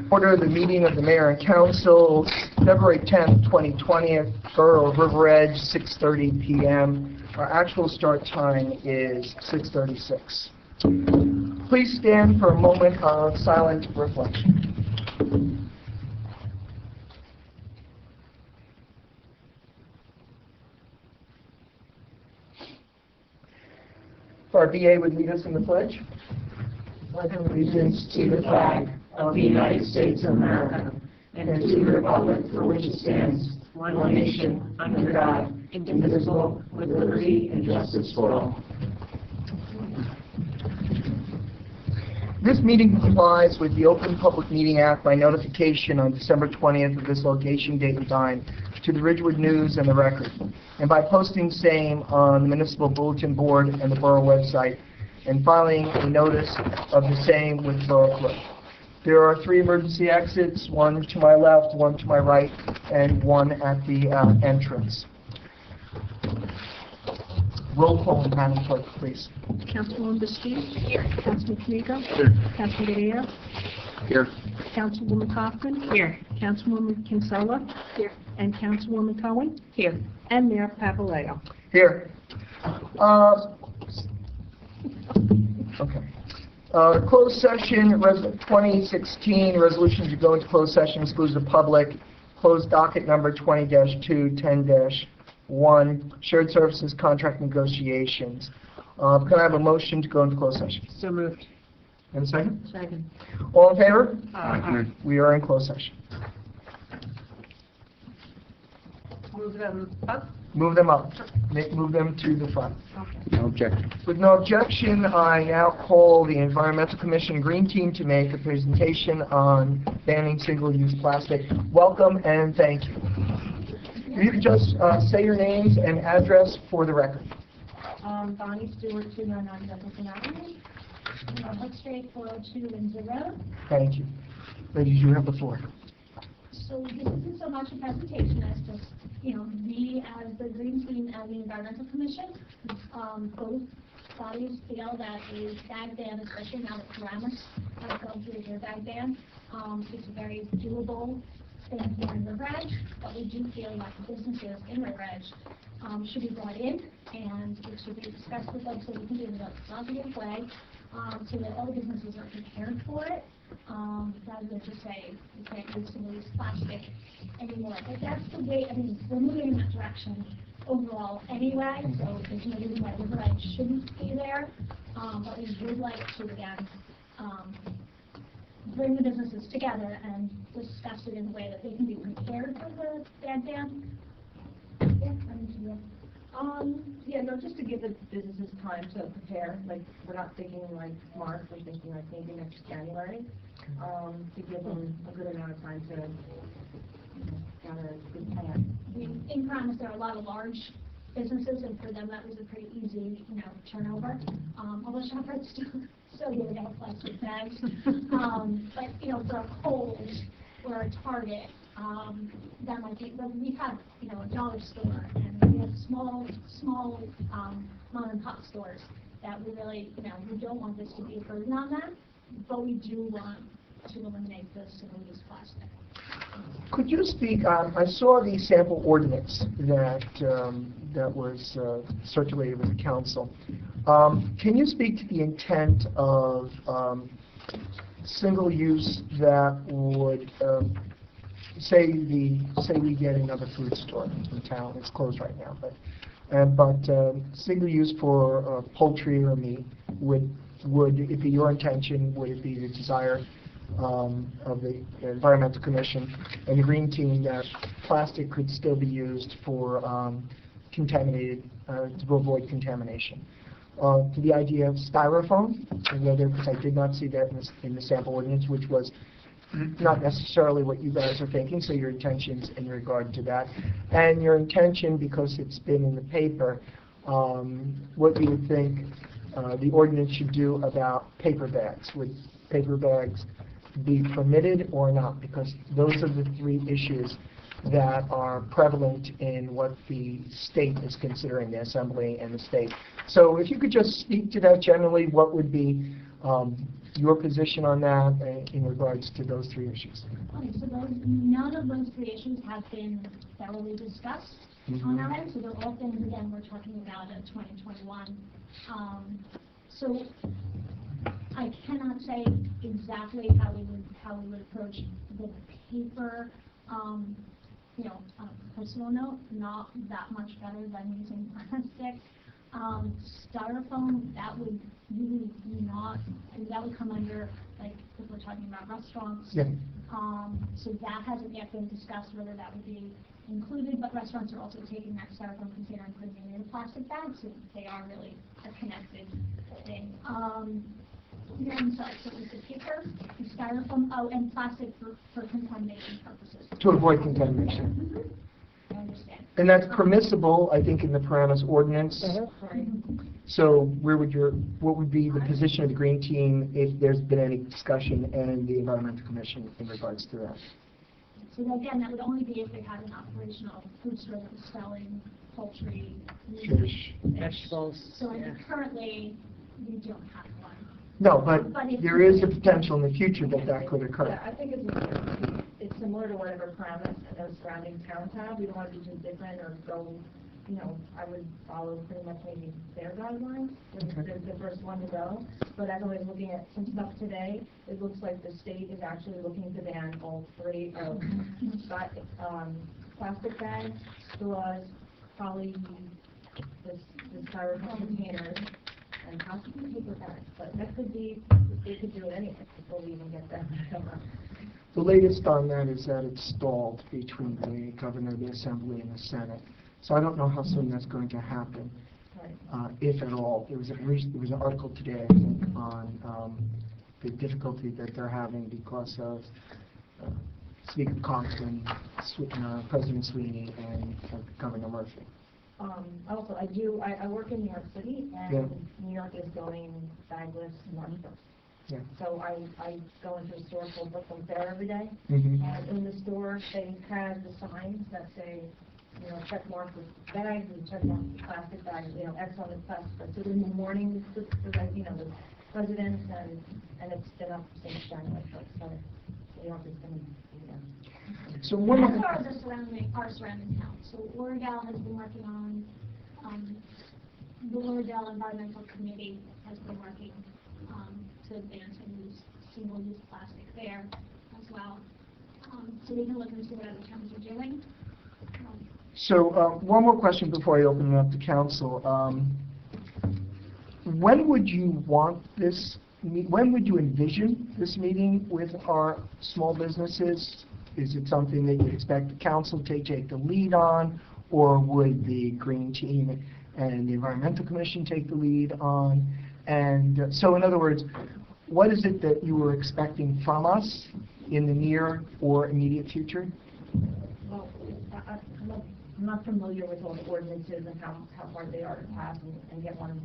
Order the meeting of the Mayor and Council, February 10th, 2020, Borough of River Edge, 6:30 p.m. Our actual start time is 6:36. Please stand for a moment of silent reflection. Our BA would lead us in the pledge. Pledge allegiance to the flag of the United States of America and to the republic for which it stands, one nation, under God, indivisible, with liberty and justice for all. This meeting complies with the Open Public Meeting Act by notification on December 20th of this location, date, and time to the Ridgewood News and the Record, and by posting same on the Municipal Bulletin Board and the Borough website, and filing a notice of the same with the Borough Clerk. There are 3 emergency exits, one to my left, one to my right, and one at the entrance. Roll call, Madam Clerk, please. Councilwoman Bastier. Here. Councilman Kamigo. Here. Councilman Gadea. Here. Councilwoman Kaufman. Here. Councilwoman Kinsella. Here. And Councilwoman Cohen. Here. And Mayor Papaleo. Here. Okay. Closed session, 2016 resolution to go into closed session excludes the public. Closed docket number 20-2, 10-1, shared services contract negotiations. Can I have a motion to go into closed session? So moved. And a second? Second. All in favor? Aye. We are in closed session. Move them up. Move them up. Move them to the front. Okay. No objection. With no objection, I now call the Environmental Commission Green Team to make a presentation on banning single-use plastic. Welcome and thank you. You can just say your names and address for the record. Bonnie Stewart, 299 Jefferson Avenue. Hook Street, 402 Windsor Road. Thank you. Ladies, you have the floor. So this isn't so much a presentation as just, we as the Green Team and the Environmental Commission, both bodies feel that a bag ban, especially now that ceramics have gone through their bag ban, it's a very doable thing here in River Edge, but we do feel like the businesses in River Edge should be brought in, and it should be discussed with them so we can do it in a positive way, so that all businesses are prepared for it, rather than just say we can't use single-use plastic anymore. But that's the way, we're moving in that direction overall anyway, so there's no reason why River Edge shouldn't be there, but we would like to, again, bring the businesses together and discuss it in a way that they can be prepared for the bag ban. Yeah, no, just to give the businesses time to prepare. Like, we're not thinking like March, we're thinking like maybe next January, to give them a good amount of time to have a good plan. In Promise, there are a lot of large businesses, and for them that was a pretty easy, turnover. Although ShopRite's still giving out plastic bags. But, for a Kohl's or a Target, that might be, but we have, a dollar store, and we have small mom and pop stores that we really, we don't want this to be a burden on them, but we do want to eliminate the single-use plastic. Could you speak, I saw the sample ordinance that was circulated with the council. Can you speak to the intent of single use that would, say we get another food store in town, it's closed right now, but single use for poultry or meat, would it be your intention, would it be the desire of the Environmental Commission and the Green Team that plastic could still be used for contaminated, to avoid contamination? To the idea of styrofoam, because I did not see that in the sample ordinance, which was not necessarily what you guys are thinking, so your intentions in regard to that. And your intention, because it's been in the paper, what you would think the ordinance should do about paper bags. Would paper bags be permitted or not? Because those are the 3 issues that are prevalent in what the state is considering, the Assembly and the state. So if you could just speak to that generally, what would be your position on that in regards to those three issues? Okay, so none of those three issues have been thoroughly discussed on our end, so they're all things, again, we're talking about in 2021. So I cannot say exactly how we would approach the paper. You know, on a personal note, not that much better than using plastic. Styrofoam, that would really not, and that would come under, like, if we're talking about restaurants. Yeah. So that hasn't yet been discussed whether that would be included, but restaurants are also taking that styrofoam container and putting it in a plastic bag, so they are really a connected thing. Yeah, I'm sorry, so it was the paper, the styrofoam, oh, and plastic for contamination purposes. To avoid contamination. I understand. And that's permissible, I think, in the Paramus ordinance. Right. So what would be the position of the Green Team if there's been any discussion and the Environmental Commission in regards to that? So again, that would only be if they had an operational food store that was selling poultry, meat, Fish. Vegetables. So I Yeah. think currently we don't have one. No, but But if- there is a potential in the future that that could occur. Yeah, I think it's similar to whatever Paramus and those surrounding towns have. We don't want to be too different or go, you know, I would follow pretty much maybe their guidelines. Okay. The first one to go. But as I was looking at some stuff today, it looks like the state is actually looking to ban all three of plastic bags, straws, probably the styrofoam containers, and possibly paper bags. But that could be, they could do it anyway before we even get that. The latest on that is that it's stalled between the governor, the assembly, and the Senate. So I don't know how soon that's going to happen, Right. if at all. There was an article today, I think, on the difficulty that they're having because of Speaker Conklin, President Sweeney, and Governor Murphy. Also, I work in New York City, and Yeah. New York is going bagless March 1st. Yeah. So I go into a store called Brooklyn Fair every day, Mhm. and in the store, they have the signs that say, you know, check mark with bags and check mark with plastic bags, you know, X on the plastic bag. So in the morning, the you know, the presidents, and it's been up since January 1st, so New York is going to be there. So one As of far as our surrounding towns, so Oradell has been working on, the Oradell Environmental Committee has been working to advance and use single-use plastic there as well. So we can look and see what other towns are doing. So one more question before I open it up to council. When would you want this? When would you envision this meeting with our small businesses? Is it something that you expect the council to take the lead on, or would the Green Team and the Environmental Commission take the lead on? And so, in other words, what is it that you were expecting from us in the near or immediate future? Well, I'm not familiar with all the ordinances and how hard they are to pass and get one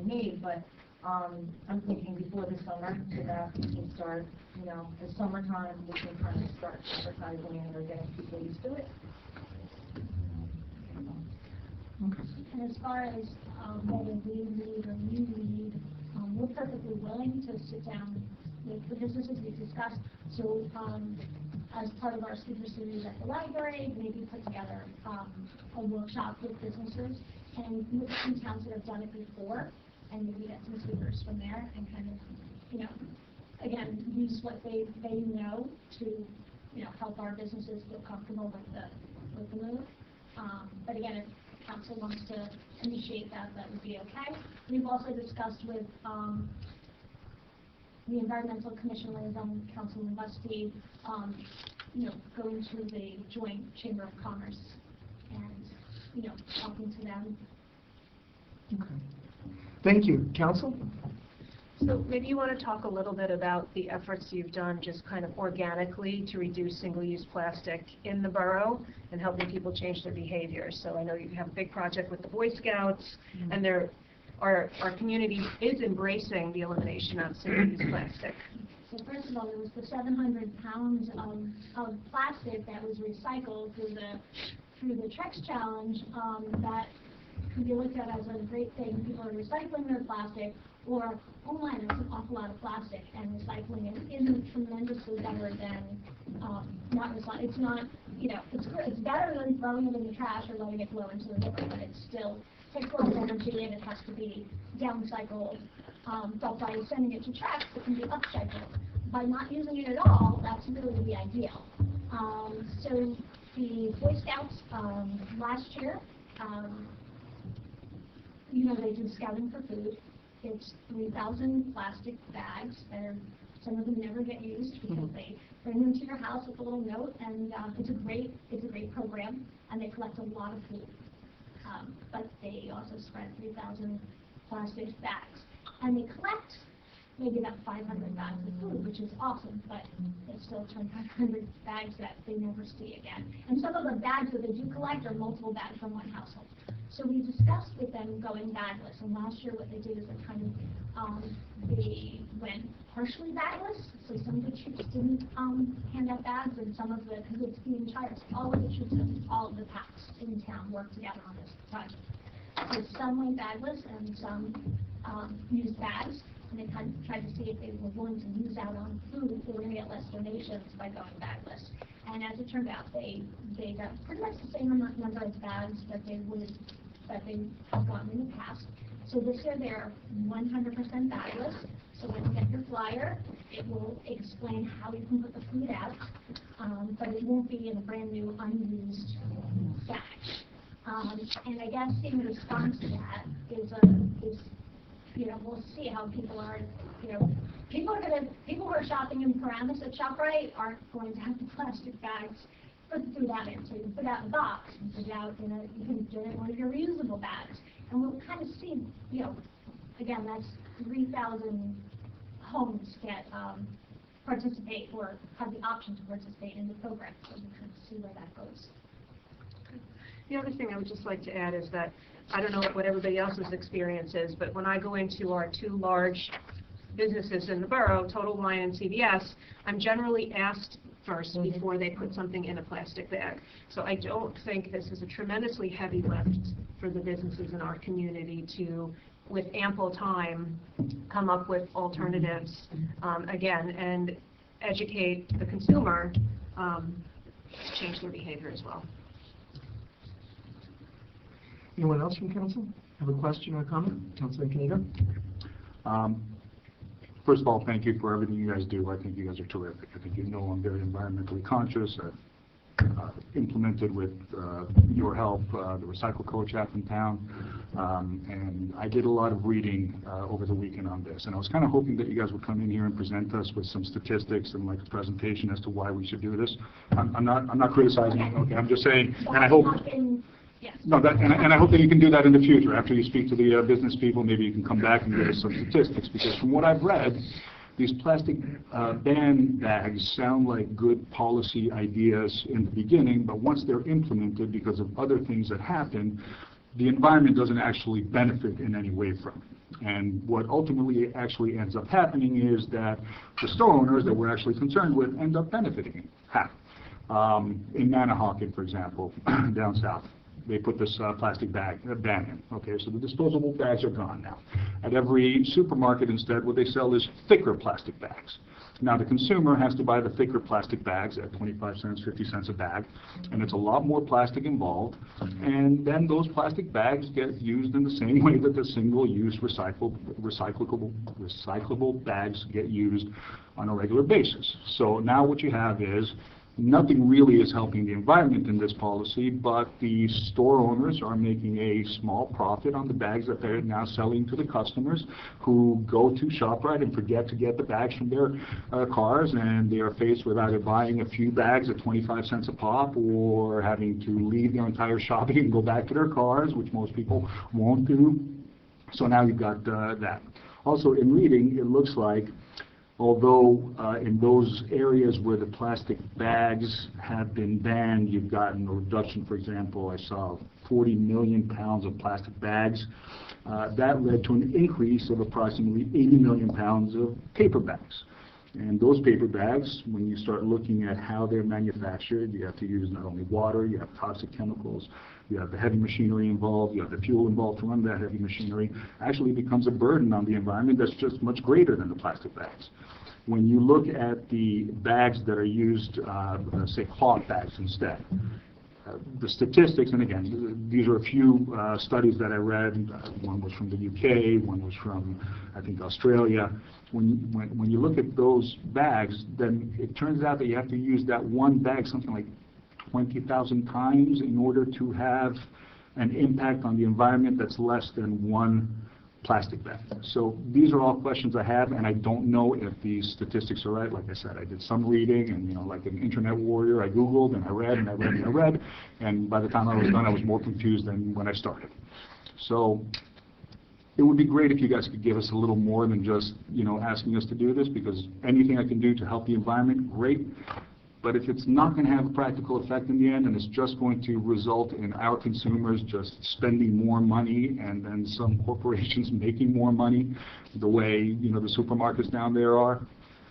made, but I'm thinking before the summer, so that we can start, you know, the summertime, we can kind of start advertising it or getting people used to it. And as far as whether we lead or you lead, we're perfectly willing to sit down with the businesses we discussed. So as part of our speaker series at the library, maybe put together a workshop with businesses and with some towns that have done it before, and maybe get some speakers from there and kind of, you know, again, use what they know to, you know, help our businesses feel comfortable with the move. But again, if council wants to initiate that, that would be okay. We've also discussed with the Environmental Commission liaison, Councilman Musty, you know, going to the joint Chamber of Commerce and, you know, talking to them. Okay. Thank you. Council? So maybe you want to talk a little bit about the efforts you've done just kind of organically to reduce single-use plastic in the borough and helping people change their behavior. So I know you have a big project with the Boy Scouts, and our community is embracing the elimination of single-use plastic. So first of all, there was the 700 pounds of plastic that was recycled through the Trex Challenge that could be looked at as a great thing. People are recycling their plastic, Or, oh my, there's an awful lot of plastic, and recycling it isn't tremendously better than not recycling. It's not, you know, it's better than throwing it in the trash or letting it flow into the river, but it still takes a lot of energy and it has to be downcycled. But by sending it to trash, it can be upcycled. By not using it at all, that's really the ideal. So the Boy Scouts last year, you know, they did scouting for food. It's 3,000 plastic bags that are, some of them never get used because they bring them to your house with a little note, and it's a great program, and they collect a lot of food. But they also spread 3,000 plastic bags, and they collect maybe about 500 bags of food, which is awesome, but they still turn 500 bags that they never see again. And some of the bags that they do collect are multiple bags from one household. So we discussed with them going bagless, and last year what they did is they went partially bagless, so some of the troops didn't hand out bags, and some of the, because it's the entire, all of the troops and all of the packs in town worked together on this project. So some went bagless and some used bags, and they kind of tried to see if they were willing to lose out on food if they were going to get less donations by going bagless. And as it turned out, they got pretty much the same number of bags that they have gotten in the past. So this year they're 100% bagless. So when you get your flyer, it will explain how you can put the food out, but it won't be in a brand new unused bag. And I guess in response to that is you know, we'll see how people are, you know, people who are shopping in Paramus at ShopRite aren't going to have the plastic bags for the food out in. So you can put it out in a box and put it out in a, you can do it in one of your reusable bags. And we'll kind of see, you know, again, that's 3,000 homes get participate or have the option to participate in the program. So we'll kind of see where that goes. The other thing I would just like to add is that I don't know what everybody else's experience is, but when I go into our two large businesses in the borough, Total Wine and CVS, I'm generally asked first before they put something in a plastic bag. So I don't think this is a tremendously heavy lift for the businesses in our community to, with ample time, come up with alternatives, again, and educate the consumer to change their behavior as well. Anyone else from council have a question or a comment? Councilman Canito? First of all, thank you for everything you guys do. I think you guys are terrific. I think you know I'm very environmentally conscious. I've implemented with your help the Recycle Coach app in town, and I did a lot of reading over the weekend on this. And I was kind of hoping that you guys would come in here and present us with some statistics and like a presentation as to why we should do this. I'm not criticizing. Okay, I'm just saying, and I hope. Yes. No, and I hope that you can do that in the future. After you speak to the business people, maybe you can come back and give us some statistics. Because from what I've read, these plastic ban bags sound like good policy ideas in the beginning, but once they're implemented, because of other things that happen, the environment doesn't actually benefit in any way from it. And what ultimately actually ends up happening is that the store owners that we're actually concerned with end up benefiting half. In Manahawkin, for example, down south, they put this plastic bag ban in. Okay, so the disposable bags are gone now. At every supermarket instead, what they sell is thicker plastic bags. Now the consumer has to buy the thicker plastic bags at 25 cents, 50 cents a bag, and it's a lot more plastic involved. And then those plastic bags get used in the same way that the single-use recyclable bags get used on a regular basis. So now what you have is nothing really is helping the environment in this policy, but the store owners are making a small profit on the bags that they're now selling to the customers who go to ShopRite and forget to get the bags from their cars, and they are faced with either buying a few bags at 25 cents a pop or having to leave their entire shopping and go back to their cars, which most people won't do. So now you've got that. Also, in reading, it looks like although in those areas where the plastic bags have been banned, you've gotten a reduction. For example, I saw 40 million pounds of plastic bags. That led to an increase of approximately 80 million pounds of paper bags. And those paper bags, when you start looking at how they're manufactured, you have to use not only water, you have toxic chemicals, you have the heavy machinery involved, you have the fuel involved to run that heavy machinery, actually becomes a burden on the environment that's just much greater than the plastic bags. When you look at the bags that are used, say cloth bags instead, the statistics, and again, these are a few studies that I read. One was from the UK, one was from, I think, Australia. When you look at those bags, then it turns out that you have to use that one bag something like 20,000 times in order to have an impact on the environment that's less than one plastic bag. So these are all questions I have, and I don't know if these statistics are right. Like I said, I did some reading, and like an internet warrior, I Googled and I read and I read and I read, and by the time I was done, I was more confused than when I started. So it would be great if you guys could give us a little more than just asking us to do this, because anything I can do to help the environment, great. But if it's not going to have a practical effect in the end, and it's just going to result in our consumers just spending more money and then some corporations making more money, the way the supermarkets down there are,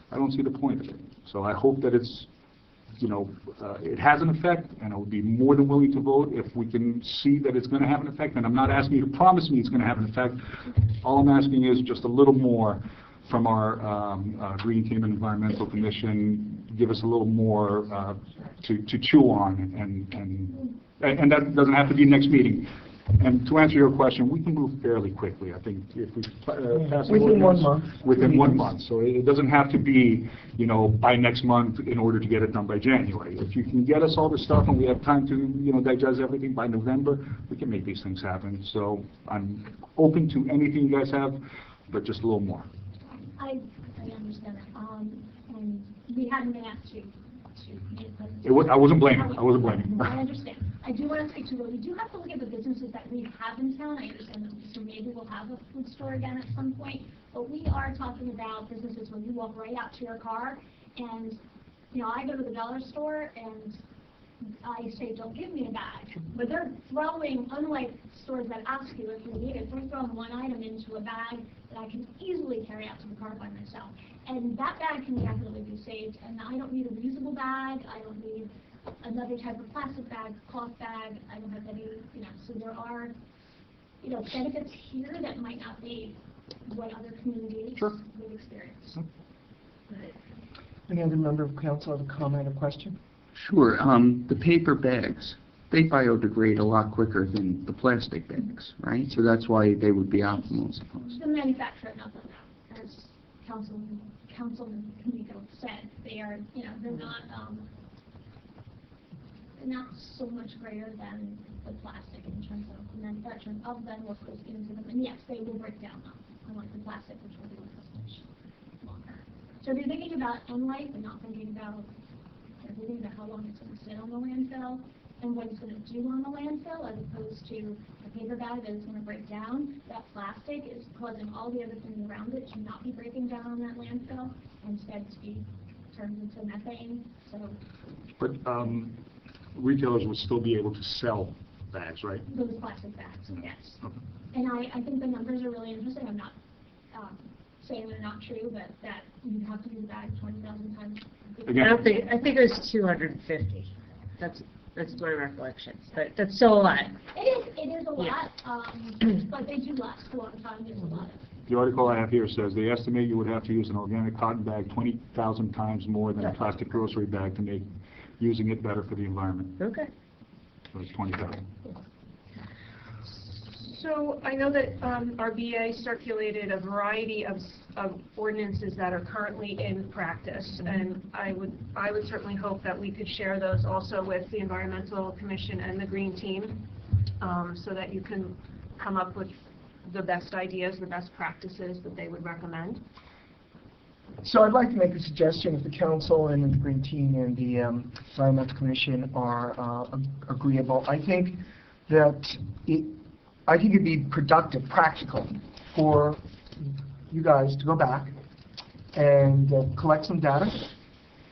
I don't see the point of it. So I hope that it's, it has an effect, and I would be more than willing to vote if we can see that it's going to have an effect. And I'm not asking you to promise me it's going to have an effect. All I'm asking is just a little more from our Green Team and Environmental Commission. Give us a little more to chew on, and that doesn't have to be next meeting. And to answer your question, we can move fairly quickly. I think if we pass within 1 month. Within 1 month. So it doesn't have to be, by next month in order to get it done by January. If you can get us all this stuff and we have time to, digest everything by November, we can make these things happen. So I'm open to anything you guys have, but just a little more. I understand. And we hadn't been asked to I wasn't blaming. I wasn't blaming. I understand. I do want to speak to, we do have to look at the businesses that we have in town. I understand that, so maybe we'll have a food store again at some point. But we are talking about businesses when you walk right out to your car, and I go to the dollar store and I say, don't give me a bag. But they're throwing, unlike stores that ask you if you need it, they're throwing one item into a bag that I can easily carry out to the car by myself. And that bag can definitely be saved. And I don't need a reusable bag. I don't need another type of plastic bag, cloth bag. I don't have any, so there are, benefits here that might not be what other communities would experience. Any other member of council have a comment or question? Sure. The paper bags, they biodegrade a lot quicker than the plastic bags, right? So that's why they would be optimal, I suppose. The manufacturer, not the, as Councilman Kamiko said, they are, they're not so much greater than the plastic in terms of the manufacturing of them, what goes into them. And yes, they will break down, unlike the plastic, which will be much longer. So if you're thinking about unlife and not thinking about everything, about how long it's going to sit on the landfill and what it's going to do on the landfill, as opposed to a paper bag that is going to break down, that plastic is causing all the other things around it to not be breaking down on that landfill, instead to be turned into methane. So, but retailers would still be able to sell bags, right? Those plastic bags, yes. Okay. And I think the numbers are really interesting. I'm not saying they're not true, but that you have to use a bag 20,000 times. Again, I think it was 250. That's my recollection. But that's still a lot. It is a lot, Yeah. but they do last a long time. There's a lot of. the article I have here says they estimate you would have to use an organic cotton bag 20,000 times more than a plastic grocery bag to make using it better for the environment. Okay. So it's 20,000. So I know that our BA circulated a variety of ordinances that are currently in practice, and I would certainly hope that we could share those also with the Environmental Commission and the Green Team, so that you can come up with the best ideas, the best practices that they would recommend. So I'd like to make a suggestion if the council and the Green Team and the Environmental Commission are agreeable. I think it'd be productive, practical, for you guys to go back and collect some data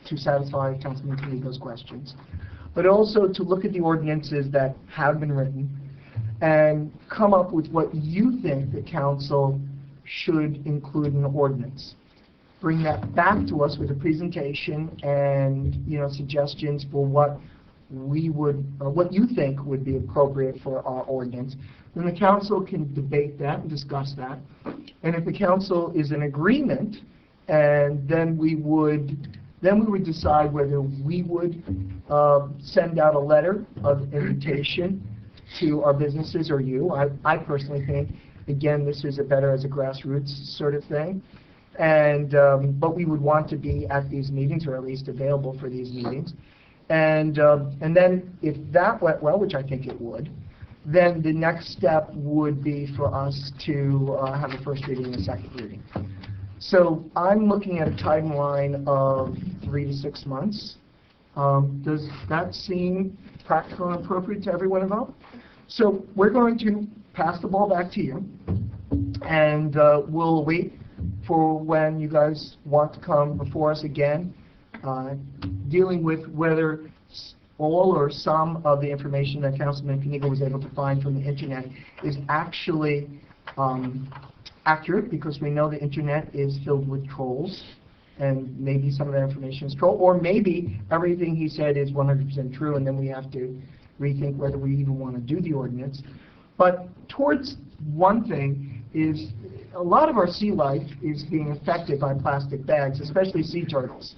to satisfy Councilman Kamiko's questions, but also to look at the ordinances that have been written and come up with what you think the council should include in the ordinance. bring that back to us with a presentation and, suggestions for what we would, or what you think would be appropriate for our ordinance. Then the council can debate that and discuss that. And if the council is in agreement, and then we would decide whether we would send out a letter of invitation to our businesses or you. I personally think, again, this is better as a grassroots sort of thing. And but we would want to be at these meetings, or at least available for these meetings. And then if that went well, which I think it would, then the next step would be for us to have a first reading and a second reading. So I'm looking at a timeline of 3 to 6 months. Does that seem practical and appropriate to everyone involved? So we're going to pass the ball back to you, and we'll wait for when you guys want to come before us again, dealing with whether all or some of the information that Councilman Kniegel was able to find from the internet is actually accurate, because we know the internet is filled with trolls, and maybe some of that information is troll, or maybe everything he said is 100% true, and then we have to rethink whether we even want to do the ordinance. But towards one thing is, a lot of our sea life is being affected by plastic bags, especially sea turtles.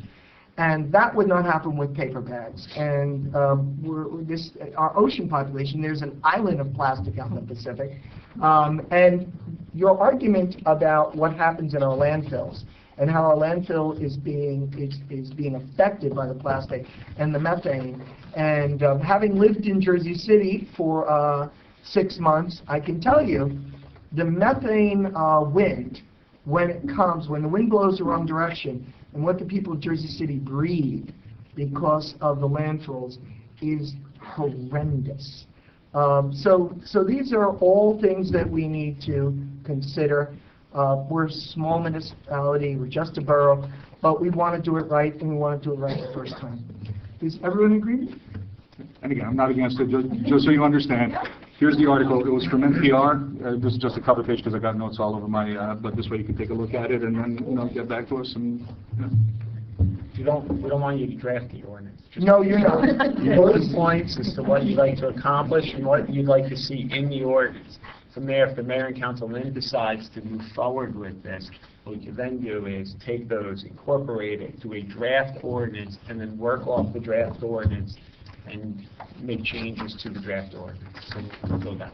And that would not happen with paper bags. And our ocean population, there's an island of plastic out in the Pacific. And your argument about what happens in our landfills and how our landfill is being affected by the plastic and the methane. And having lived in Jersey City for 6 months, I can tell you the methane wind, when the wind blows the wrong direction, and what the people of Jersey City breathe because of the landfills is horrendous. So these are all things that we need to consider. We're a small municipality, we're just a borough, but we want to do it right, and we want to do it right the first time. Does everyone agree? And again, I'm not against it, just so you understand. Here's the article. It was from NPR. This is just a cover page because I got notes all over my, but this way you can take a look at it and then, get back to us and, We don't want you to draft the ordinance. Just No, you're not. bullet points as to what you'd like to accomplish and what you'd like to see in the ordinance. From there, if the mayor and council then decides to move forward with this, what we can then do is take those, incorporate it to a draft ordinance, and then work off the draft ordinance and make changes to the draft ordinance. So we'll go down.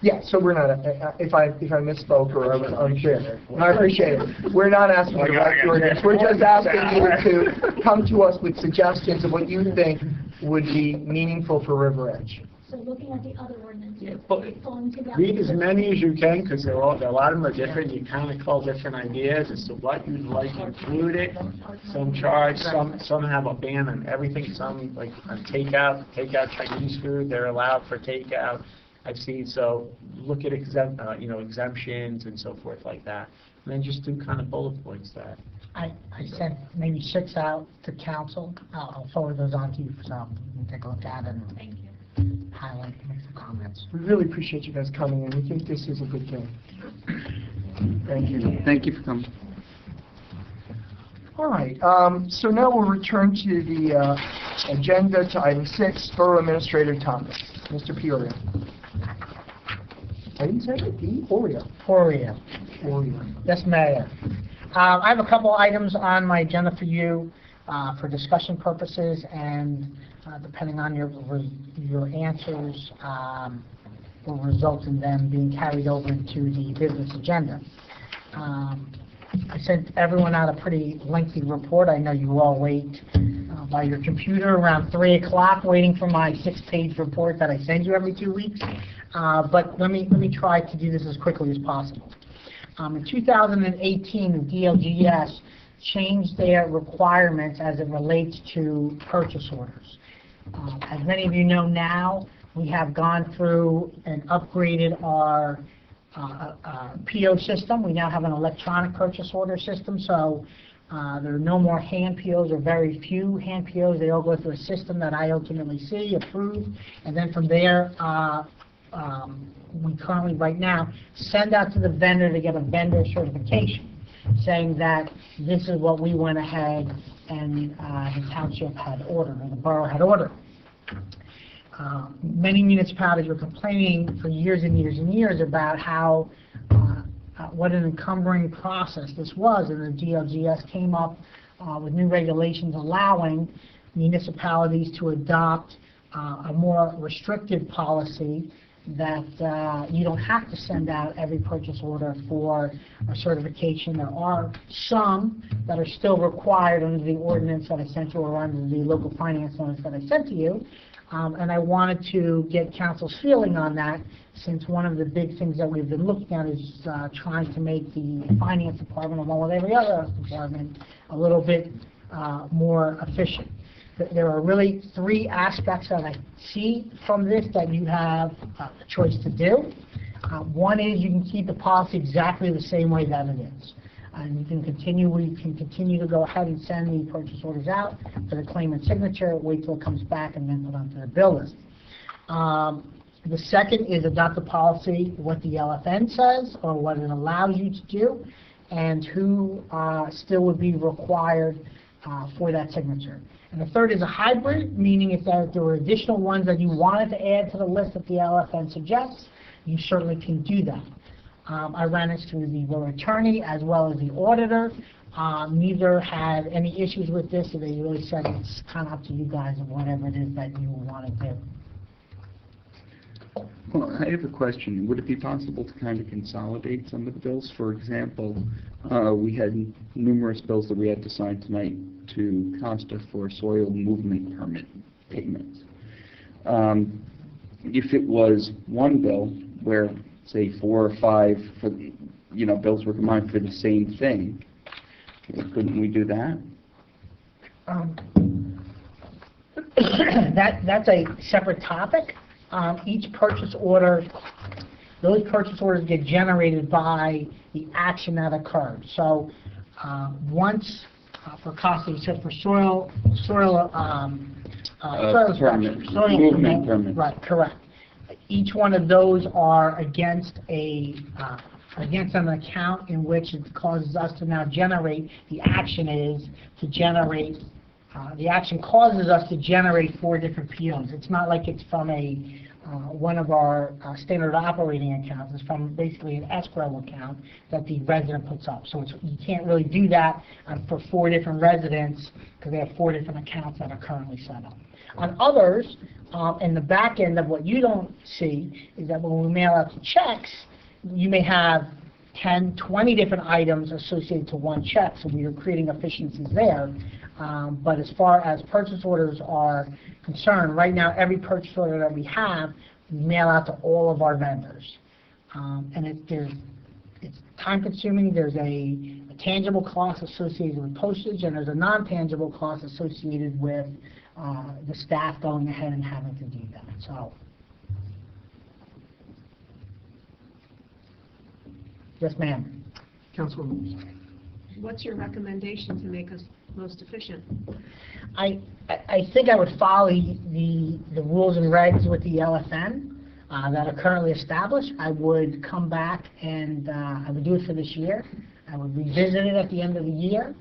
Yeah, so we're not, if I misspoke or I was unclear, and I appreciate it. We're not asking to write the ordinance, we're just asking you to come to us with suggestions of what you think would be meaningful for River Edge. So looking at the other ordinances, Yeah, but pulling together. read as many as you can, because a lot of them are different. You kind of call different ideas as to what you'd like included. Some charge, some have a ban on everything. Some like on takeout Chinese food, they're allowed for takeout. I've seen, so look at exemptions and so forth like that, and then just do kind of bullet points that. I sent maybe 6 out to council. I'll forward those on to you, so you can take a look at it and highlight, make some comments. We really appreciate you guys coming, and we think this is a good thing. Thank you. Thank you for coming. All right, so now we'll return to the agenda to item 6, Borough Administrator topics. Mr. Peoria. I didn't say it, Peoria. Poria. Peoria. Yes, Mayor. I have a couple items on my agenda for you for discussion purposes, and depending on your answers, will result in them being carried over into the business agenda. I sent everyone out a pretty lengthy report. I know you all wait by your computer around 3 o'clock waiting for my 6-page report that I send you every 2 weeks. But let me try to do this as quickly as possible. In 2018, the DLGS changed their requirements as it relates to purchase orders. As many of you know now, we have gone through and upgraded our PO system. We now have an electronic purchase order system, so there are no more hand POs, or very few hand POs. They all go through a system that I ultimately see, approve, and then from there, we currently, right now, send out to the vendor to get a vendor certification. saying that this is what we went ahead and the township had ordered, or the borough had ordered. Many municipalities were complaining for years and years and years about how what an encumbering process this was, and the DLGS came up with new regulations allowing municipalities to adopt a more restrictive policy that you don't have to send out every purchase order for a certification. There are some that are still required under the ordinance that I sent you, or under the local finance notice that I sent to you. And I wanted to get council's feeling on that, since one of the big things that we've been looking at is trying to make the finance department, along with every other department, a little bit more efficient. There are really three aspects that I see from this that you have a choice to do. One is you can keep the policy exactly the same way that it is. And we can continue to go ahead and send the purchase orders out for the claimant signature, wait till it comes back, and then put onto the bill list. The second is adopt the policy, what the LFN says, or what it allows you to do, and who still would be required for that signature. And the third is a hybrid, meaning if there were additional ones that you wanted to add to the list that the LFN suggests, you certainly can do that. I ran this through the borough attorney as well as the auditor. Neither had any issues with this, so they really said it's kind of up to you guys of whatever it is that you want to do. Well, I have a question. Would it be possible to kind of consolidate some of the bills? For example, we had numerous bills that we had to sign tonight to Costa for soil movement permit payments. If it was one bill where, say, 4 or 5 for, bills were combined for the same thing, couldn't we do that? That's a separate topic. Each purchase order, those purchase orders get generated by the action that occurred. So once for Costa, you said for soil movement permit. Right, correct. Each one of those are against an account in which it causes us to now generate. The action is to generate. The action causes us to generate 4 different POs. It's not like it's from one of our standard operating accounts. It's from basically an escrow account that the resident puts up. So you can't really do that for 4 different residents because they have 4 different accounts that are currently set up. On others, in the back end of what you don't see is that when we mail out the checks, you may have 10, 20 different items associated to one check, so we are creating efficiencies there. But as far as purchase orders are concerned, right now every purchase order that we have, we mail out to all of our vendors. And it's time-consuming. There's a tangible cost associated with postage, and there's a non-tangible cost associated with the staff going ahead and having to do that. So, yes, ma'am. Councilwoman. What's your recommendation to make us most efficient? I think I would follow the rules and regs with the LFN that are currently established. I would come back and I would do it for this year. I would revisit it at the end of the year.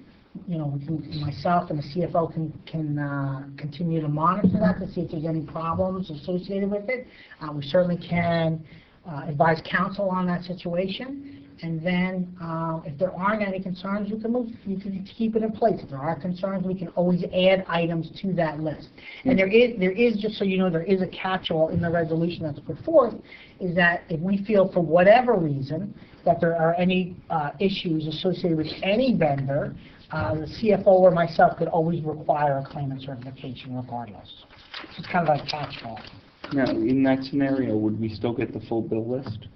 Myself and the CFO can continue to monitor that to see if there's any problems associated with it. We certainly can advise counsel on that situation. And then, if there aren't any concerns, you can keep it in place. If there are concerns, we can always add items to that list. And there is, just so you know, there is a catch-all in the resolution that's put forth, is that if we feel for whatever reason that there are any issues associated with any vendor, the CFO or myself could always require a claimant certification regardless. It's kind of like a catch-all. Now, in that scenario, would we still get the full bill list?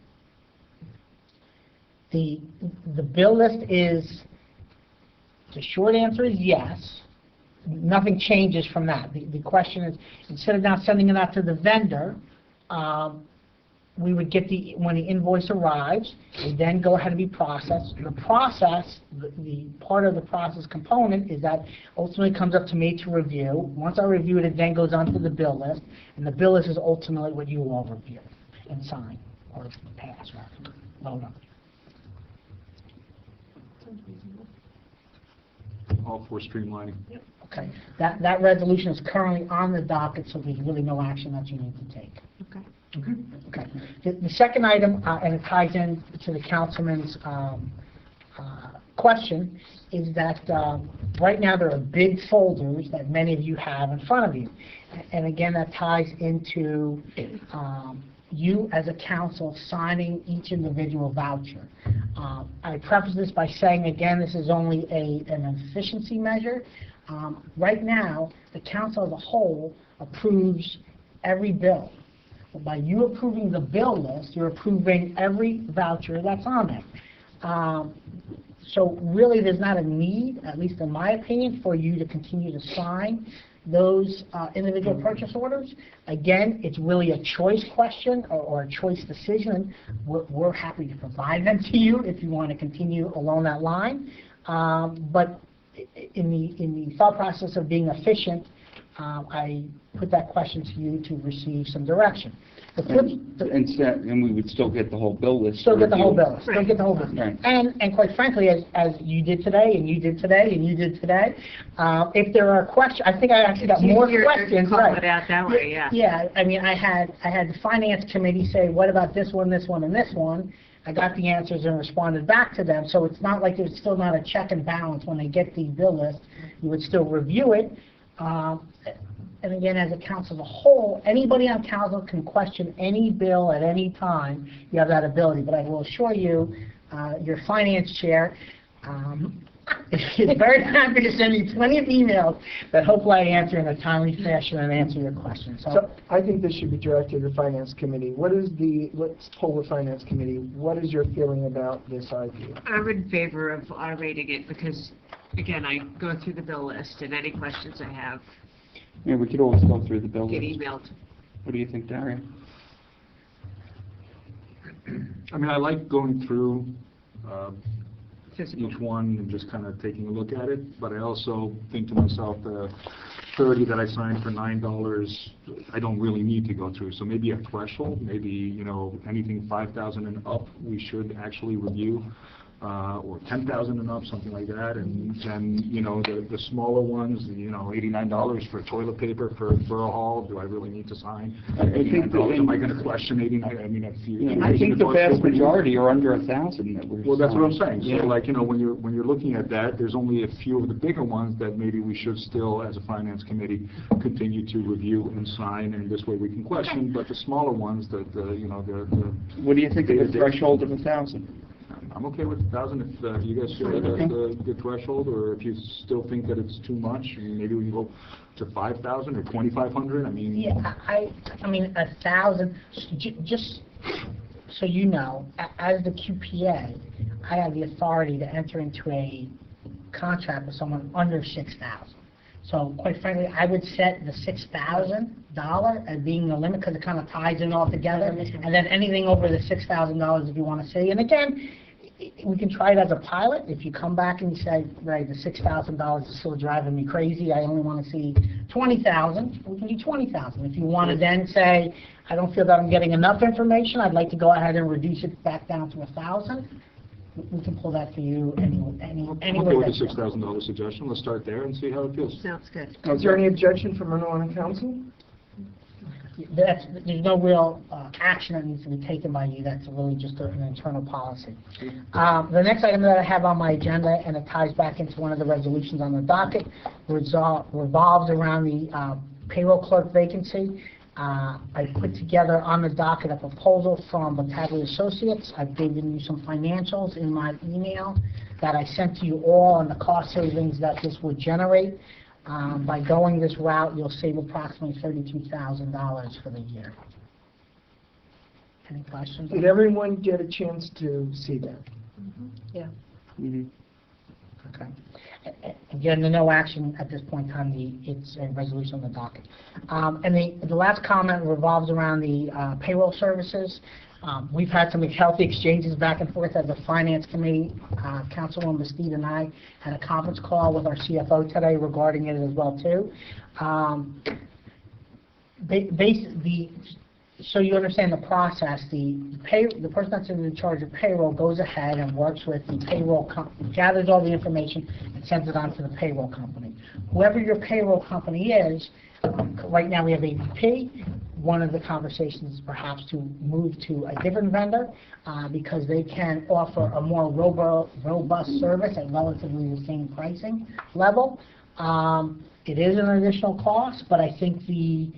The bill list is, the short answer is yes. Nothing changes from that. The question is, instead of now sending it out to the vendor, we would get when the invoice arrives, it would then go ahead and be processed. The process, the part of the process component is that ultimately comes up to me to review. Once I review it, it then goes onto the bill list, and the bill list is ultimately what you will all review and sign, or pass, rather, vote on. All for streamlining. Okay, that resolution is currently on the docket, so there's really no action that you need to take. Okay. Okay. The second item, and it ties in to the councilman's question, is that right now there are big folders that many of you have in front of you. And again, that ties into you as a council signing each individual voucher. I preface this by saying, again, this is only an efficiency measure. Right now, the council as a whole approves every bill. By you approving the bill list, you're approving every voucher that's on there. So really, there's not a need, at least in my opinion, for you to continue to sign those individual purchase orders. Again, it's really a choice question or a choice decision. We're happy to provide them to you if you want to continue along that line. But in the thought process of being efficient, I put that question to you to receive some direction. And we would still get the whole bill list. Still get the whole bill. Still Right. get the whole bill. Right. And quite frankly, as you did today, and you did today, and you did today, if there are questions, I think I actually got more questions. Call Right. it out that way, yeah. Yeah, I mean, I had the finance committee say, what about this one, and this one? I got the answers and responded back to them, so it's not like there's still not a check and balance when they get the bill list. You would still review it. And again, as a council as a whole, anybody on council can question any bill at any time. You have that ability, but I will assure you, your finance chair is very happy to send you plenty of emails that hopefully I answer in a timely fashion and answer your questions. So I think this should be directed to the Finance Committee. Let's poll the Finance Committee. What is your feeling about this idea? I'm in favor of automating it because, again, I go through the bill list and any questions I have Yeah, we could always go through the bill get list. emailed. What do you think, Daria? I mean, I like going through Physical. each one and just kind of taking a look at it, but I also think to myself, the 30 that I signed for $9, I don't really need to go through. So maybe a threshold, maybe, you know, anything 5,000 and up, we should actually review, or 10,000 and up, something like that. And then, you know, the smaller ones, you know, $89 for toilet paper for Borough Hall, do I really need to sign? I think $89, am I going to question 89? I mean, I think the vast majority are under 1,000 that we're Well, that's what I'm signing. saying. So like, you know, when you're looking at that, there's only a few of the bigger ones that maybe we should still, as a finance committee, continue to review and sign, and this way we can question. But the smaller ones that, you know, the What do you think of the threshold of 1,000? I'm okay with 1,000 if you guys feel that that's a good threshold, or if you still think that it's too much, maybe we can go to 5,000 or 2,500. I mean, Yeah, I mean, 1,000, just so you know, as the QPA, I have the authority to enter into a contract with someone under 6,000. So quite frankly, I would set the $6,000 as being the limit because it kind of ties in all together. And then anything over the $6,000 if you want to see. And again, we can try it as a pilot. If you come back and you say, right, the $6,000 is still driving me crazy, I only want to see 20,000, we can do 20,000. If you want to then say, I don't feel that I'm getting enough information, I'd like to go ahead and reduce it back down to 1,000, we can pull that for you any I'm way. okay with the $6,000 suggestion. Let's start there and see how it feels. Sounds good. Is there any objection from anyone on council? There's no real action that needs to be taken by you. That's really just an internal policy. The next item that I have on my agenda, and it ties back into one of the resolutions on the docket, revolves around the payroll clerk vacancy. I put together on the docket a proposal from Battaglia Associates. I've given you some financials in my email that I sent to you all on the cost savings that this would generate. By going this route, you'll save approximately $32,000 for the year. Any questions? Did everyone get a chance to see that? Yeah. Mm-hmm. Okay. Again, no action at this point in time. It's a resolution on the docket. And the last comment revolves around the payroll services. We've had some healthy exchanges back and forth as a finance committee. Councilwoman Steed and I had a conference call with our CFO today regarding it as well too. so you understand the process, the person that's in charge of payroll goes ahead and works with the payroll company, gathers all the information and sends it on to the payroll company. Whoever your payroll company is, right now we have ADP. One of the conversations is perhaps to move to a different vendor because they can offer a more robust service at relatively the same pricing level. It is an additional cost, but I think the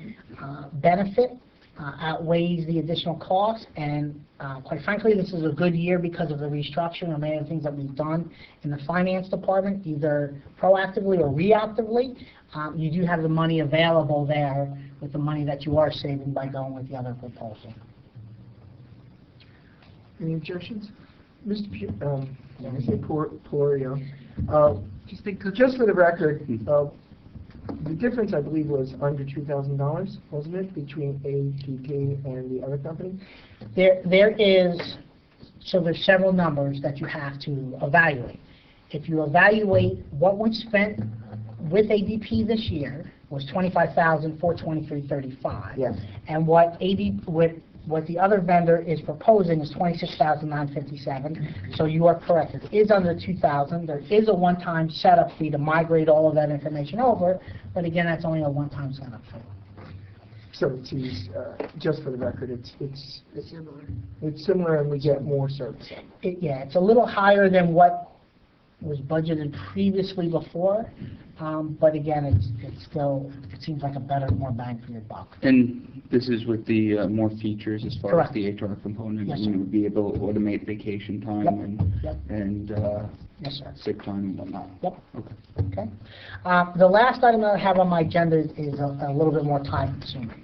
benefit outweighs the additional cost, and quite frankly, this is a good year because of the restructuring and many of the things that we've done in the finance department, either proactively or reactively. You do have the money available there with the money that you are saving by going with the other proposal. Any objections? Mr. Porio, just for the record, the difference, I believe, was under $2,000, wasn't it, between ADP and the other company? So there's several numbers that you have to evaluate. If you evaluate what we spent with ADP this year was $25,423.35. Yes. And what the other vendor is proposing is $26,957. So you are correct. It is under $2,000. There is a one-time setup fee to migrate all of that information over, but again, that's only a one-time setup fee. So it's just for the record, it's similar, and we get more service. Yeah, it's a little higher than what was budgeted previously before, but again, it seems like a better, more bang for your buck. And this is with the more features as far Correct. as the HR component. Yes, You sir. would be able to automate vacation time and Yes, sir. sick time and whatnot. Yep. Okay. Okay. The last item that I have on my agenda is a little bit more time-consuming,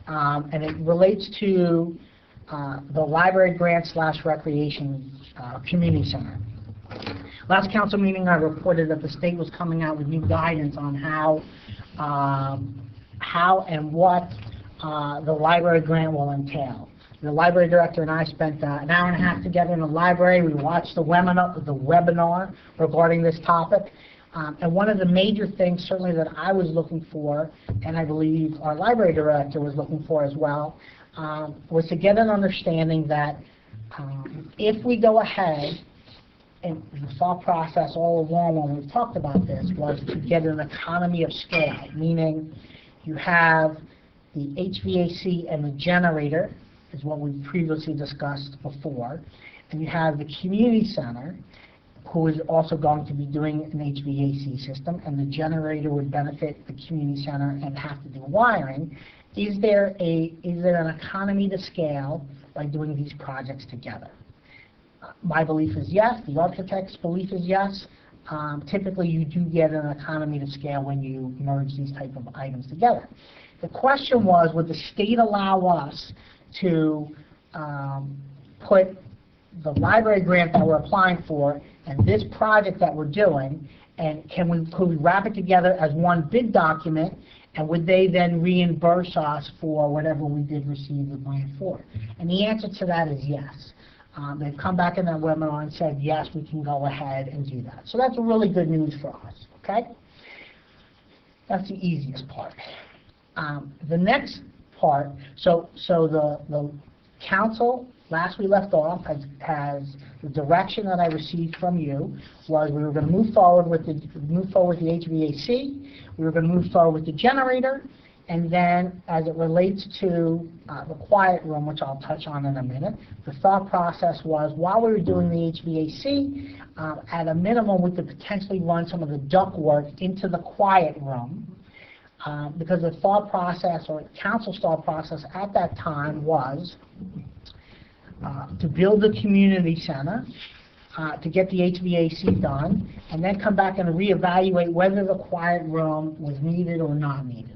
and it relates to the library grant / recreation community center. Last council meeting, I reported that the state was coming out with new guidance on how and what the library grant will entail. The library director and I spent an hour and a half together in the library. We watched the webinar regarding this topic. And one of the major things, certainly, that I was looking for, and I believe our library director was looking for as well, was to get an understanding that if we go ahead, and the thought process all along when we talked about this was to get an economy of scale, meaning you have the HVAC and the generator, is what we previously discussed before, and you have the community center, who is also going to be doing an HVAC system, and the generator would benefit the community center and have to do wiring. Is there an economy to scale by doing these projects together? My belief is yes. The architect's belief is yes. Typically, you do get an economy to scale when you merge these type of items together. The question was, would the state allow us to put the library grant that we're applying for and this project that we're doing, and could we wrap it together as one bid document, and would they then reimburse us for whatever we did receive the grant for? And the answer to that is yes. They've come back in that webinar and said, yes, we can go ahead and do that. So that's really good news for us, okay? That's the easiest part. The next part, so the council, last we left off, has the direction that I received from you was we were going to move forward with the HVAC, we were going to move forward with the generator, and then as it relates to the quiet room, which I'll touch on in a minute, the thought process was while we were doing the HVAC, at a minimum we could potentially run some of the ductwork into the quiet room, because the thought process, or council's thought process at that time was to build the community center, to get the HVAC done, and then come back and reevaluate whether the quiet room was needed or not needed.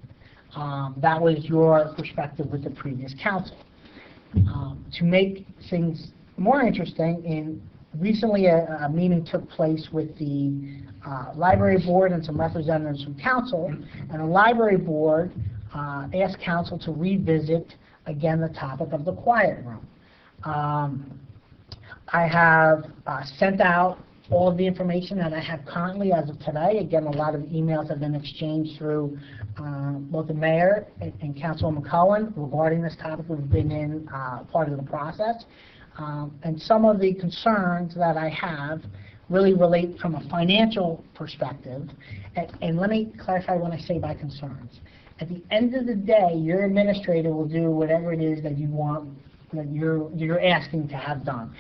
That was your perspective with the previous council. To make things more interesting, recently a meeting took place with the library board and some representatives from council, and the library board asked council to revisit again the topic of the quiet room. I have sent out all of the information that I have currently as of today. Again, a lot of emails have been exchanged through both the mayor and Councilwoman Cohen regarding this topic. We've been in part of the process. And some of the concerns that I have really relate from a financial perspective. And let me clarify what I say by concerns. At the end of the day, your administrator will do whatever it is that you want, that you're asking to have done.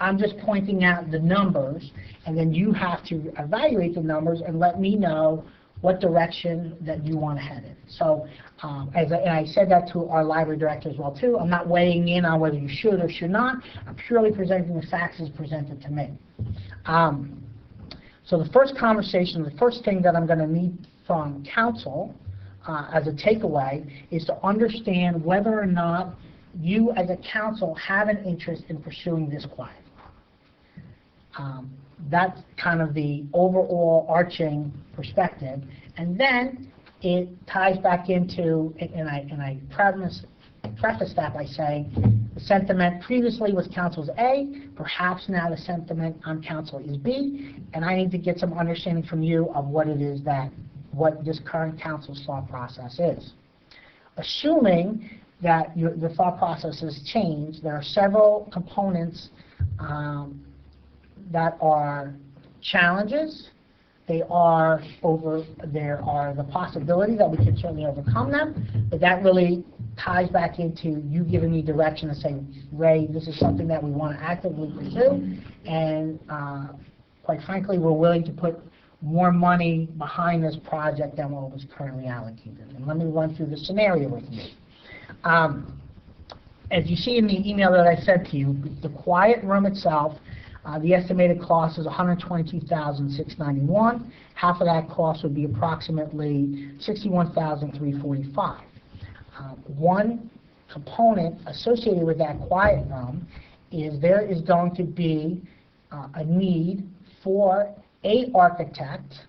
I'm just pointing out the numbers, and then you have to evaluate the numbers and let me know what direction that you want to head in. So, and I said that to our library director as well too. I'm not weighing in on whether you should or should not. I'm purely presenting the facts as presented to me. So the first conversation, the first thing that I'm going to need from council as a takeaway is to understand whether or not you as a council have an interest in pursuing this quiet. That's kind of the overall arching perspective. And then it ties back into, and I preface that by saying the sentiment previously was council's A, perhaps now the sentiment on council is B, and I need to get some understanding from you of what it is that, what this current council's thought process is. Assuming that the thought process has changed, there are several components that are challenges. There are the possibility that we can certainly overcome them, but that really ties back into you giving me direction and saying, Ray, this is something that we want to actively pursue, and quite frankly, we're willing to put more money behind this project than what was currently allocated. And let me run through the scenario with you. As you see in the email that I sent to you, the quiet room itself, the estimated cost is $122,691. Half of that cost would be approximately $61,345. One component associated with that quiet room is there is going to be a need for an architect,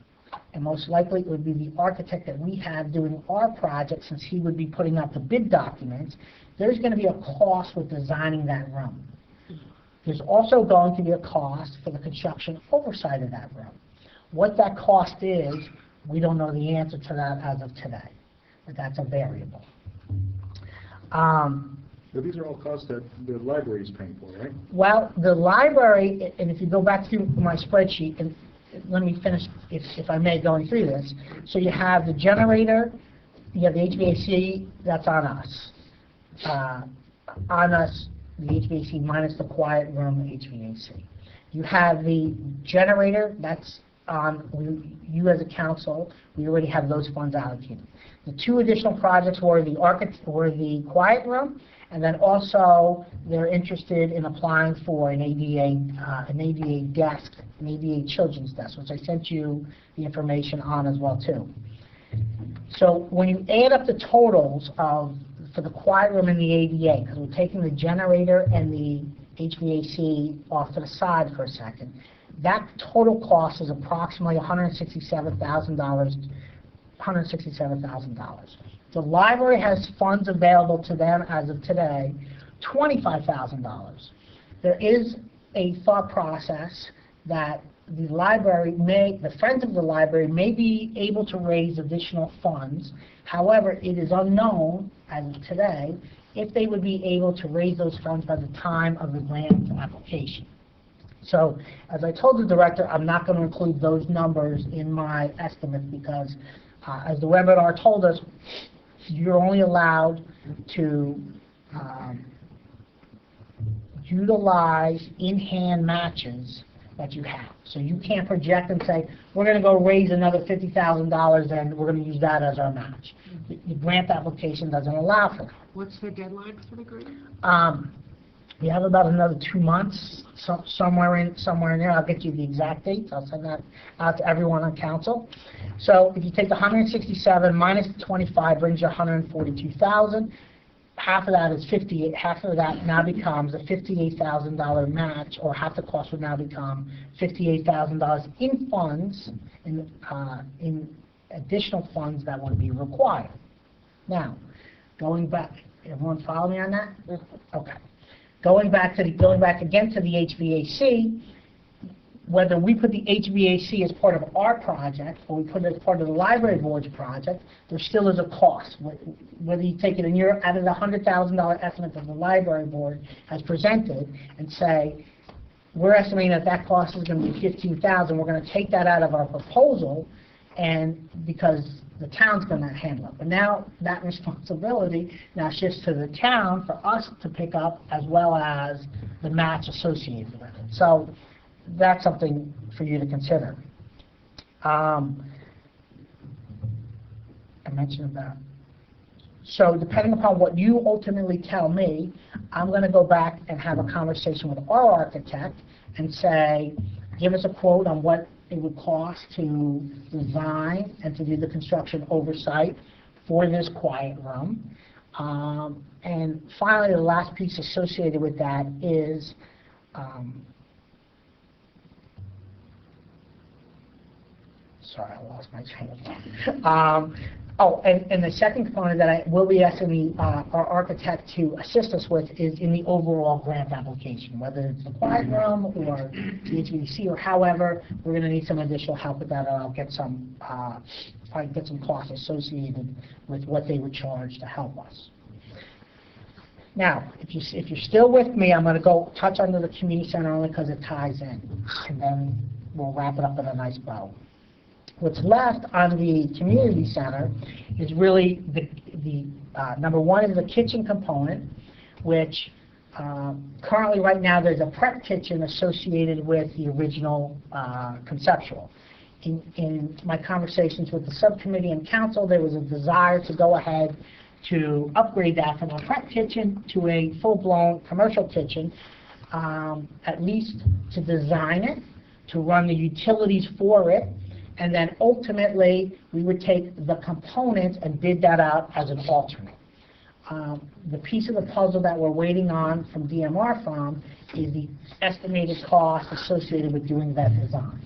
and most likely it would be the architect that we have doing our project, since he would be putting out the bid documents. There's going to be a cost with designing that room. There's also going to be a cost for the construction oversight of that room. What that cost is, we don't know the answer to that as of today, but that's a variable. So these are all costs that the library is paying for, right? Well, the library, and if you go back to my spreadsheet, and let me finish, if I may, going through this. So you have the generator, you have the HVAC, that's on us. The HVAC minus the quiet room HVAC. You have the generator, that's on you as a council, we already have those funds allocated. The two additional projects were the quiet room, and then also they're interested in applying for an ADA desk, an ADA children's desk, which I sent you the information on as well too. So when you add up the totals for the quiet room and the ADA, because we're taking the generator and the HVAC off to the side for a second, that total cost is approximately $167,000. The library has funds available to them as of today, $25,000. There is a thought process that the friends of the library may be able to raise additional funds. However, it is unknown as of today if they would be able to raise those funds by the time of the grant application. So, as I told the director, I'm not going to include those numbers in my estimate because, as the webinar told us, you're only allowed to utilize in-hand matches that you have. So you can't project and say, we're going to go raise another $50,000 and we're going to use that as our match. The grant application doesn't allow for that. What's the deadline for the grant? We have about another 2 months, somewhere in there. I'll get you the exact dates. I'll send that out to everyone on council. So if you take the 167 minus the 25 brings you 142,000. Half of that is 58. Half of that now becomes a $58,000 match, or half the cost would now become $58,000 in funds, in additional funds that would be required. Now, going back, everyone follow me on that? Okay. Going back again to the HVAC, whether we put the HVAC as part of our project or we put it as part of the library board's project, there still is a cost. Whether you take it out of the $100,000 estimate that the library board has presented and say, we're estimating that cost is going to be $15,000, we're going to take that out of our proposal, and because the town's going to handle it. But now that responsibility now shifts to the town for us to pick up, as well as the match associated with it. So that's something for you to consider. I mentioned that. So depending upon what you ultimately tell me, I'm going to go back and have a conversation with our architect and say, give us a quote on what it would cost to design and to do the construction oversight for this quiet room. And finally, the last piece associated with that is sorry, I lost my train of thought. And the second component that I will be asking our architect to assist us with is in the overall grant application, whether it's the quiet room or the HVAC or however, we're going to need some additional help with that, or I'll get some, probably get some costs associated with what they would charge to help us. Now, if you're still with me, I'm going to go touch under the community center only because it ties in, and then we'll wrap it up in a nice bow. What's left on the community center is really the number one is the kitchen component, which currently right now there's a prep kitchen associated with the original conceptual. In my conversations with the subcommittee and council, there was a desire to go ahead to upgrade that from a prep kitchen to a full-blown commercial kitchen, at least to design it, to run the utilities for it, and then ultimately we would take the components and bid that out as an alternate. The piece of the puzzle that we're waiting on from DMR from is the estimated cost associated with doing that design.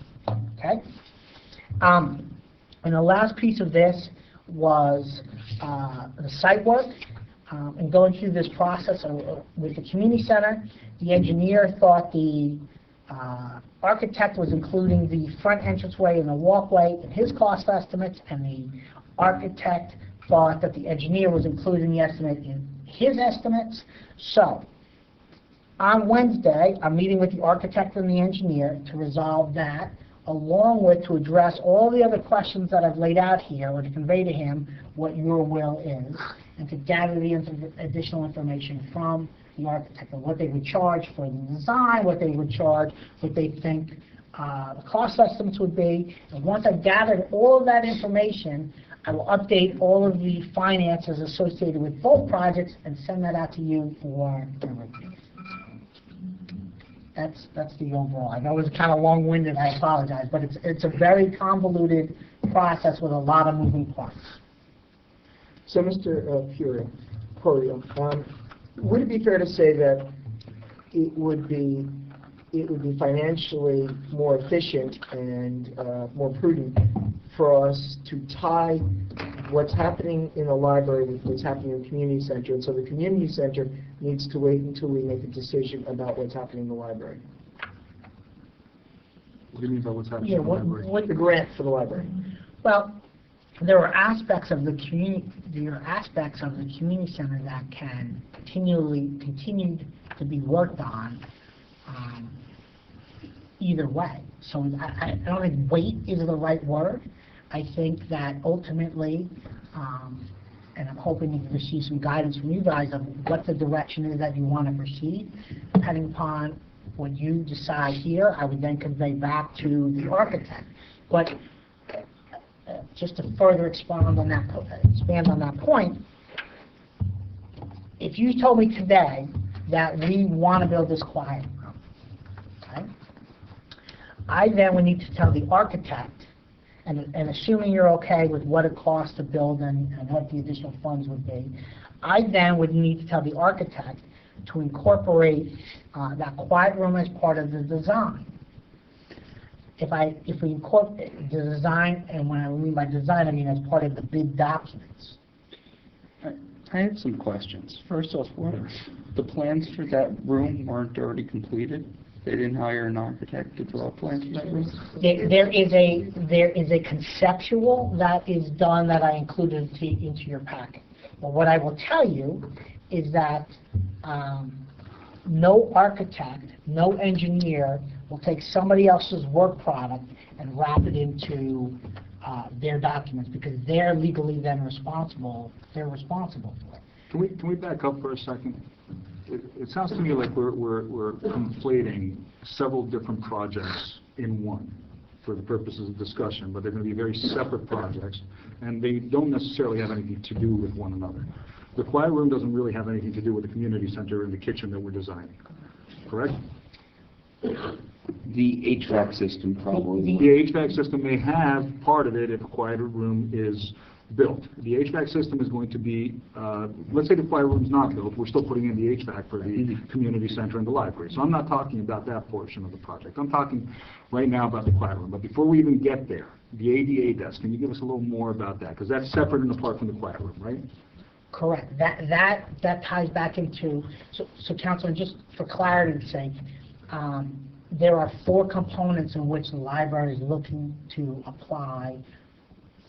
Okay? And the last piece of this was the site work. And going through this process with the community center, the engineer thought the architect was including the front entranceway and the walkway in his cost estimates, and the architect thought that the engineer was including the estimate in his estimates. So, on Wednesday, I'm meeting with the architect and the engineer to resolve that, along with to address all the other questions that I've laid out here, or to convey to him what your will is, and to gather the additional information from the architect of what they would charge for the design, what they would charge, what they think the cost estimates would be. And once I've gathered all of that information, I will update all of the finances associated with both projects and send that out to you for review. That's the overall. I know it was kind of long-winded, I apologize, but it's a very convoluted process with a lot of moving parts. So, Mr. Purio, would it be fair to say that it would be financially more efficient and more prudent for us to tie what's happening in the library with what's happening in the community center, and so the community center needs to wait until we make a decision about what's happening in the library? What do you mean by what's happening Yeah, in the library? what the grant for the library? Well, there are aspects of the community center that can continue to be worked on either way. So I don't think wait is the right word. I think that ultimately, and I'm hoping to receive some guidance from you guys of what the direction is that you want to proceed. Depending upon what you decide here, I would then convey back to the architect. But just to further expand on that point, if you told me today that we want to build this quiet room, okay, I then would need to tell the architect, and assuming you're okay with what it costs to build and what the additional funds would be, I then would need to tell the architect to incorporate that quiet room as part of the design. If we incorporate the design, and when I mean by design, I mean as part of the bid documents. I have some questions. First off, the plans for that room weren't already completed? They didn't hire an architect to draw plans for that room? There is a conceptual that is done that I included into your packet. But what I will tell you is that no architect, no engineer will take somebody else's work product and wrap it into their documents, because they're legally then responsible. They're responsible for it. Can we back up for a second? It sounds to me like we're conflating several different projects in one for the purposes of discussion, but they're going to be very separate projects, and they don't necessarily have anything to do with one another. The quiet room doesn't really have anything to do with the community center and the kitchen that we're designing, correct? The HVAC system probably. The HVAC system may have part of it if a quieter room is built. The HVAC system is going to be, let's say the quiet room's not built, we're still putting in the HVAC for the community center and the library. So I'm not talking about that portion of the project. I'm talking right now about the quiet room. But before we even get there, the ADA desk, can you give us a little more about that? Because that's separate and apart from the quiet room, right? Correct. That ties back into, so Councilman, just for clarity's sake, there are 4 components in which the library is looking to apply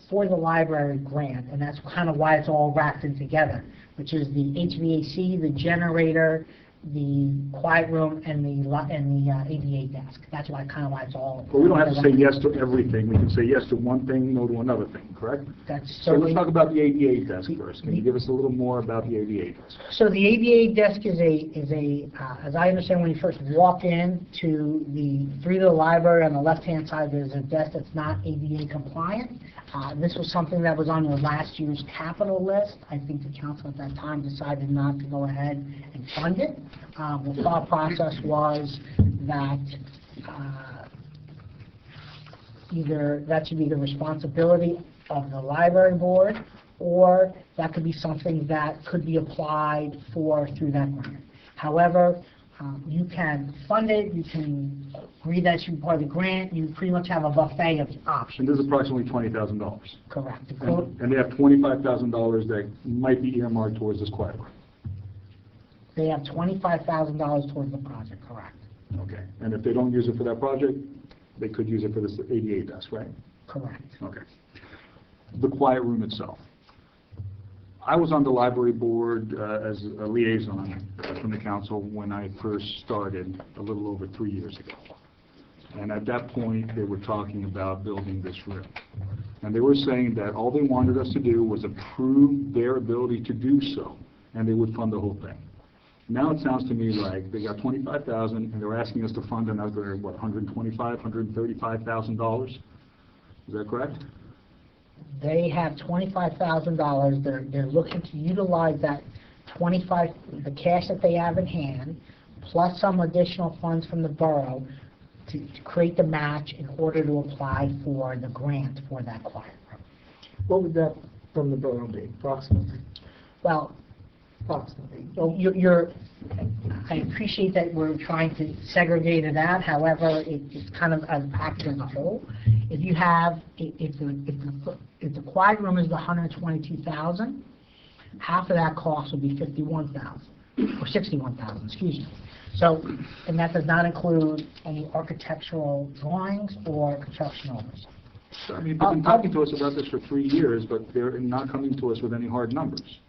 for the library grant, and that's kind of why it's all wrapped in together, which is the HVAC, the generator, the quiet room, and the ADA desk. That's why why it's all. But we don't have to say yes to everything. We can say yes to one thing, no to another thing, correct? That's So let's talk about the ADA desk first. Can you give us a little more about the ADA desk? So the ADA desk is as I understand, when you first walk in through the library, on the left-hand side, there's a desk that's not ADA compliant. This was something that was on your last year's capital list. I think the council at that time decided not to go ahead and fund it. The thought process was that either that should be the responsibility of the library board, or that could be something that could be applied for through that grant. However, you can fund it, you can agree that you part of the grant, you pretty much have a buffet of options. And this is approximately $20,000. Correct. And they have $25,000 that might be earmarked towards this quiet room. They have $25,000 towards the project, correct? Okay. And if they don't use it for that project, they could use it for this ADA desk, right? Correct. Okay. The quiet room itself. I was on the library board as a liaison from the council when I first started a little over 3 years ago. And at that point, they were talking about building this room. And they were saying that all they wanted us to do was approve their ability to do so, and they would fund the whole thing. Now it sounds to me like they got $25,000 and they're asking us to fund another, what, $125,000, $135,000? Is that correct? They have $25,000. They're looking to utilize that the cash that they have in hand, plus some additional funds from the borough to create the match in order to apply for the grant for that quiet room. What would that from the borough be, approximately? Well, Approximately. so I appreciate that we're trying to segregate it out. However, it's kind of a package as a whole. If you have, if the quiet room is the $122,000, half of that cost would be $51,000 or $61,000, excuse me. So, and that does not include any architectural drawings or construction oversight. So, I mean, they've been talking to us about this for 3 years, but they're not coming to us with any hard numbers.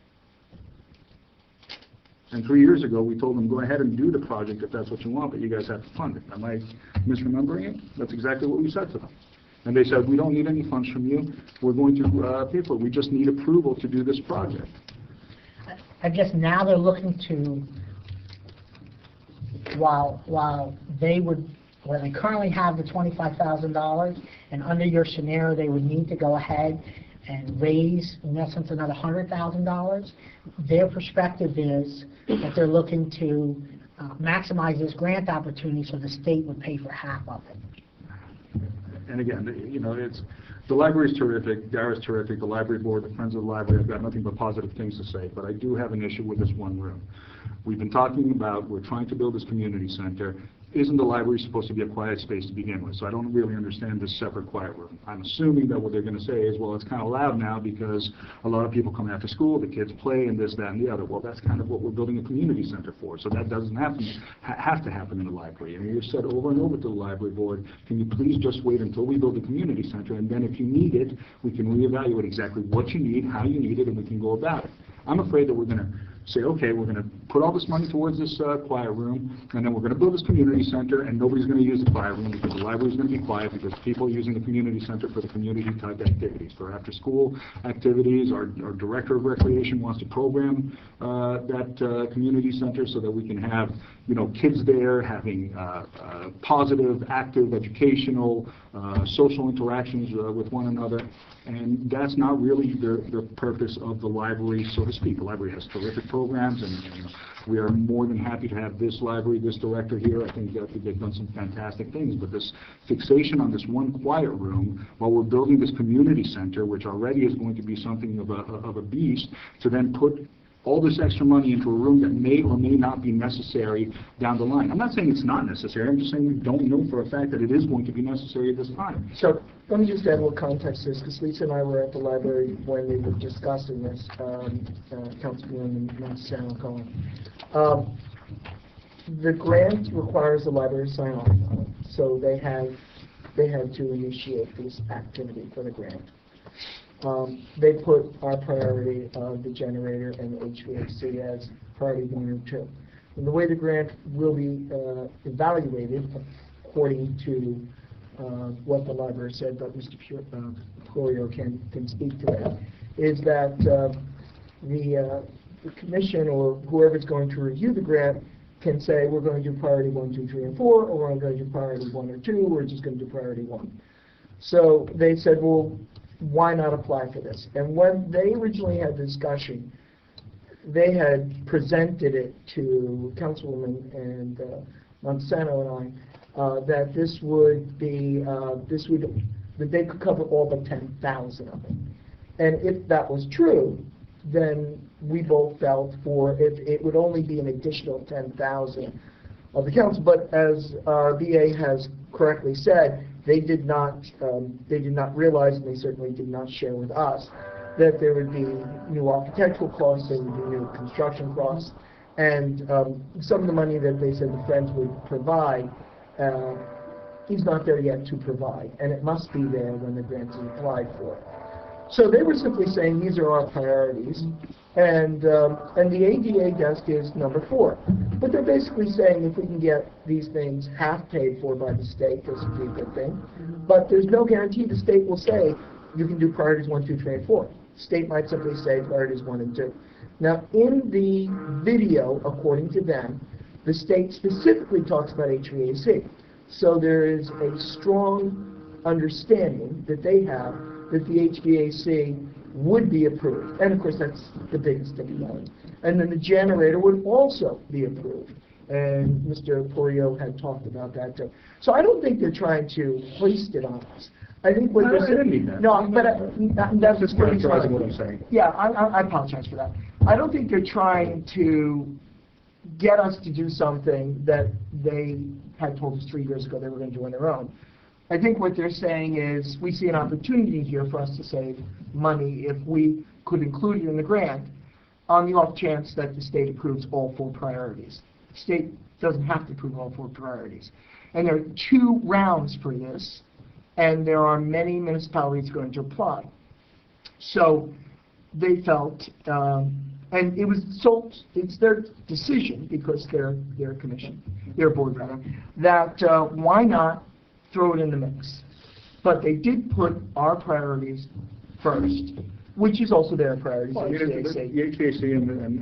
And 3 years ago, we told them, go ahead and do the project if that's what you want, but you guys have to fund it. Am I misremembering it? That's exactly what we said to them. And they said, we don't need any funds from you. We're going to pay for it. We just need approval to do this project. I guess now they're looking to, while they currently have the $25,000, and under your scenario, they would need to go ahead and raise, in essence, another $100,000. Their perspective is that they're looking to maximize this grant opportunity so the state would pay for half of it. And again, you know, the library's terrific, Dara's terrific, the library board, the Friends of the Library, I've got nothing but positive things to say, but I do have an issue with this one room. We've been talking about, we're trying to build this community center, isn't the library supposed to be a quiet space to begin with? So I don't really understand this separate quiet room. I'm assuming that what they're going to say is, well, it's kind of loud now because a lot of people come after school, the kids play, and this, that, and the other. Well, that's kind of what we're building a community center for. So that doesn't have to happen in the library. And we've said over and over to the library board, can you please just wait until we build a community center, and then if you need it, we can reevaluate exactly what you need, how you need it, and we can go about it. I'm afraid that we're going to say, okay, we're going to put all this money towards this quiet room, and then we're going to build this community center, and nobody's going to use the quiet room because the library's going to be quiet because people are using the community center for the community-type activities, for after-school activities. Our director of recreation wants to program that community center so that we can have, kids there having positive, active, educational, social interactions with one another. And that's not really the purpose of the library, so to speak. The library has terrific programs, and we are more than happy to have this library, this director here. I think they've done some fantastic things, but this fixation on this one quiet room while we're building this community center, which already is going to be something of a beast, to then put all this extra money into a room that may or may not be necessary down the line. I'm not saying it's not necessary. I'm just saying we don't know for a fact that it is going to be necessary at this time. So let me just add a little context to this, because Lisa and I were at the library when they were discussing this, Councilman Monsanto. The grant requires the library to sign off on it, so they had to initiate this activity for the grant. They put our priority of the generator and the HVAC as priority 1 and 2. And the way the grant will be evaluated, according to what the library said, but Mr. Porio can speak to that, is that the commission or whoever's going to review the grant can say we're going to do priority 1, 2, 3, and 4, or we're going to do priority 1 or 2, or we're just going to do priority 1. So they said, well, why not apply for this? And when they originally had the discussion, they had presented it to Councilwoman and Monsanto and I, that this would be, that they could cover all but 10,000 of it. And if that was true, then we both felt for if it would only be an additional 10,000 of the council. But as our BA has correctly said, they did not realize, and they certainly did not share with us, that there would be new architectural costs, there would be new construction costs, and some of the money that they said the Friends would provide is not there yet to provide, and it must be there when the grant is applied for. So they were simply saying these are our priorities, and the ADA desk is number 4. But they're basically saying if we can get these things half paid for by the state, this would be a good thing. But there's no guarantee the state will say you can do priorities 1, 2, 3, and 4. The state might simply say priorities 1 and 2. Now, in the video, according to them, the state specifically talks about HVAC. So there is a strong understanding that they have that the HVAC would be approved. And of course, that's the biggest thing. And then the generator would also be approved. And Mr. Porio had talked about that too. So I don't think they're trying to hoist it on us. I think what they're saying. I didn't mean that. No, but that's just characterizing what I'm saying. Yeah, I apologize for that. I don't think they're trying to get us to do something that they had told us 3 years ago they were going to do on their own. I think what they're saying is we see an opportunity here for us to save money if we could include it in the grant on the off chance that the state approves all 4 priorities. The state doesn't have to approve all 4 priorities. And there are 2 rounds for this, and there are many municipalities going to apply. So they felt, and it's their decision, because they're commission, their board rather, that why not throw it in the mix. But they did put our priorities first, which is also their priorities. Well, the HVAC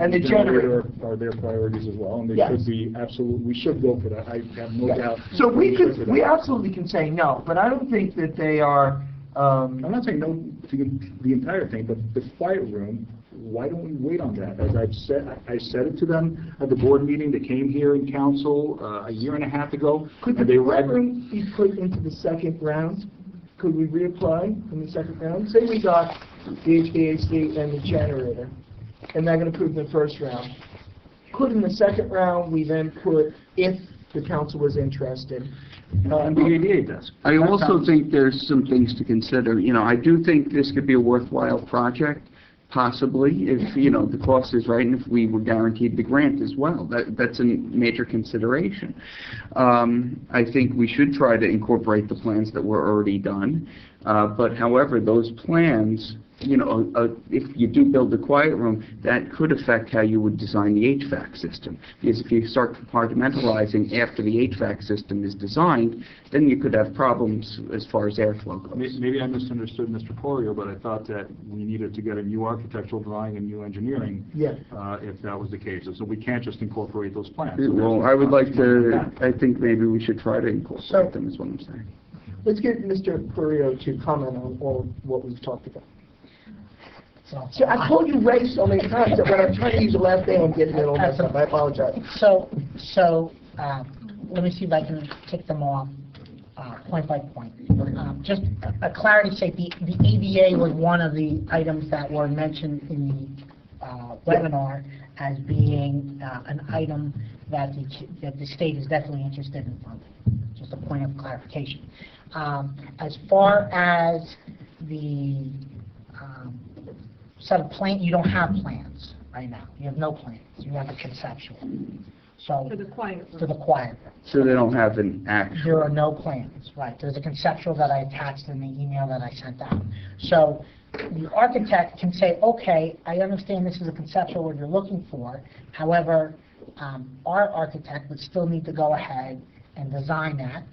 and the generator are their priorities as well, and they yes. should be absolutely. We should go for that. I have no doubt. So we absolutely can say no, but I don't think that they are. I'm not saying no to the entire thing, but the quiet room. Why don't we wait on that? As I've said, I said it to them at the board meeting. They came here in council a year and a half ago. Could the quiet room be put into the second round? Could we reapply in the second round? Say we got the HVAC and the generator, and they're going to approve in the first round. Could in the second round we then put, if the council was interested. And the ADA desk. I That also sounds- think there's some things to consider. You know, I do think this could be a worthwhile project, possibly, if, you know, the cost is right and if we were guaranteed the grant as well. That's a major consideration. I think we should try to incorporate the plans that were already done. But however, those plans, you know, if you do build a quiet room, that could affect how you would design the HVAC system. Because if you start compartmentalizing after the HVAC system is designed, then you could have problems as far as airflow goes. Maybe I misunderstood Mr. Poirier, but I thought that we needed to get a new architectural drawing and new engineering, Yeah. if that was the case. So we can't just incorporate those plans. Well, I would like to, I think maybe we should try to incorporate them, is what I'm saying. Let's get Mr. Curio to comment on all what we've talked about. So, See, I told you Ray so many times that when I'm trying to use the last name, I'm getting it all messed up. I apologize. So, let me see if I can tick them off point by point. Just a clarity's sake, the ADA was one of the items that were mentioned in the webinar as being an item that the state is definitely interested in funding. Just a point of clarification. As far as the set of plans, you don't have plans right now. You have no plans. You have a conceptual. So For the quiet room. for the quiet room. So they don't have an actual. There are no plans, right. There's a conceptual that I attached in the email that I sent out. So the architect can say, okay, I understand this is a conceptual what you're looking for. However, our architect would still need to go ahead and design that.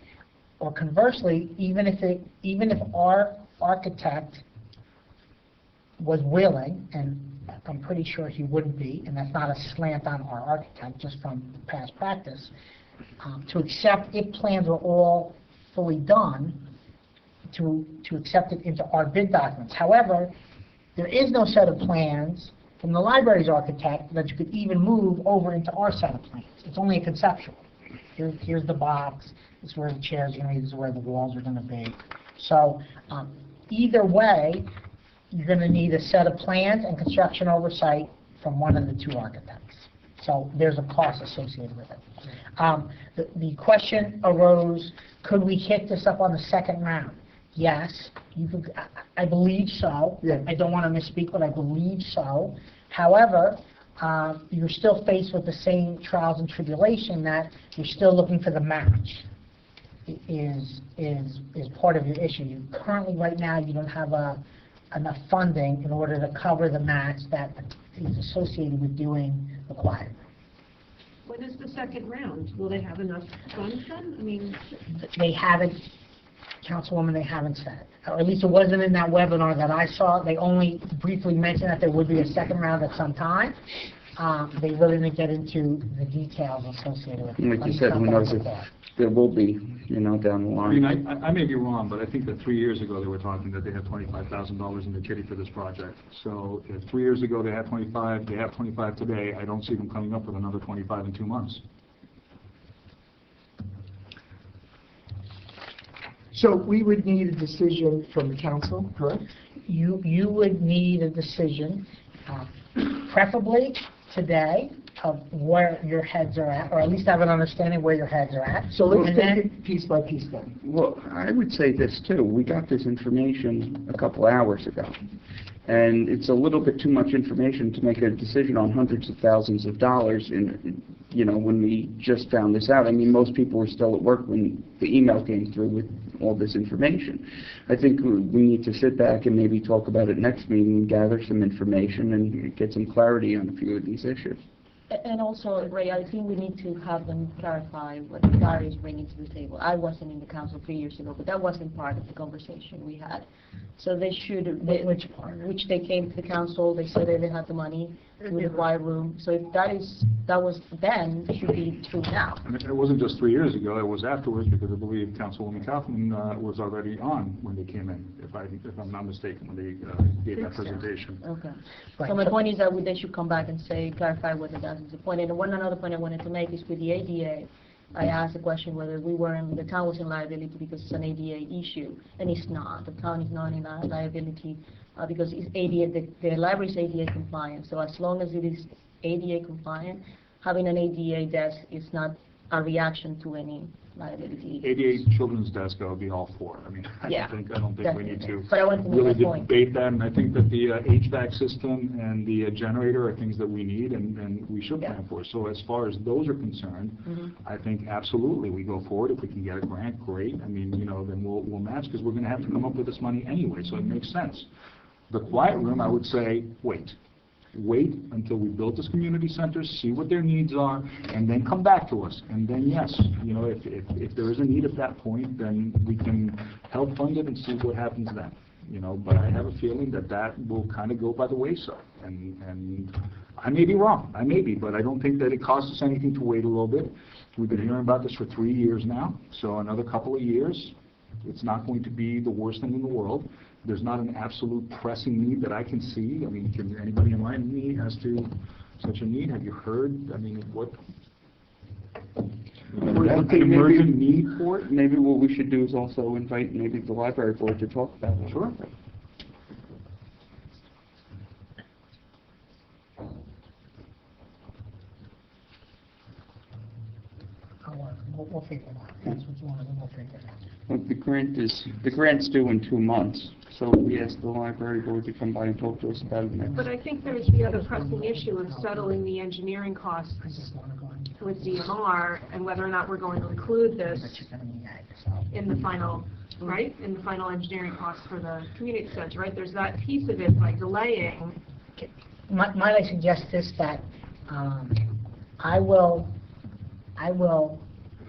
Or conversely, even if our architect was willing, and I'm pretty sure he wouldn't be, and that's not a slant on our architect, just from past practice, to accept if plans are all fully done, to accept it into our bid documents. However, there is no set of plans from the library's architect that you could even move over into our set of plans. It's only a conceptual. Here's the box, this is where the chairs are going to be, this is where the walls are going to be. So either way, you're going to need a set of plans and construction oversight from one of the two architects. So there's a cost associated with it. The question arose, could we hit this up on the second round? Yes, you could, I believe so. Yeah. I don't want to misspeak, but I believe so. However, you're still faced with the same trials and tribulation that you're still looking for the match is part of your issue. You currently, right now, you don't have enough funding in order to cover the match that is associated with doing the quiet. When is the second round? Will they have enough funds then? I mean, They haven't, Councilwoman, they haven't said. Or at least it wasn't in that webinar that I saw. They only briefly mentioned that there would be a second round at some time. They really didn't get into the details associated with it. Like you said, who knows if there will be, you know, down the I mean, line. I may be wrong, but I think that 3 years ago they were talking that they had $25,000 in the kitty for this project. So if 3 years ago they had 25, they have 25 today, I don't see them coming up with another 25 in 2 months. So we would need a decision from the council, correct? You would need a decision, preferably today, of where your heads are at, or at least have an understanding where your heads are at. So let's And take then- it piece by piece then. Well, I would say this too. We got this information a couple hours ago. And it's a little bit too much information to make a decision on hundreds of thousands of dollars in, you know, when we just found this out. I mean, most people were still at work when the email came through with all this information. I think we need to sit back and maybe talk about it next meeting and gather some information and get some clarity on a few of these issues. And also, Ray, I think we need to have them clarify what Gary is bringing to the table. I wasn't in the council 3 years ago, but that wasn't part of the conversation we had. So they should, Which part? which they came to the council, they said they didn't have the money to the quiet room. So if that was then, it should be true now. And it wasn't just 3 years ago, it was afterwards, because I believe Councilwoman Kaufman was already on when they came in, if I'm not mistaken, when they gave that presentation. Okay. Right. So my point is that they should come back and say, clarify whether that is the point. And another point I wanted to make is with the ADA, I asked the question whether the town was in liability because it's an ADA issue, and it's not. The town is not in liability because it's ADA, the library is ADA compliant. So as long as it is ADA compliant, having an ADA desk is not our reaction to any liability. ADA Children's Desk, I would be all for. I mean, I Yeah, don't think we need to But I want to make really that point. debate that, and I think that the HVAC system and the generator are things that we need and we should plan for. So as far as those are concerned, I think absolutely we go forward. If we can get a grant, great. I mean, you know, then we'll match, because we're going to have to come up with this money anyway, so it makes sense. The quiet room, I would say, wait until we build this community center, see what their needs are, and then come back to us. And then, yes, you know, if there is a need at that point, then we can help fund it and see what happens then. You know, but I have a feeling that that will kind of go by the wayside. And I may be wrong, but I don't think that it costs us anything to wait a little bit. We've been hearing about this for 3 years now, so another couple of years, it's not going to be the worst thing in the world. There's not an absolute pressing need that I can see. I mean, can anybody enlighten me as to such a need? Have you heard? I mean, what's the emergent need for it? Maybe what we should do is also invite maybe the library board to talk about it. Sure. We'll figure it out. That's what you want, and we'll figure it out. Well, the grant's due in 2 months, so we asked the library board to come by and talk to us about it next. But I think there's the other pressing issue of settling the engineering costs I just want to go and get with DMR and whether or not we're going to include this the chicken and the egg, so. in the final, right? In the final engineering costs for the community center, right? There's that piece of it by delaying. Might I suggest this, that I will,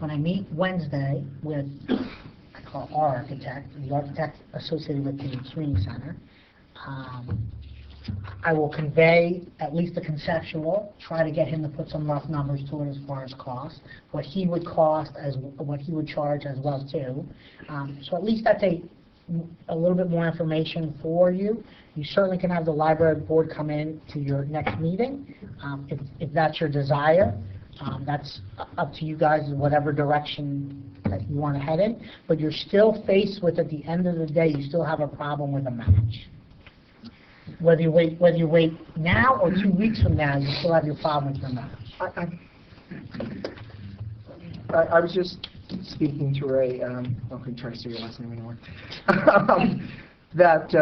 when I meet Wednesday with, I call our architect, the architect associated with the community center, I will convey at least the conceptual, try to get him to put some rough numbers to it as far as cost, what he would cost, what he would charge as well too. So at least that's a little bit more information for you. You certainly can have the library board come in to your next meeting, if that's your desire. That's up to you guys in whatever direction that you want to head in. But you're still faced with, at the end of the day, you still have a problem with a match. Whether you wait now or 2 weeks from now, you still have your problem with your match. I was just speaking to Ray, I can try to say your last name anymore, that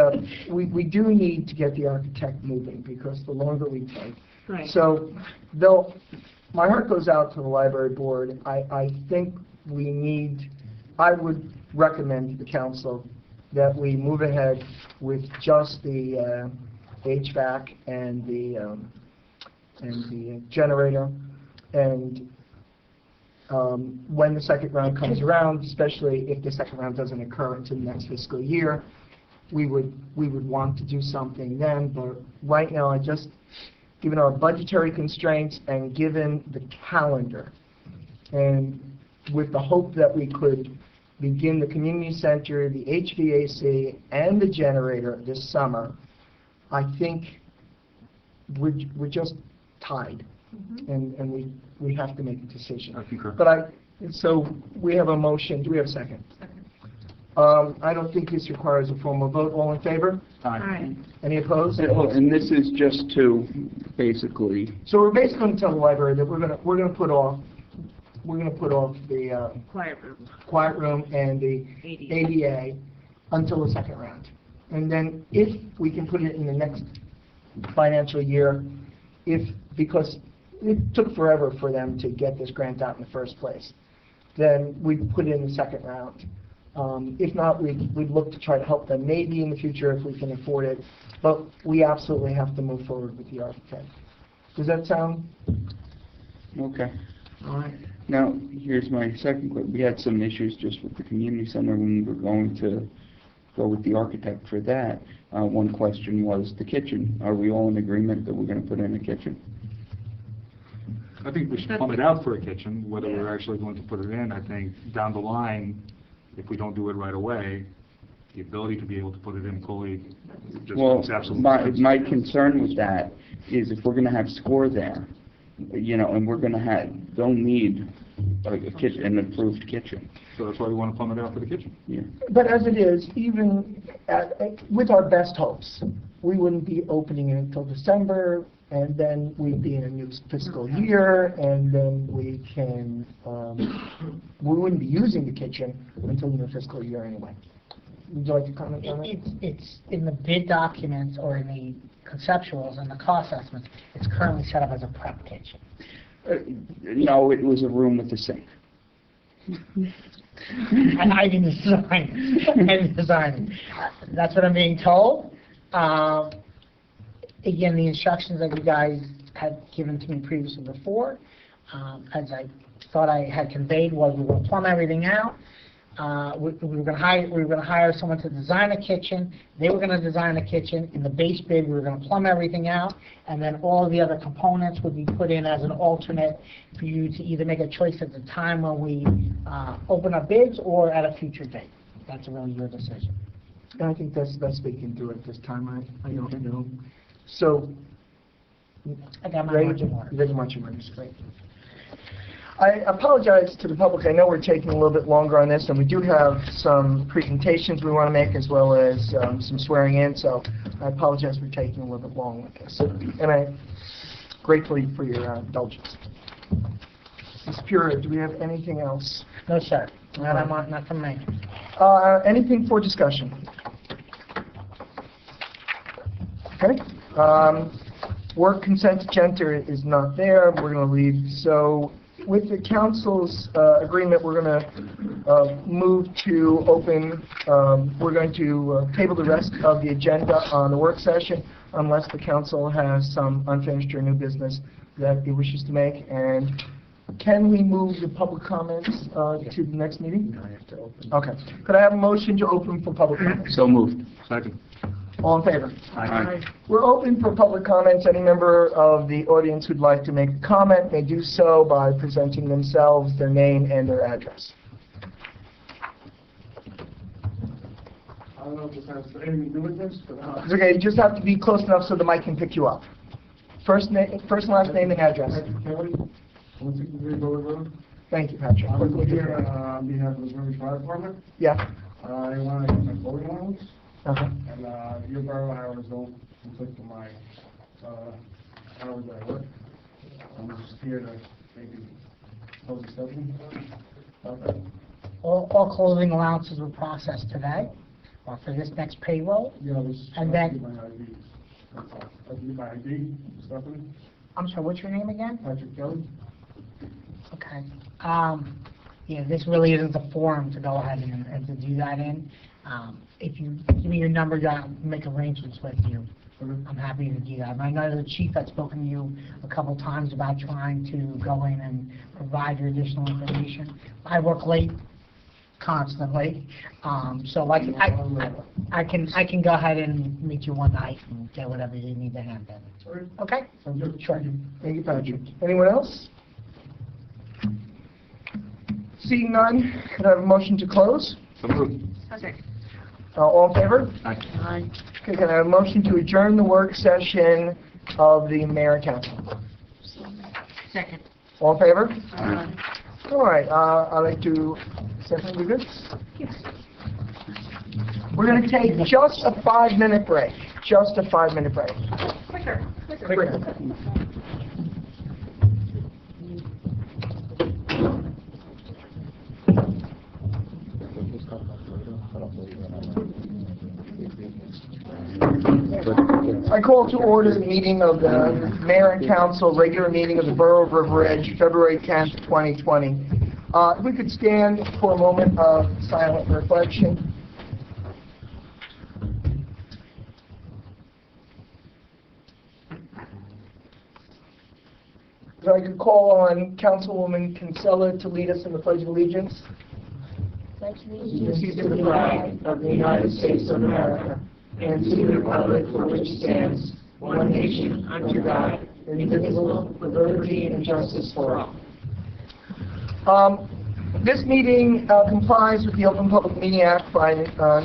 we do need to get the architect moving, because the longer we take. Right. So my heart goes out to the library board. I think I would recommend to the council that we move ahead with just the HVAC and the generator, and when the second round comes around, especially if the second round doesn't occur until next fiscal year, we would want to do something then. But right now, given our budgetary constraints and given the calendar, and with the hope that we could begin the community center, the HVAC, and the generator this summer, I think we're just tied, and we have to make a decision. I concur. So we have a motion. Do we have a second? I don't think this requires a formal vote. All in favor? Aye. Any opposed? And this is just to basically, So we're basically going to tell the library that we're going to put off the quiet room and the ADA until the second round, and then if we can put it in the next financial year, because it took forever for them to get this grant out in the first place, then we'd put it in the second round. If not, we'd look to try to help them maybe in the future if we can afford it, but we absolutely have to move forward with the architect. Does that sound? okay. All right. Now, here's my second question. We had some issues just with the community center when we were going to go with the architect for that. One question was the kitchen. Are we all in agreement that we're going to put in a kitchen? I think we should plumb it out for a kitchen, whether we're actually going to put it in. I think down the line, if we don't do it right away, the ability to be able to put it in fully just makes absolutely sense. My concern with that is if we're going to have SCORE there, and we're going to they'll need a kitchen, an approved kitchen. So that's why we want to plumb it out for the kitchen. Yeah. But as it is, even with our best hopes, we wouldn't be opening it until December, and then we'd be in a new fiscal year, and then we can, we wouldn't be using the kitchen until the new fiscal year anyway. Would you like to comment on that? It's in the bid documents or in the conceptuals and the cost estimates, it's currently set up as a prep kitchen. No, it was a room with a sink. And I didn't design it. I didn't design it. That's what I'm being told. Again, the instructions that you guys had given to me previously before, as I thought I had conveyed, was we were going to plumb everything out. We were going to hire someone to design a kitchen. They were going to design a kitchen. In the base bid, we were going to plumb everything out, and then all the other components would be put in as an alternate for you to either make a choice at the time when we open up bids or at a future date. That's really your decision. And I think that's the best we can do at this time. I don't know. So, I got my Ray, marching orders. you got your marching orders, great. I apologize to the public. I know we're taking a little bit longer on this, and we do have some presentations we want to make as well as some swearing in, so I apologize for taking a little bit long with this. And I gratefully for your indulgence. Ms. Pura, do we have anything else? No, sir. Not from me. Anything for discussion? Okay. Work consent agenda is not there. We're going to leave. So with the council's agreement, we're going to move to open, we're going to table the rest of the agenda on the work session unless the council has some unfinished or new business that it wishes to make. And can we move the public comments to the next meeting? No, I have to open. Okay. Could I have a motion to open for public comments? So moved. Second. All in favor? Aye. We're open for public comments. Any member of the audience who'd like to make a comment may do so by presenting themselves, their name, and their address. I don't know if this has anything to do with this, but It's okay, you just have to be close enough so the mic can pick you up. First and last name and address. Patrick Kelly, 163 Bourbon Road. Thank you, Patrick. I'm here on behalf of the River Fire Department. Yeah. I want to get my voting allowance, Uh-huh. and your borough hours don't conflict with my hours that I work. I'm just here to maybe close the session about that. All clothing allowances were processed today, or for this next payroll. Yeah, this. And then- My ID. That's all. I need my ID, Stephanie, I'm sorry, what's your name again? Patrick Kelly. Okay. Yeah, this really isn't the forum to go ahead and to do that in. If you give me your number, I'll make arrangements with you. I'm happy to do that. And I know the chief had spoken to you a couple times about trying to go in and provide your additional information. I work late constantly, so I can go ahead and meet you one night and get whatever you need to have done. Okay? Sure. Thank you, Patrick. Anyone else? Seeing none, could I have a motion to close? So moved. Okay. All in favor? Aye. Okay, can I have a motion to adjourn the work session of the mayor and council? Second. All in favor? Aye. All right, I'd like to, Stephanie, we good? Yes. We're going to take just a 5-minute break. Just a 5-minute break. Quicker. Quicker. I call to order the meeting of the Mayor and Council, regular meeting of the Borough of River Edge, February 10th, 2020. If we could stand for a moment of silent reflection. If I could call on Councilwoman Kinsella to lead us in the Pledge of Allegiance. Allegiance To the flag of the United States of America and to the republic for which it stands, one nation, under God, indivisible, with liberty and justice for all. This meeting complies with the Open Public Meeting Act by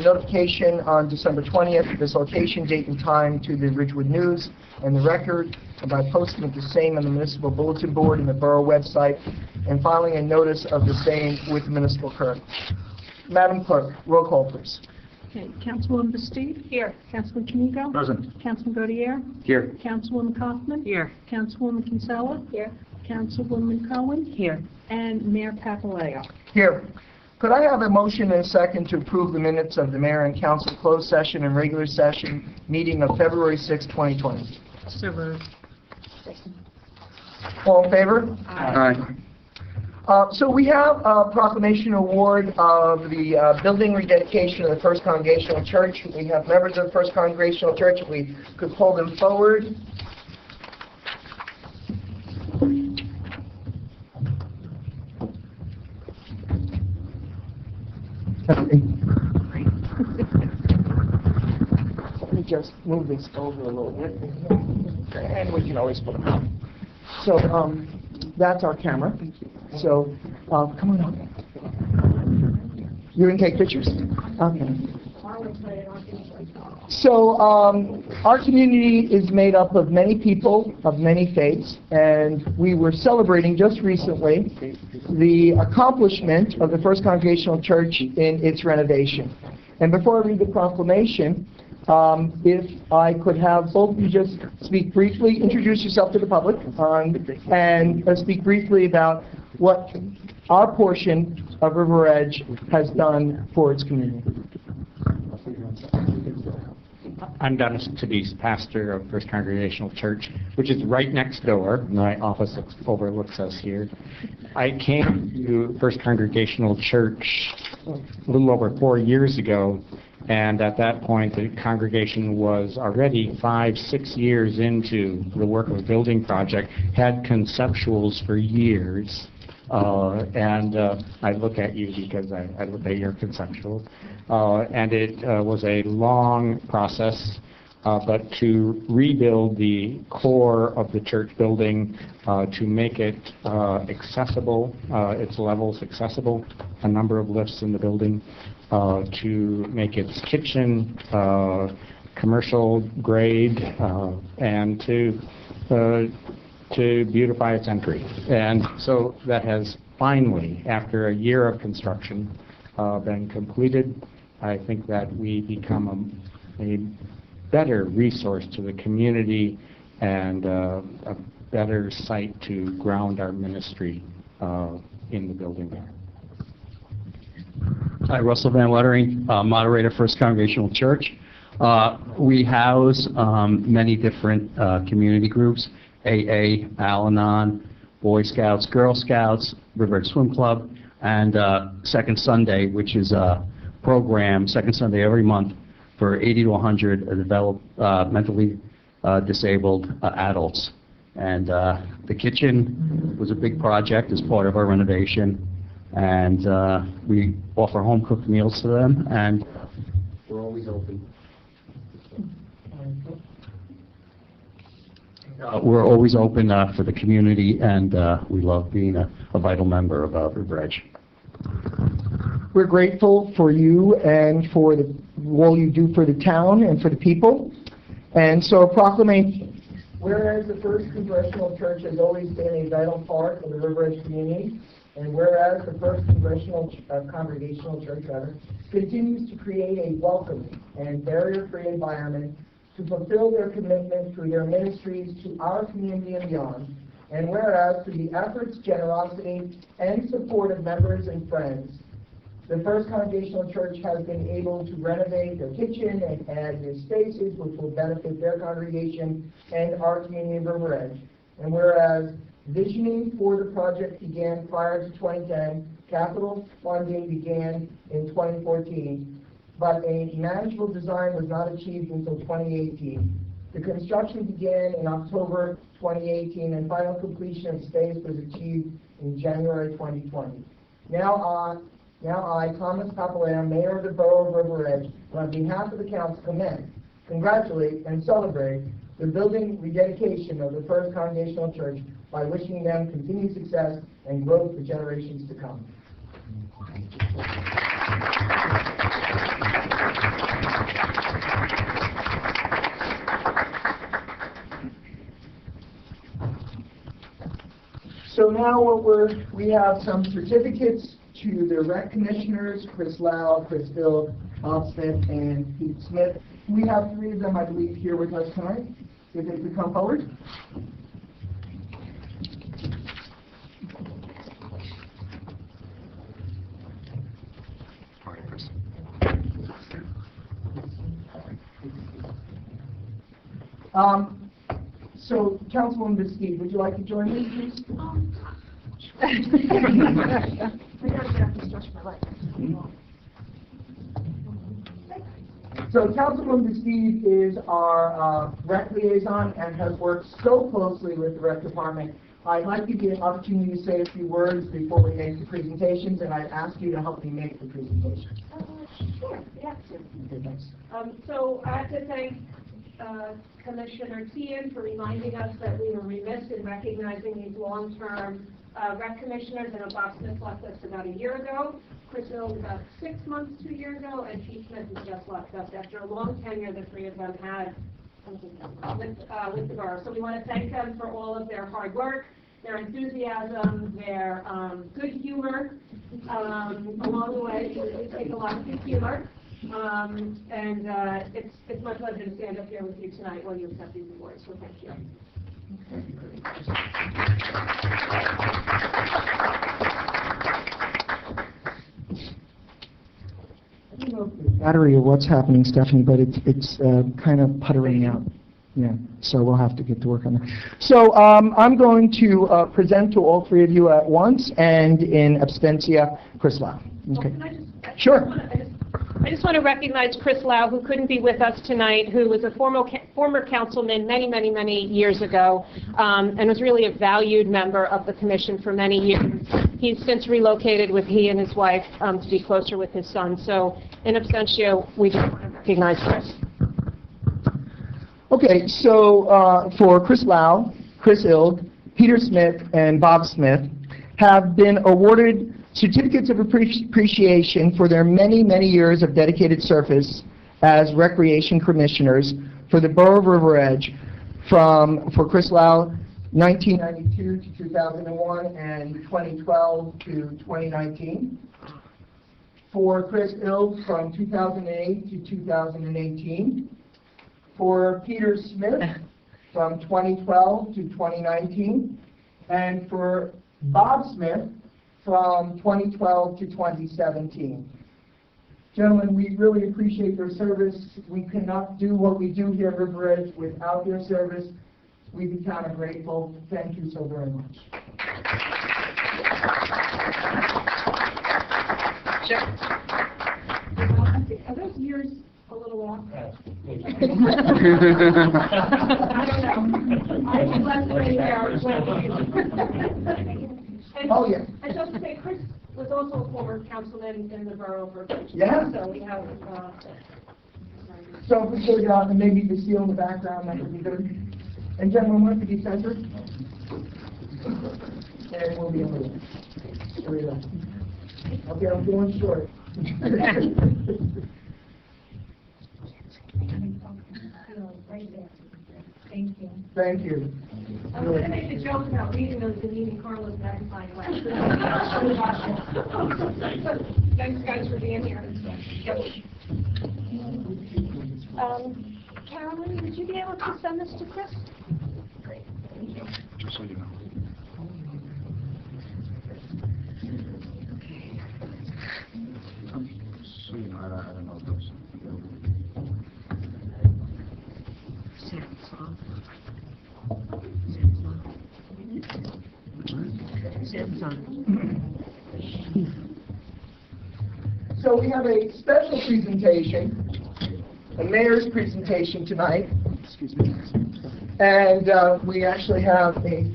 notification on December 20th, this location, date, and time to the Ridgewood News and the Record, and by posting of the same on the municipal bulletin board and the borough website, and filing a notice of the same with the municipal clerk. Madam Clerk, roll call, please. Okay, Councilwoman Bastood? Here. Councilman Kamigo? Present. Councilman Gaudier? Here. Councilwoman Kaufman? Here. Councilwoman Kinsella? Here. Councilwoman Cohen? Here. And Mayor Papaleo. Here. Could I have a motion and a second to approve the minutes of the mayor and council closed session and regular session meeting of February 6, 2020? So moved. All in favor? Aye. So we have a proclamation award of the building rededication of the First Congregational Church. We have members of the First Congregational Church. If we could pull them forward. Let me just move this over a little bit. And we can always put them out. So that's our camera. So come on up. You can take pictures? Okay. So our community is made up of many people of many faiths, and we were celebrating just recently the accomplishment of the First Congregational Church in its renovation. And before I read the proclamation, if I could have both of you just speak briefly, introduce yourself to the public, and speak briefly about what our portion of River Edge has done for its community. I'm Dennis Tadis, pastor of First Congregational Church, which is right next door. My office overlooks us here. I came to First Congregational Church a little over 4 years ago, and at that point the congregation was already 5-6 years into the work of a building project, had conceptuals for years. I look at you because I look at your conceptual. And it was a long process, but to rebuild the core of the church building, to make it accessible, its levels accessible, a number of lifts in the building, to make its kitchen commercial grade, and to beautify its entry. And so that has finally, after a year of construction, been completed. I think that we become a better resource to the community and a better site to ground our ministry in the building there. Hi, Russell Van Wettering, moderator, First Congregational Church. We house many different community groups: AA, Al-Anon, Boy Scouts, Girl Scouts, River Edge Swim Club, and Second Sunday, which is a program, second Sunday every month, for 80 to 100 mentally disabled adults. And the kitchen was a big project as part of our renovation, and we offer home-cooked meals to them, and we're always open. We're always open for the community, and we love being a vital member of River Edge. We're grateful for you and for all you do for the town and for the people. And so a proclamation. Whereas the First Congregational Church has always been a vital part of the River Edge community, and whereas the First Congregational Church continues to create a welcoming and barrier-free environment to fulfill their commitment through their ministries to our community and beyond, and whereas through the efforts, generosity, and support of members and friends, the First Congregational Church has been able to renovate their kitchen and add new spaces which will benefit their congregation and our community of River Edge. And whereas visioning for the project began prior to 2010, capital funding began in 2014, but a manageable design was not achieved until 2018. The construction began in October 2018, and final completion of space was achieved in January 2020. Now I, Thomas Papaleo, Mayor of the Borough of River Edge, on behalf of the council, commend, congratulate, and celebrate the building rededication of the First Congregational Church by wishing them continued success and growth for generations to come. So now we have some certificates to the rec commissioners, Chris Lau, Chris Hill, Bob Smith, and Pete Smith. We have three of them, I believe, here with us tonight. If they could come forward. So, Councilwoman Bisky, would you like to join me, please? So, Councilwoman Bisky is our rec liaison and has worked so closely with the rec department. I'd like to give an opportunity to say a few words before we make the presentations, and I'd ask you to help me make the presentation. Sure, yeah. Okay, thanks. So I have to thank Commissioner Tian for reminding us that we were remiss in recognizing these long-term rec commissioners. I know Bob Smith left us about a year ago, Chris Hill about 6 months to a year ago, and Pete Smith has just left us after a long tenure the three of them had with the borough. So we want to thank them for all of their hard work, their enthusiasm, their good humor along the way. We take a lot of good humor. It's my pleasure to stand up here with you tonight while you accept these awards, so thank you. I don't know if the battery or what's happening, Stephanie, but it's kind of puttering out. Yeah, so we'll have to get to work on that. So I'm going to present to all three of you at once, and in absentia, Chris Lau. Okay. Sure. I just want to recognize Chris Lau, who couldn't be with us tonight, who was a former councilman many years ago, and was really a valued member of the commission for many years. He's since relocated with he and his wife to be closer with his son. So in absentia, we just want to recognize Chris. Okay, so for Chris Lau, Chris Ilg, Peter Smith, and Bob Smith have been awarded certificates of appreciation for their many years of dedicated service as recreation commissioners for the Borough of River Edge for Chris Lau, 1992 to 2001 and 2012 to 2019. For Chris Ilg from 2008 to 2018. For Peter Smith from 2012 to 2019. And for Bob Smith from 2012 to 2017. Gentlemen, we really appreciate your service. We cannot do what we do here at River Edge without your service. We be kind of grateful. Thank you so very much. Are those years a little off? I don't know. I'm less than hours. Oh, yeah. And just to say, Chris was also a former councilman in the borough of Bergen. Yeah. So we have. So if we could maybe the seal in the background, that would be good. And gentlemen, want to be centered? And we'll be able to. There we go. Okay, I'm going short. Thank you. Thank you. I was going to make a joke about reading those and eating Carlos magnifying glass. Thanks, guys, for being here. Carolyn, would you be able to send this to Chris? Great. Thank you. Just so you know. So you know, I don't know those. So we have a special presentation, a mayor's presentation tonight. Excuse me. And we actually have a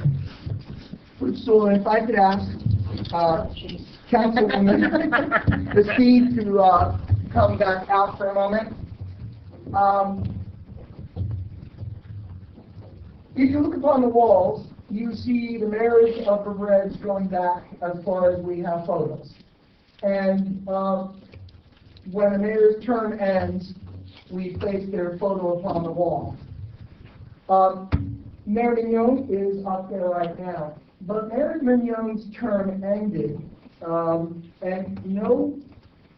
food stool. And if I could ask Councilwoman Bisky to come back out for a moment. If you look upon the walls, you see the marriage of River Edge going back as far as we have photos. And when the mayor's term ends, we place their photo upon the wall. Mayor Mignon is up there right now. But Mayor Mignon's term ended, and no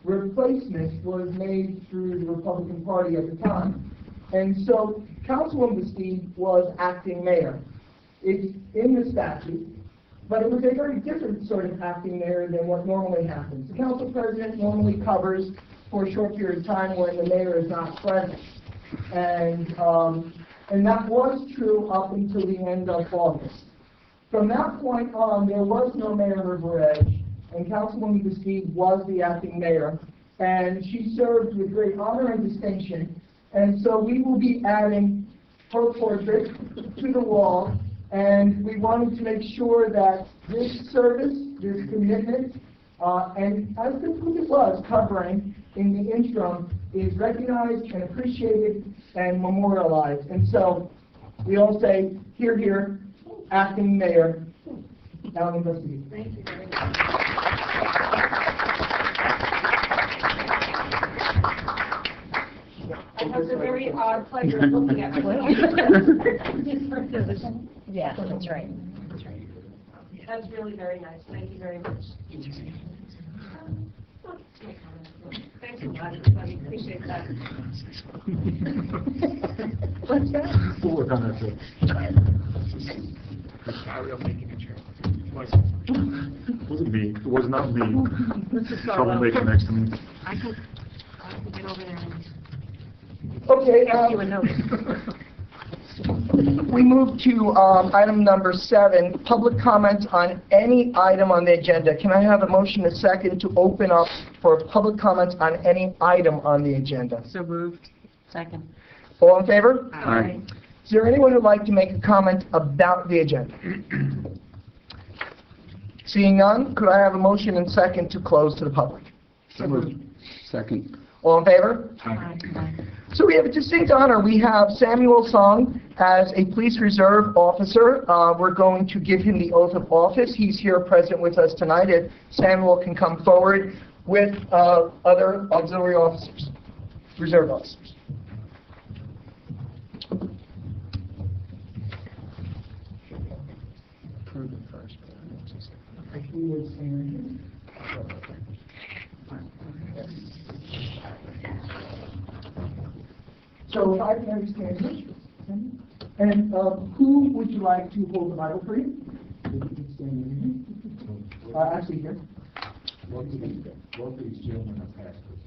replacement was made through the Republican Party at the time. And so Councilwoman Bastide was acting mayor. It's in the statute, but it was a very different sort of acting mayor than what normally happens. The council president normally covers for a short period of time when the mayor is not present. And that was true up until the end of August. From that point on, there was no mayor of River Edge, and Councilwoman Bastide was the acting mayor, and she served with great honor and distinction. And so we will be adding her portrait to the wall, and we wanted to make sure that this service, this commitment, and as difficult it was covering in the interim, is recognized and appreciated and memorialized. And so we all say, here, here, acting mayor, Alan Bastide. Thank you very much. I have the very odd pleasure of looking at myself. Yeah, that's right. That's really very nice. Thank you very much. Thanks a lot, everybody. Appreciate that. What's that? We'll work on that too. Sorry, I'm making a chair. Wasn't me. It was not me. Troublemaker next to me. I can get over there and Okay, ask you a note. we move to item number 7, public comment on any item on the agenda. Can I have a motion and a second to open up for public comments on any item on the agenda? So moved. Second. All in favor? Aye. Is there anyone who'd like to make a comment about the agenda? Seeing none, could I have a motion and second to close to the public? Second. All in favor? So we have a distinct honor. We have Samuel Song as a police reserve officer. We're going to give him the oath of office. He's here present with us tonight. If Samuel can come forward with other auxiliary officers, reserve officers. So if I can understand you, and who would you like to hold the Bible for you? Actually, here. Both of these gentlemen are pastors.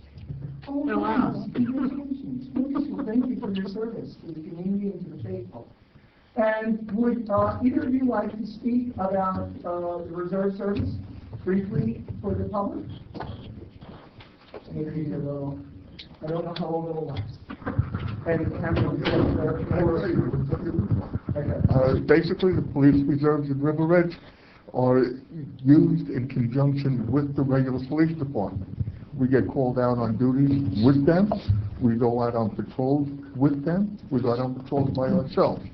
Oh, wow. Congratulations. Wonderful. Thank you for your service to the community and to the faithful. And would either of you like to speak about the reserve service briefly for the public? Maybe a little, I don't know how long it will last. And basically, the police reserves in River Edge are used in conjunction with the regular police department. We get called out on duties with them. We go out on patrols with them. We go out on patrols by ourselves.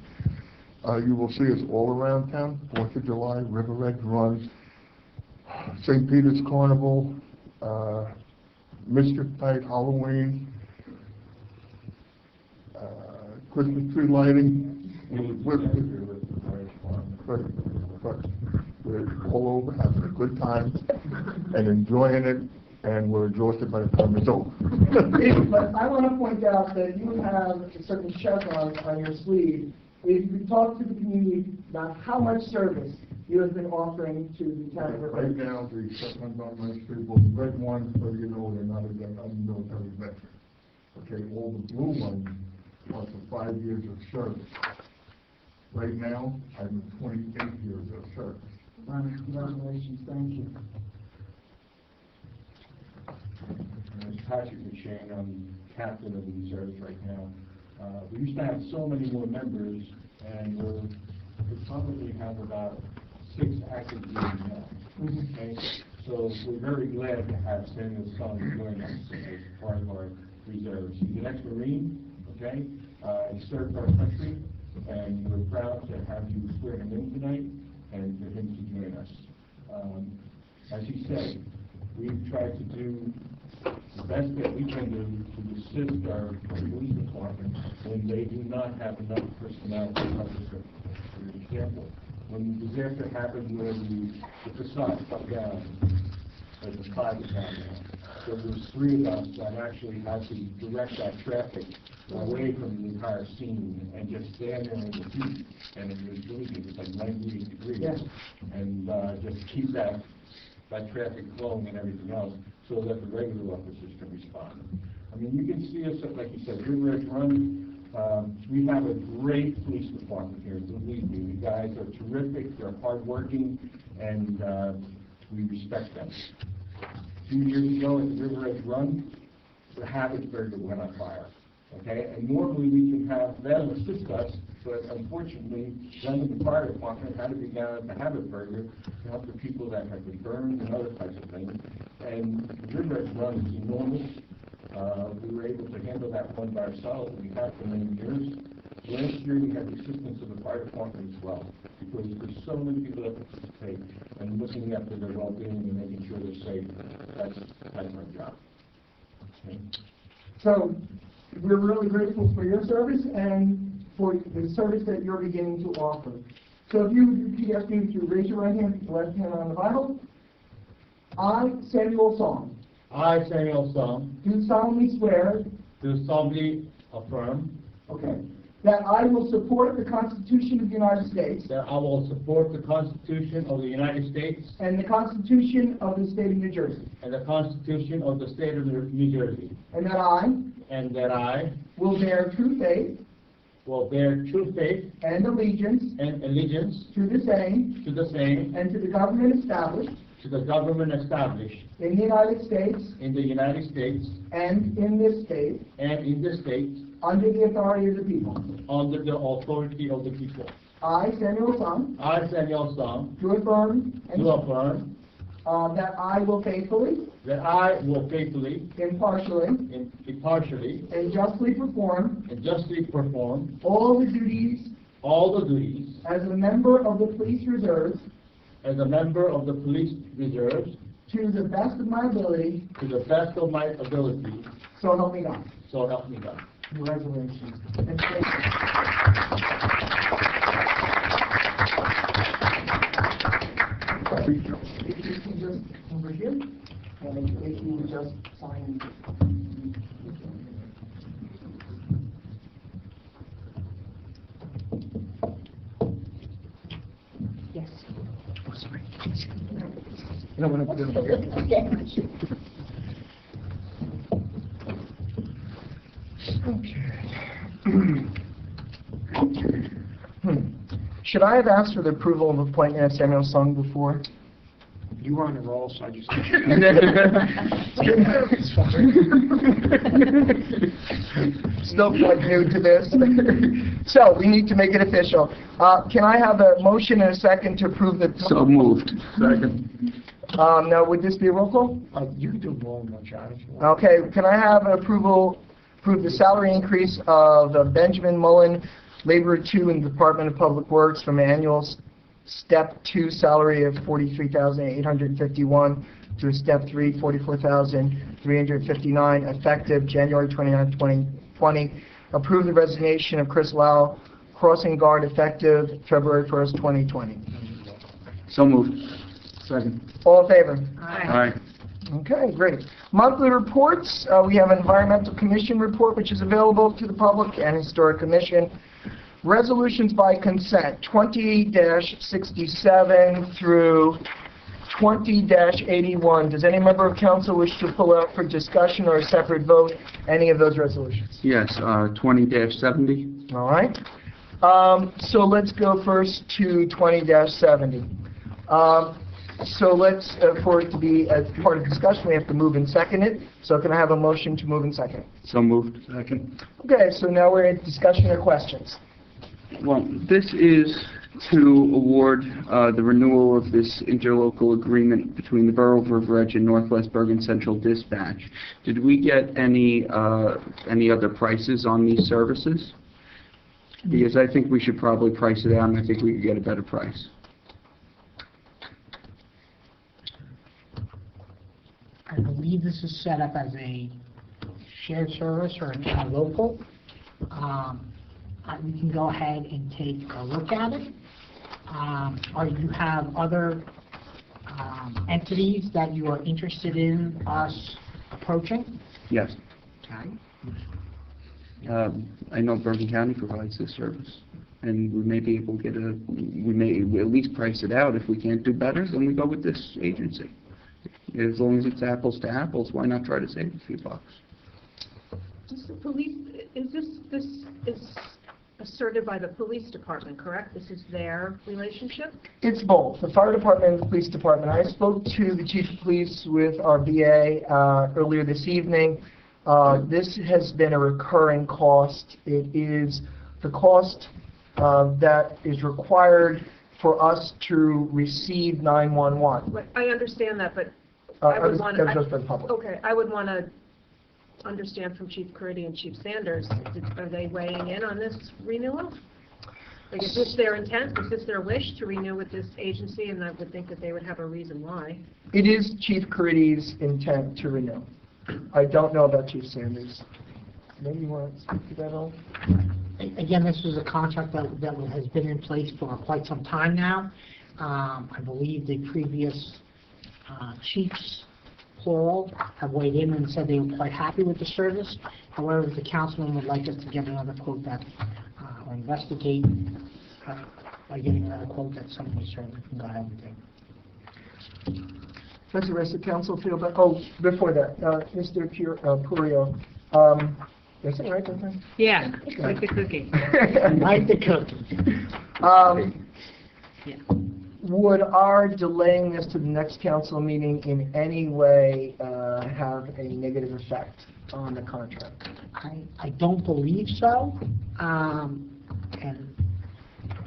You will see us all around town. 4th of July, River Edge runs, St. Peter's Carnival, Mischief Night, Halloween, Christmas tree lighting. We're all over having a good time and enjoying it, and we're exhausted by the time it's over. But I want to point out that you have a certain chevron on your sleeve. If you talk to the community about how much service you have been offering to the town of River Right Edge. now, the chevrons on my street, well, the red ones, so you know they're not a military veteran. Okay, all the blue ones are for 5 years of service. Right now, I'm 28 years of service. Congratulations, thank you. As Patrick was sharing, I'm captain of the reserves right now. We used to have so many more members, and we probably have about 6 active duty now. Okay? So we're very glad to have Samuel Song join us as part of our reserves. He's an ex-Marine, okay? He served our country, and we're proud to have you swear him in tonight and for him to join us. As he said, we've tried to do the best that we can do to assist our police department when they do not have enough personnel to cover it. For example, when the disaster happened where the facade fell down, as a private town now. So there's 3 of us that actually had to direct that traffic away from the entire scene and just stand there in the heat. And it was really, it was like 98 degrees. Yeah. And just keep that traffic flowing and everything else so that the regular officers can respond. I mean, you can see us, like you said, River Edge Run. We have a great police department here, believe me. The guys are terrific, they're hardworking, and we respect them. 2 years ago at the River Edge Run, the Habitburger went on fire. Okay, and normally we can have them assist us, but unfortunately, them and the fire department had to be down at the Habitburger to help the people that had been burned and other types of things. And the River Edge Run is enormous. We were able to handle that one by ourselves. We have for many years. Last year we had the assistance of the fire department as well, because there's so many people that participate, and looking after their well-being and making sure they're safe. That's our job. Okay. So, we're really grateful for your service and for the service that you're beginning to offer. So if you repeat after me, to raise your right hand, left hand on the Bible. I, Samuel Song, I, Samuel Song, do solemnly swear, do solemnly affirm okay, that I will support the Constitution of the United States that I will support the Constitution of the United States and the Constitution of the State of New Jersey, and the Constitution of the State of New Jersey, and that I will bear true faith and allegiance to the same and to the government established in the United States and in this state under the authority of the people. I, Samuel Song, do affirm that I will faithfully, impartially, and justly perform all the duties as a member of the police reserves to the best of my ability, so help me God. Congratulations. And thank you. If you can just over here, and if you just sign. Yes. Oh, sorry. You don't want to put it over here. Should I have asked for the approval of appointment of Samuel Song before? You were on a roll, so I just... Still quite new to this. So, we need to make it official. Can I have a motion and a second to approve the... So moved. Second. Now, would this be a roll call? You can do both, John. Okay, can I have approve the salary increase of Benjamin Mullen, Laborer 2 in the Department of Public Works, from annual Step 2 salary of $43,851 to a Step 3 $44,359, effective January 29, 2020. Approve the resignation of Chris Lau, crossing guard, effective February 1st, 2020. So moved. Second. All in favor? Aye. Okay, great. Monthly reports, we have an Environmental Commission report, which is available to the public, and Historic Commission. Resolutions by consent, 20-67 through 20-81. Does any member of council wish to pull out for discussion or a separate vote any of those resolutions? Yes, 20-70. All right. So let's go first to 20-70. So let's, for it to be as part of discussion, we have to move and second it. So can I have a motion to move and second? So moved. Second. Okay, so now we're in discussion or questions. Well, this is to award the renewal of this interlocal agreement between the Borough of River Edge and Northwest Bergen Central Dispatch. Did we get any other prices on these services? Because I think we should probably price it out, and I think we could get a better price. I believe this is set up as a shared service or a local. We can go ahead and take a look at it. Or you have other entities that you are interested in us approaching? Yes. Okay. I know Bergen County provides this service, and we may be able to get we may at least price it out. If we can't do better, then we go with this agency. As long as it's apples to apples, why not try to save a few bucks? Does the police, this is asserted by the police department, correct? This is their relationship? It's both, the fire department and the police department. I spoke to the chief of police with our BA earlier this evening. This has been a recurring cost. It is the cost that is required for us to receive 911. I understand that, but I would want That's just for the public. Okay, I would want to understand from Chief Curity and Chief Sanders, are they weighing in on this renewal? Like, is this their intent? Is this their wish to renew with this agency? And I would think that they would have a reason why. It is Chief Curity's intent to renew. I don't know about Chief Sanders. Maybe you want to speak to that all? Again, this is a contract that has been in place for quite some time now. I believe the previous chiefs, plural, have weighed in and said they were quite happy with the service. However, the councilman would like us to get another quote that, or investigate by getting another quote that someone certainly can go ahead and take. Does the rest of the council feel about, oh, before that, Mr. Purio, did I say it right that time? Yeah, like the cookie. Like the cookie. Yeah. Would our delaying this to the next council meeting in any way have a negative effect on the contract? I don't believe so. And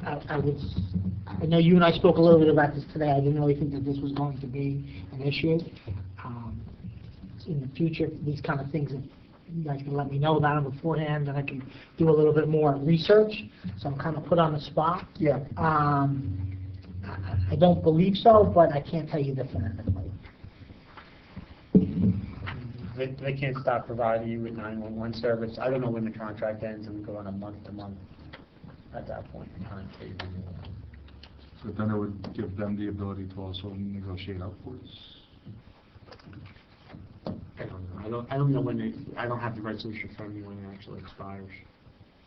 I know you and I spoke a little bit about this today. I didn't really think that this was going to be an issue. In the future, these kind of things, if you guys can let me know about them beforehand, then I can do a little bit more research. So I'm kind of put on the spot. Yeah. I don't believe so, but I can't tell you definitively. They can't stop providing you with 911 service. I don't know when the contract ends, and we go on a month-to-month at that point in time. So then it would give them the ability to also negotiate upwards. I don't know when I don't have the resolution from you when it actually expires.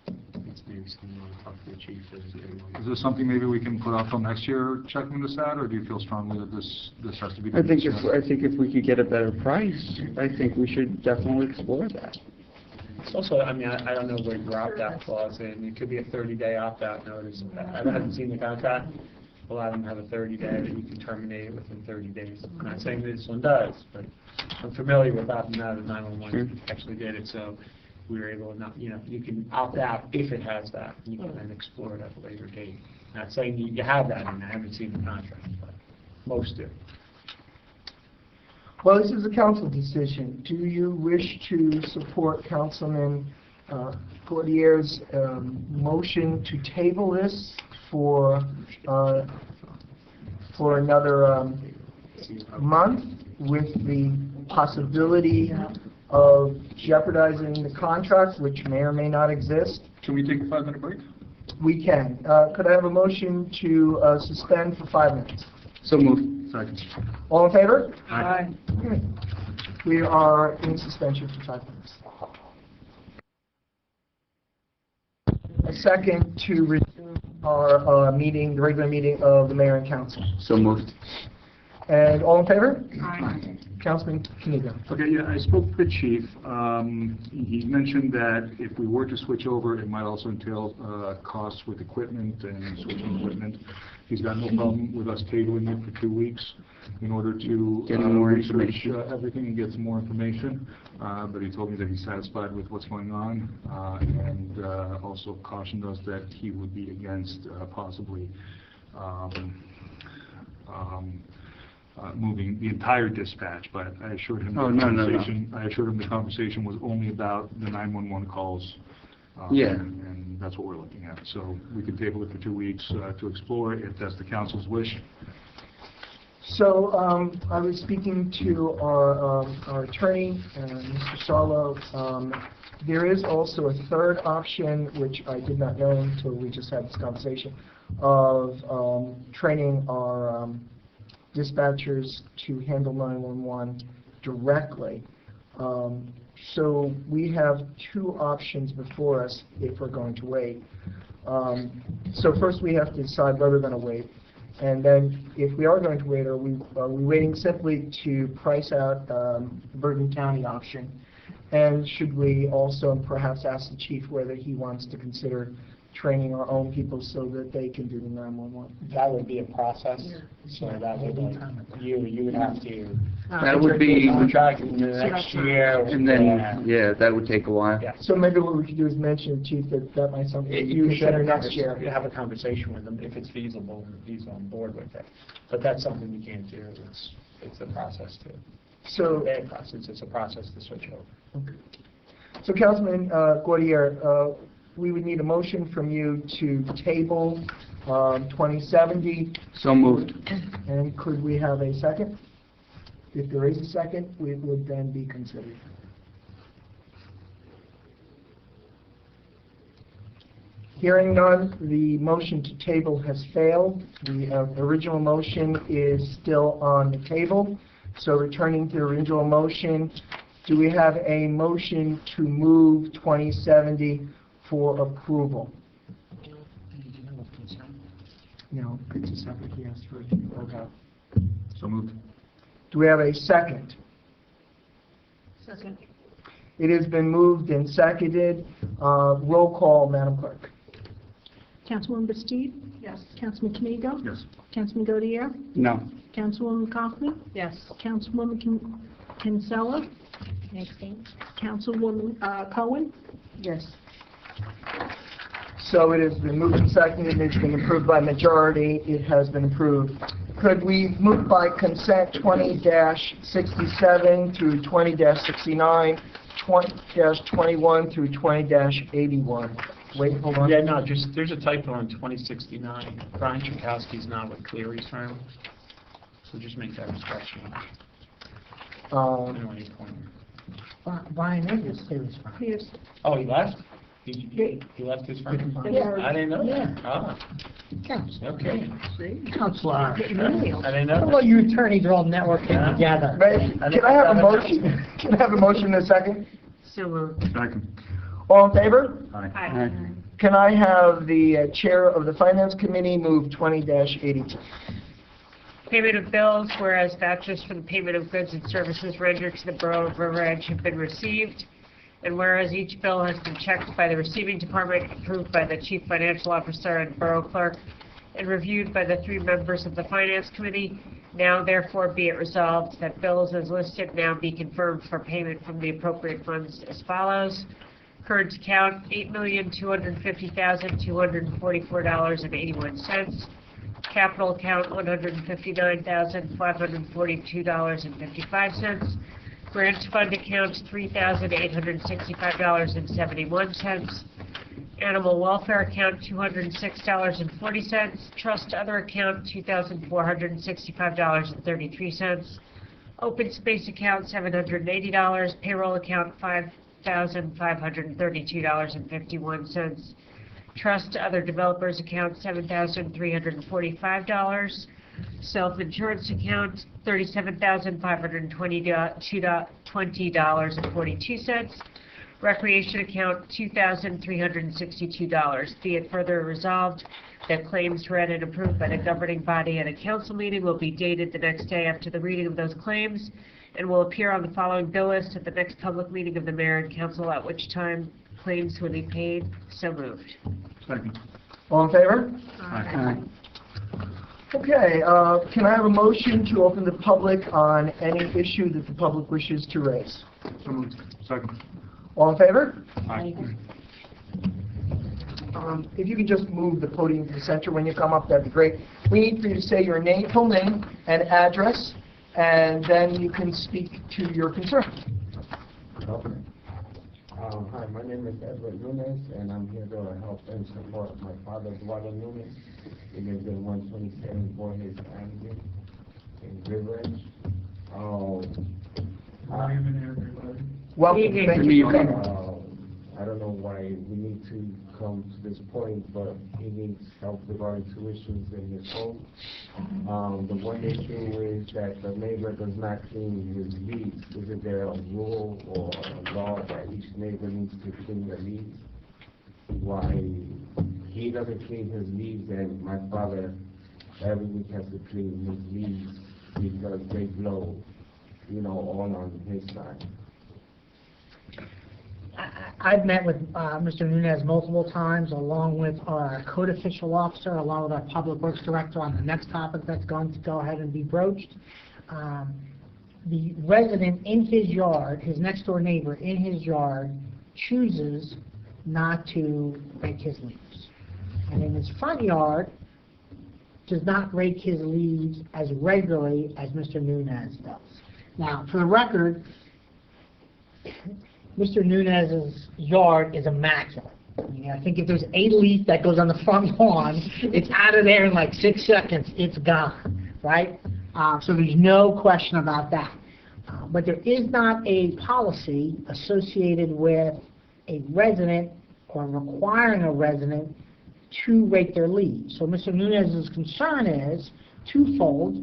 It's maybe something you want to talk to the chief. Is this something maybe we can put off till next year, checking this out, or do you feel strongly that this has to be I done? think if we could get a better price, I think we should definitely explore that. It's also, I mean, I don't know where your opt-out clause in. It could be a 30-day opt-out notice. I haven't seen the contract. A lot of them have a 30-day that you can terminate it within 30 days. I'm not saying this one does, but I'm familiar with opting out of 911. Actually did it, so we were able to not, you can opt out if it has that. You can then explore it at a later date. Not saying you have that, and I haven't seen the contract, but most do. Well, this is a council decision. Do you wish to support Councilman Gaudier's motion to table this for another month with the possibility of jeopardizing the contract, which may or may not exist? Can we take a 5-minute break? We can. Could I have a motion to suspend for 5 minutes? So moved. Second. All in favor? Aye. Okay. We are in suspension for 5 minutes. A second to resume our meeting, the regular meeting of the mayor and council. So moved. And all in favor? Aye. Councilman Kaniga. Okay, yeah, I spoke to the chief. He mentioned that if we were to switch over, it might also entail costs with equipment and switching equipment. He's got no problem with us tabling it for 2 weeks in order to Get more research information. everything and get some more information. But he told me that he's satisfied with what's going on, and also cautioned us that he would be against possibly moving the entire dispatch, but I assured him I assured him the conversation was only about the 911 calls. And that's what we're looking at. So we can table it for 2 weeks to explore if that's the council's wish. So I was speaking to our attorney, Mr. Sarlo. There is also a third option, which I did not know until we just had this conversation, of training our dispatchers to handle 911 directly. So we have two options before us if we're going to wait. So first we have to decide whether we're going to wait. And then if we are going to wait, are we waiting simply to price out the Bergen County option? And should we also perhaps ask the chief whether he wants to consider training our own people so that they can do the 911? That would be a process, so that would, you would have to. That would be- Contract in the next year. And then, yeah, that would take a while. Yeah. So maybe what we could do is mention, Chief, that might be something that you consider next year. You have a conversation with them if it's feasible, and he's on board with it. But that's something we can't do. It's a process to. So, Bad process. It's a process to switch over. okay. So Councilman Gaudier, we would need a motion from you to table 2070. So moved. And could we have a second? If there is a second, it would then be considered. Hearing none, the motion to table has failed. The original motion is still on the table. So returning to the original motion, do we have a motion to move 2070 for approval? No, it's a separate, he asked for it to be rolled out. So moved. Do we have a second? Second. It has been moved and seconded. Roll call, Madam Clerk. Councilwoman Bastood? Yes. Councilman Kamigo? Yes. Councilman Gaudier? No. Councilwoman Kaufman? Yes. Councilwoman Kinsella? Councilwoman Cohen? Yes. So it has been moved and seconded, it's been approved by majority, it has been approved. Could we move by consent 20-67 through 20-69, 20-21 through 20-81? Wait, hold on. Yeah, no, just, there's a typo on 2069. Brian Chakowski's not with Cleary's firm. So just make that instruction. Brian is serious. Yes. Oh, he left? He left his firm? Yeah. I didn't know that. Yeah. Ah, okay. Counselor. I didn't know. Well, you attorneys are all networking together. Can I have a motion? Can I have a motion in a second? So moved. Second. All in favor? Aye. Can I have the chair of the Finance Committee move 20-82? Payment of bills, whereas vouchers for the payment of goods and services rendered to the Borough of River Edge have been received, and whereas each bill has been checked by the receiving department, approved by the Chief Financial Officer and Borough Clerk, and reviewed by the 3 members of the Finance Committee, now therefore be it resolved that bills as listed now be confirmed for payment from the appropriate funds as follows. Current account, $8,250,244.81. Capital account, $159,542.55. Grant fund account, $3,865.71. Animal welfare account, $206.40. Trust other account, $2,465.33. Open space account, $780. Payroll account, $5,532.51. Trust other developers account, $7,345. Self-insurance account, $37,520.42. Recreation account, $2,362. Be it further resolved that claims read and approved by the governing body at a council meeting will be dated the next day after the reading of those claims and will appear on the following bill list at the next public meeting of the mayor and council, at which time claims will be paid. So moved. Second. All in favor? Aye. Okay, can I have a motion to open the public on any issue that the public wishes to raise? So moved. Second. All in favor? Aye. If you could just move the podium to the center when you come up, that'd be great. We need for you to say your name, full name and address, and then you can speak to your concern. Okay. Hi, my name is Edward Nunes, and I'm here to help and support my father, Eduardo Nunes. He lives in 127 Borges Avenue in River Edge. Welcome. Thank you for coming. I don't know why we need to come to this point, but he needs help regarding tuitions in his home. The one issue is that the neighbor does not clean his leaves. Is there a rule or a law that each neighbor needs to clean the leaves? Why he doesn't clean his leaves and my father every week has to clean his leaves because they blow, all on his side. I've met with Mr. Nunez multiple times, along with our code official officer, along with our public works director on the next topic that's going to go ahead and be broached. The resident in his yard, his next door neighbor in his yard, chooses not to rake his leaves. And in his front yard, does not rake his leaves as regularly as Mr. Nunez does. Now, for the record, Mr. Nunez's yard is immaculate. I think if there's a leaf that goes on the front lawn, it's out of there in like 6 seconds. It's gone, right? So there's no question about that. But there is not a policy associated with a resident or requiring a resident to rake their leaves. So Mr. Nunez's concern is twofold.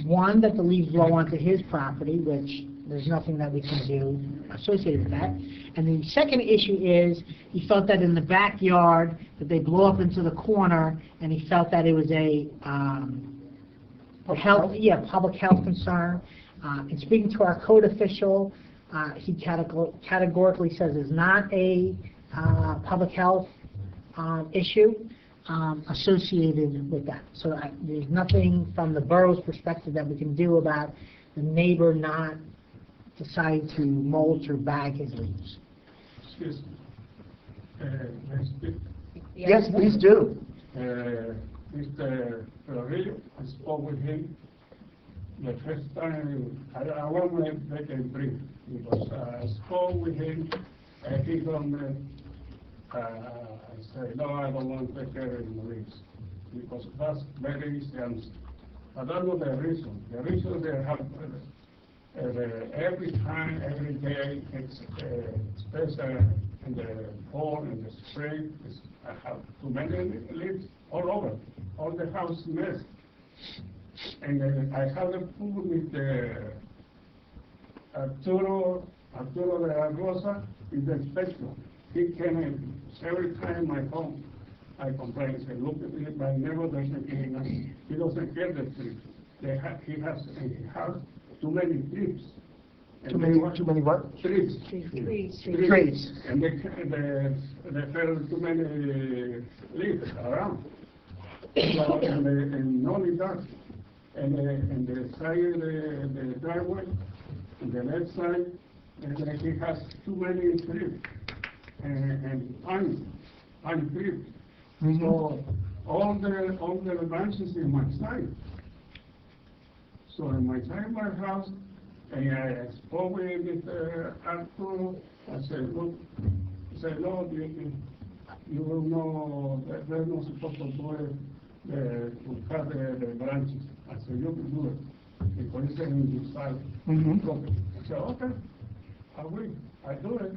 One, that the leaves blow onto his property, which there's nothing that we can do associated with that. And the second issue is he felt that in the backyard that they blow up into the corner, and he felt that it was a public health concern. In speaking to our code official, he categorically says it's not a public health issue associated with that. So there's nothing from the borough's perspective that we can do about the neighbor not decide to mulch or bag his leaves. Excuse me. May I speak? Yes, please do. Mr. Rodriguez, I spoke with him the first time. I want to make a brief because I spoke with him and he told me, I said, no, I don't want to take care of the leaves because that's very easy answer. I don't know the reason. The reason they have every time, every day, especially in the fall and the spring, I have too many leaves all over, all the house mess. And I have a problem with the Arturo de la Rosa is the inspector. He came in every time I home. I complain, say, look at it, my neighbor doesn't care enough. He doesn't care the trees. He has too many trees. Too many what? Trees. Trees. And they fell too many leaves around. So, and only that. And the side of the driveway, on the left side, and he has too many trees and pine trees. Mm-hmm. So all the branches in my side. So in my side of my house, and I spoke with Arturo. I said, look, no, you will know that they're not supposed to do it, to cut the branches. I said, you can do it. Because it's in this side. Mm-hmm. I said, okay, I will. I do it.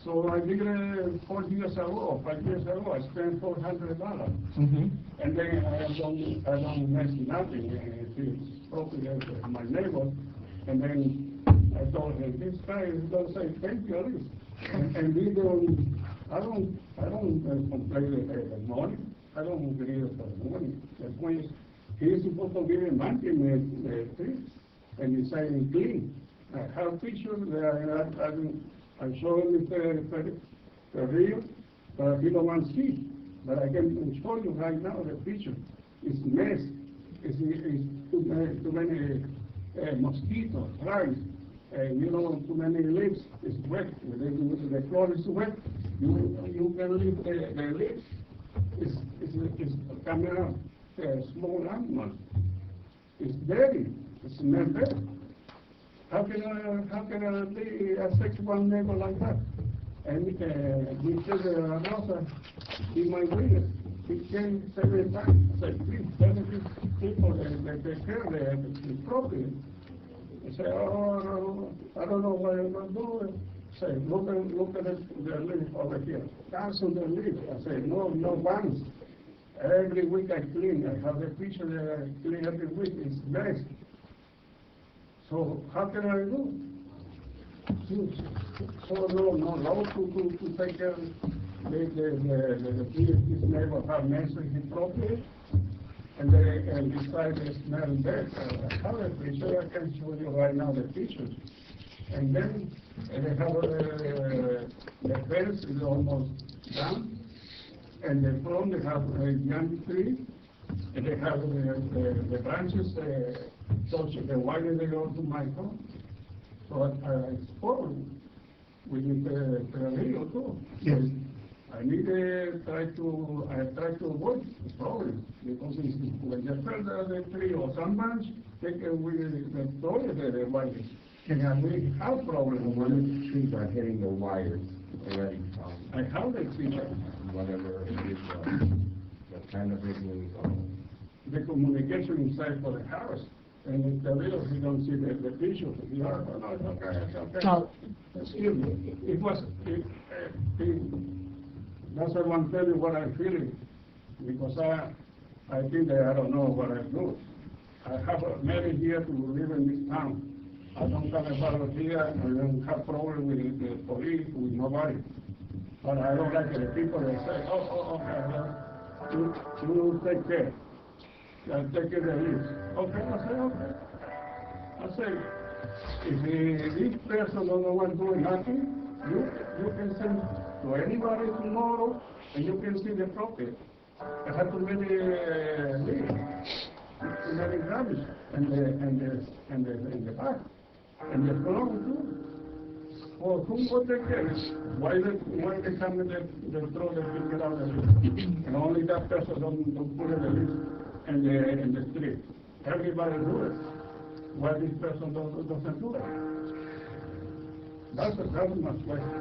So I did it 4 years ago, or 5 years ago. I spent $400. Mm-hmm. And then I don't mess nothing. It's probably my neighbor. And then I told him, this guy is going to say, thank you, at least. And we don't, I don't complain the money. I don't agree with the money. The point is, he's supposed to give him money with the trees. And he's saying clean. I have pictures that I show him the real, but he don't want to see. But I can show you right now the picture. It's mess. It's too many mosquitoes, flies, too many leaves. It's wet. The floor is wet. You can leave the leaves. It's coming out. Small animal. It's dirty. It's not dirty. How can I be affect one neighbor like that? And he said, Rosa, be my witness. He came 7 times. I said, please, 70 people that take care of the property. He said, oh, I don't know what I'm going to do. Say, look at the leaf over here. Thousands of leaves. I say, no once. Every week I clean. I have the picture that I clean every week. It's nice. So how can I do? So no to take care of the his neighbor have mentioned his property, and decide to smell that. I have a picture. I can show you right now the pictures. And then they have the fence is almost done, and the front they have a young tree, and they have the branches touch the wire they go to my home. So I spoke with the radio too. Yes. I need try to avoid the problem because when you fell the tree or some branch, they can destroy the wires. And we have problems. One of the trees are hitting the wires already. I have the picture. Whatever it is, the kind of reason The communication inside for the house. And if the little, we don't see the picture. You are, no, it's okay, it's okay. So- Excuse me. That's why I'm telling you what I'm feeling. Because I think that I don't know what I do. I have many years to live in this town. I don't have a volunteer, I don't have problem with the police, with nobody. But I don't like the people that say, okay, you take care. I'll take care of this. Okay, I say, okay. I say, if this person don't want doing nothing, you can send to anybody tomorrow, and you can see the property. I have too many leaves, too many garbage, and the back. And the front too. Well, who will take care? Why they come and they throw the finger out and only that person don't put in the list in the street. Everybody do it. Why this person doesn't do it? That's my question.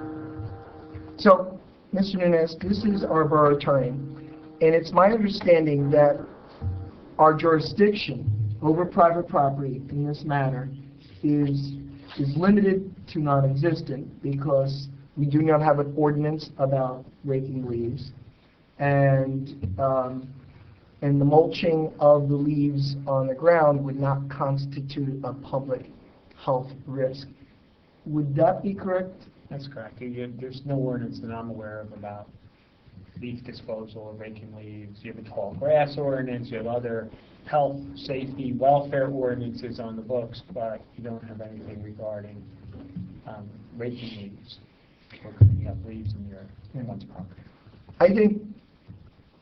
So, Mr. Nunes, this is our borough attorney, and it's my understanding that our jurisdiction over private property in this matter is limited to non-existent because we do not have an ordinance about raking leaves, and the mulching of the leaves on the ground would not constitute a public health risk. Would that be correct? That's correct. There's no ordinance that I'm aware of about leaf disposal or raking leaves. You have a tall grass ordinance, you have other health, safety, welfare ordinances on the books, but you don't have anything regarding raking leaves or cleaning up leaves in your one's property. I think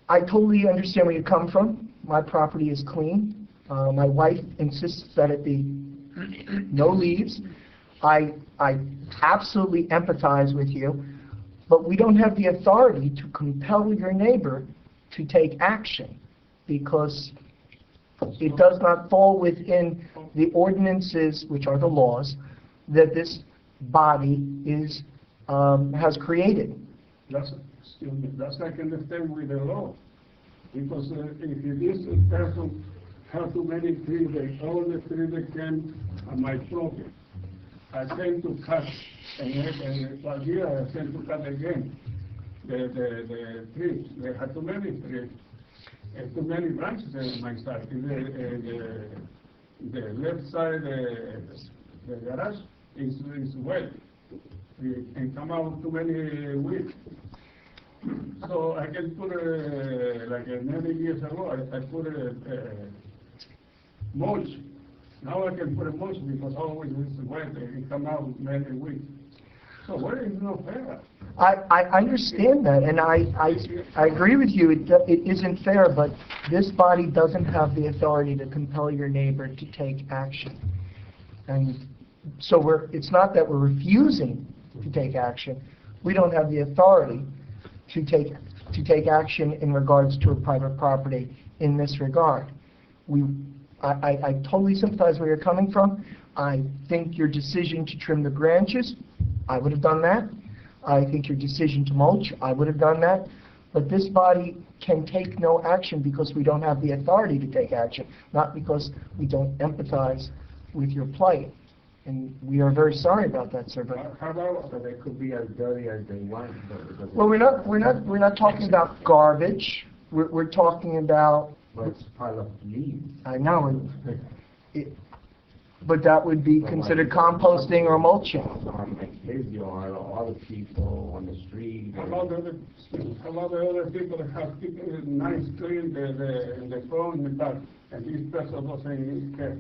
I totally understand where you come from. My property is clean. My wife insists that it be no leaves. I absolutely empathize with you, but we don't have the authority to compel your neighbor to take action because it does not fall within the ordinances, which are the laws, that this body has created. That's I can understand with the law. Because if this person has too many trees, all the trees they can on my property. I tend to cut, and last year I tend to cut again the trees. They have too many trees, and too many branches on my side. The left side, the garage is wet, and come out too many weeds. So I can put like many years ago, I put mulch. Now I can put a mulch because always it's wet and it come out many weeks. So what is no fair? I understand that, and I agree with you. It isn't fair, but this body doesn't have the authority to compel your neighbor to take action. And so it's not that we're refusing to take action. We don't have the authority to take action in regards to a private property in this regard. I totally sympathize where you're coming from. I think your decision to trim the branches, I would have done that. I think your decision to mulch, I would have done that. But this body can take no action because we don't have the authority to take action, not because we don't empathize with your plight. And we are very sorry about that, sir, but, How about, so they could be as dirty as they want? well, we're not talking about garbage. We're talking about, But it's part of leaves. I know, but that would be considered composting or mulching. On my kids, or other people on the street. How about the other people that have people with nice clean the phone in the back, and this person doesn't care?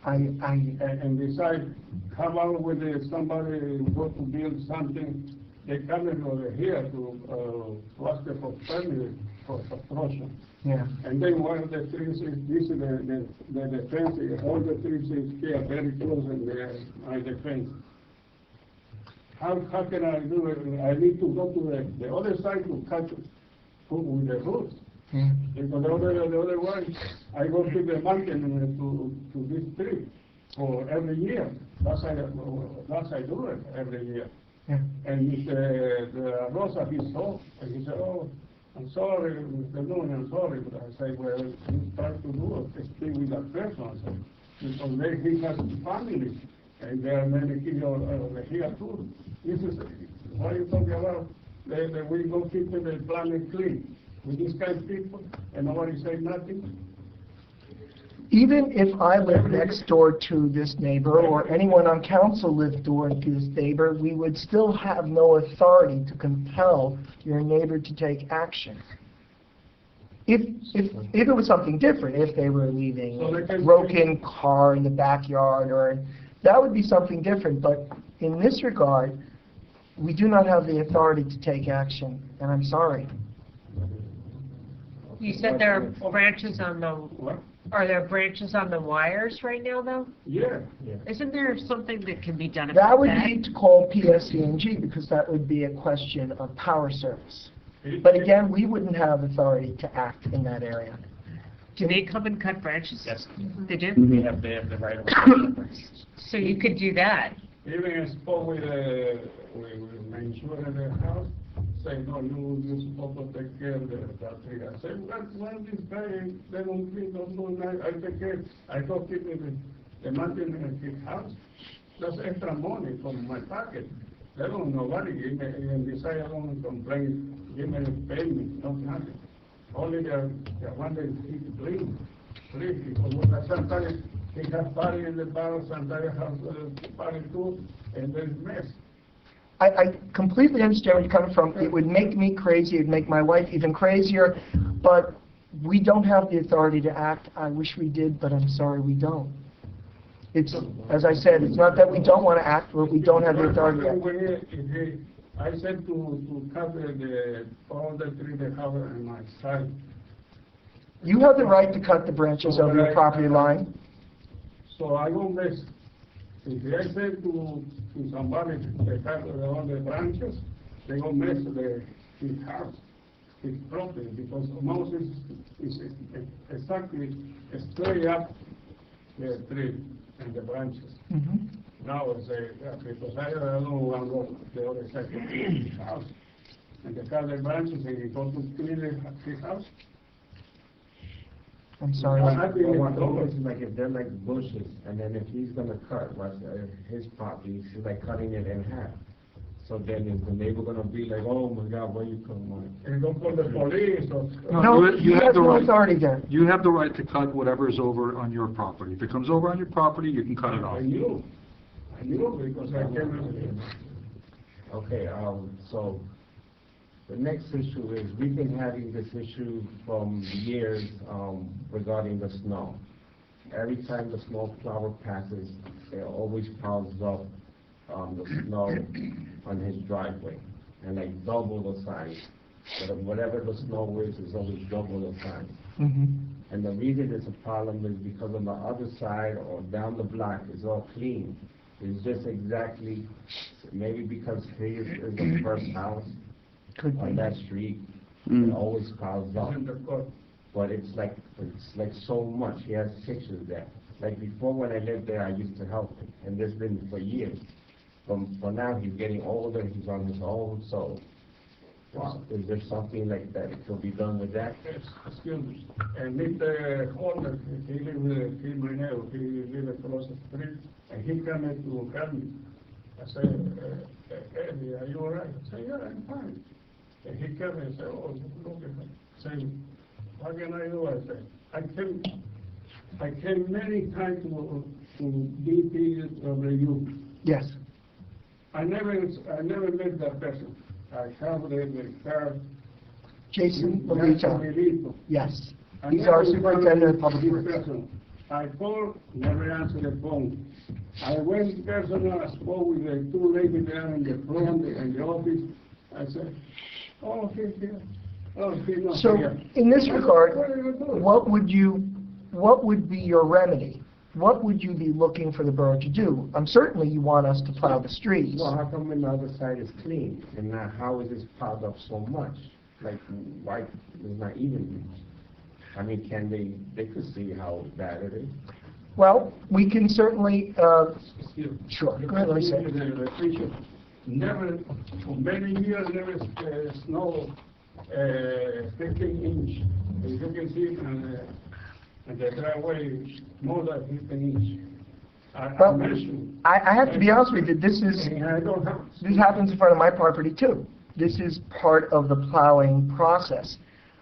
And decide, how about with somebody want to build something, they come in over here to ask for permit for construction. Yeah. And then one of the trees is, this is the fence, all the trees is here, very close in the fence. How can I do it? I need to go to the other side to cut with the roots. Yeah. Because the other one, I go to the mountain to this tree for every year. That's I do it every year. Yeah. And the Rosa, he saw, and he said, oh, I'm sorry, Mr. Noon, I'm sorry. But I say, well, you try to do it, stay with that person. Because he has family, and there are many people here too. This is what you're talking about. We go keep the planet clean with these kind of people, and nobody say nothing. Even if I live next door to this neighbor, or anyone on council lived door to this neighbor, we would still have no authority to compel your neighbor to take action. If it was something different, if they were leaving a broken car in the backyard, or that would be something different. But in this regard, we do not have the authority to take action, and I'm sorry. You said there are branches on the, are there branches on the wires right now, though? Yeah. Isn't there something that can be done That about would that? need to call PSC&G, because that would be a question of power service. But again, we wouldn't have authority to act in that area. Do they come and cut branches? Yes. They do? They have the right of way. So you could do that. Even I spoke with my insurance in the house, say, no, you're supposed to take care of that tree. I said, well, this guy, they don't do that, I take care. I go keep the mountain in his house. That's extra money from my pocket. They don't nobody give me, and decide I don't complain, give me the payment, no nothing. Only the one that keep clean, because sometimes he has party in the bar, sometimes has party too, and there's mess. I completely understand where you're coming from. It would make me crazy, it would make my wife even crazier, but we don't have the authority to act. I wish we did, but I'm sorry we don't. It's, as I said, it's not that we don't want to act, but we don't have the authority to act. I said to cut all the trees they have on my side. You have the right to cut the branches over your property line. So I won't miss. If I say to somebody, they cut all the branches, they won't mess his house, his property, because most is exactly straight up the tree and the branches. Mm-hmm. Now it's because I don't want to go the other side of his house, and they cut the branches and he goes to clean his house. I'm sorry. Like if they're like bushes, and then if he's gonna cut his property, he's like cutting it in half. So then is the neighbor gonna be like, oh my God, where you come on? And go for the police or... No, you have the no right. authority there. You have the right to cut whatever is over on your property. If it comes over on your property, you can cut it off. I knew because I came... Okay, so the next issue is, we've been having this issue from years regarding the snow. Every time the snow plower passes, it always piles up the snow on his driveway, and like double the size. Whatever the snow is always double the size. Mm-hmm. And the reason it's a problem is because on the other side or down the block is all clean. It's just exactly, maybe because his is the first house on that street, it always piles up. But it's like so much. He has pictures there. Like before, when I lived there, I used to help him, and this has been for years. For now, he's getting older. He's on his own, so Wow, is there something like that could be done with that? Yes, excuse me. And Mr. Holder, he live in Renewal, he live across the street, and he come in to help me. I said, Eddie, are you all right? I said, yeah, I'm fine. And he came and said, oh, look at him. Say, what can I do? I said, I came many times to DP review. Yes. I never met that person. I have the car. Jason Melito. Yes. He's our superintendent of public works. I called, never answered the phone. I went personal, I spoke with the two ladies there in the front, in the office. I said, oh, he's here. Oh, he's not So, here. in this regard, What are you doing? what would be your remedy? What would you be looking for the borough to do? Certainly you want us to plow the streets. Well, how come when the other side is clean, and now how is this piled up so much? Like, why it's not even? I mean, they could see how bad it is. Well, we can certainly, Excuse me. sure, go ahead, let me say. Never, for many years, never snow 15 inch. As you can see, and the driveway more than 15 inch. Well, mentioned. I have to be honest with you, this happens in front of my property too. This is part of the plowing process.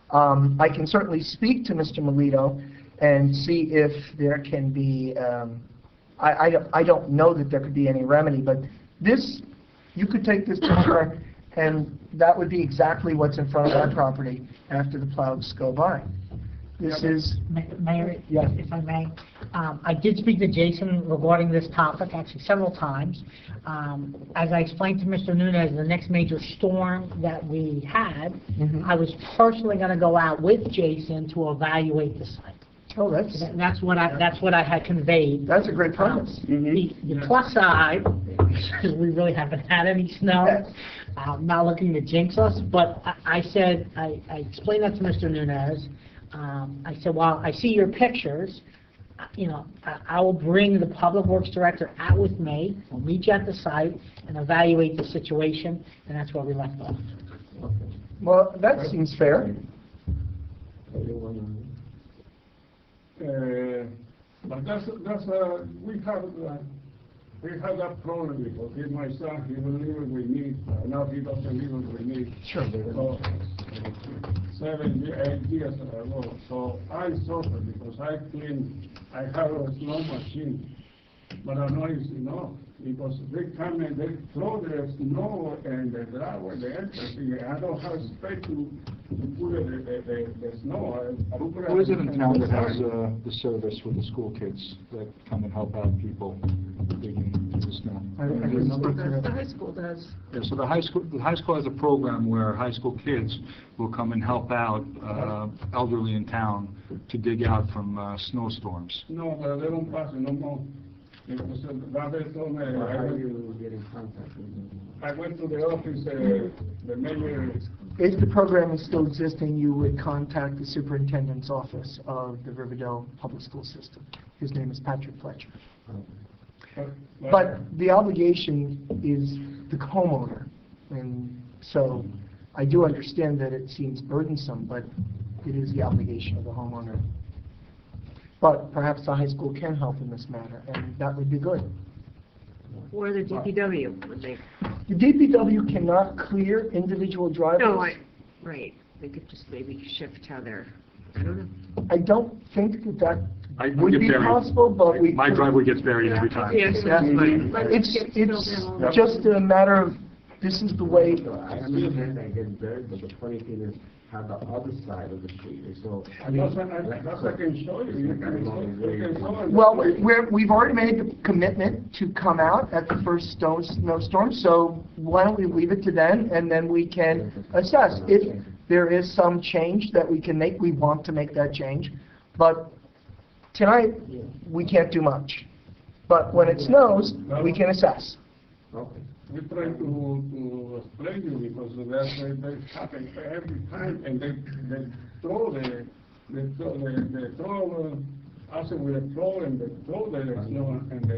I can certainly speak to Mr. Melito and see if there can be, I don't know that there could be any remedy, but this, you could take this picture and that would be exactly what's in front of my property after the plows go by. This is... Mayor, Yeah. if I may, I did speak to Jason regarding this topic, actually several times. As I explained to Mr. Nunez, the next major storm that we had, I was personally going to go out with Jason to evaluate the site. Oh, That's what I had conveyed. That's a great promise. The plus side, because we really haven't had any snow, I'm not looking to jinx us, but I said, I explained that to Mr. Nunez. I said, well, I see your pictures, I will bring the Public Works Director out with me, we'll meet you at the site and evaluate the situation, and that's where we left off. Well, that seems fair. But we have that problem because my son, he will live with me, now he doesn't live with me. Sure. So, 8 years ago, so I suffer because I have a snow machine, but I know it's enough, because they come and they throw the snow and the driveway, the entrance, I don't have space to put the snow. Who is it in town that has the service with the school kids that come and help out people digging into the snow? The high school does. Yeah, so the high school has a program where high school kids will come and help out elderly in town to dig out from snowstorms. No, they don't pass it no more. Because Robert told me, How do you get in contact with them? I went to the office, the mayor. If the program is still existing, you would contact the superintendent's office of the Riverdale Public School System. His name is Patrick Fletcher. But the obligation is the homeowner, and so I do understand that it seems burdensome, but it is the obligation of the homeowner. But perhaps the high school can help in this matter, and that would be good. Or the DPW, would they? The DPW cannot clear individual driveways. No, right, they could just maybe shift how they're, I don't know. I don't think that I would get be buried. possible, but we... My driveway gets buried every time. Yes, It's just a matter of, this is the way... I understand that gets buried, but the funny thing is, how the other side of the street is so... I mean, That's I can show you. You can show it. Well, we've already made the commitment to come out at the first snowstorm, so why don't we leave it to then, and then we can assess. If there is some change that we can make, we want to make that change. But tonight, we can't do much. But when it snows, we can assess. Okay. We try to explain you because they happen every time, and they throw us with a throw and they throw the snow and the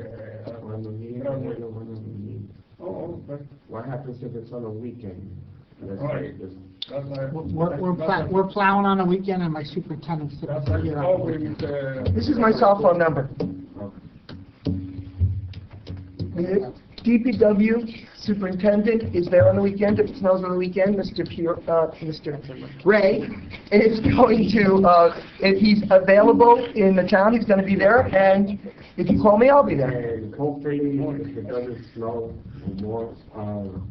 What happens if it's on a weekend? Right. We're plowing on a weekend and my superintendent's sitting here. This is my cell phone number. The DPW superintendent is there on the weekend. If it snows on the weekend, Mr. Ray is going to, if he's available in the town, he's going to be there, and if you call me, I'll be there. And hopefully, if it doesn't snow more,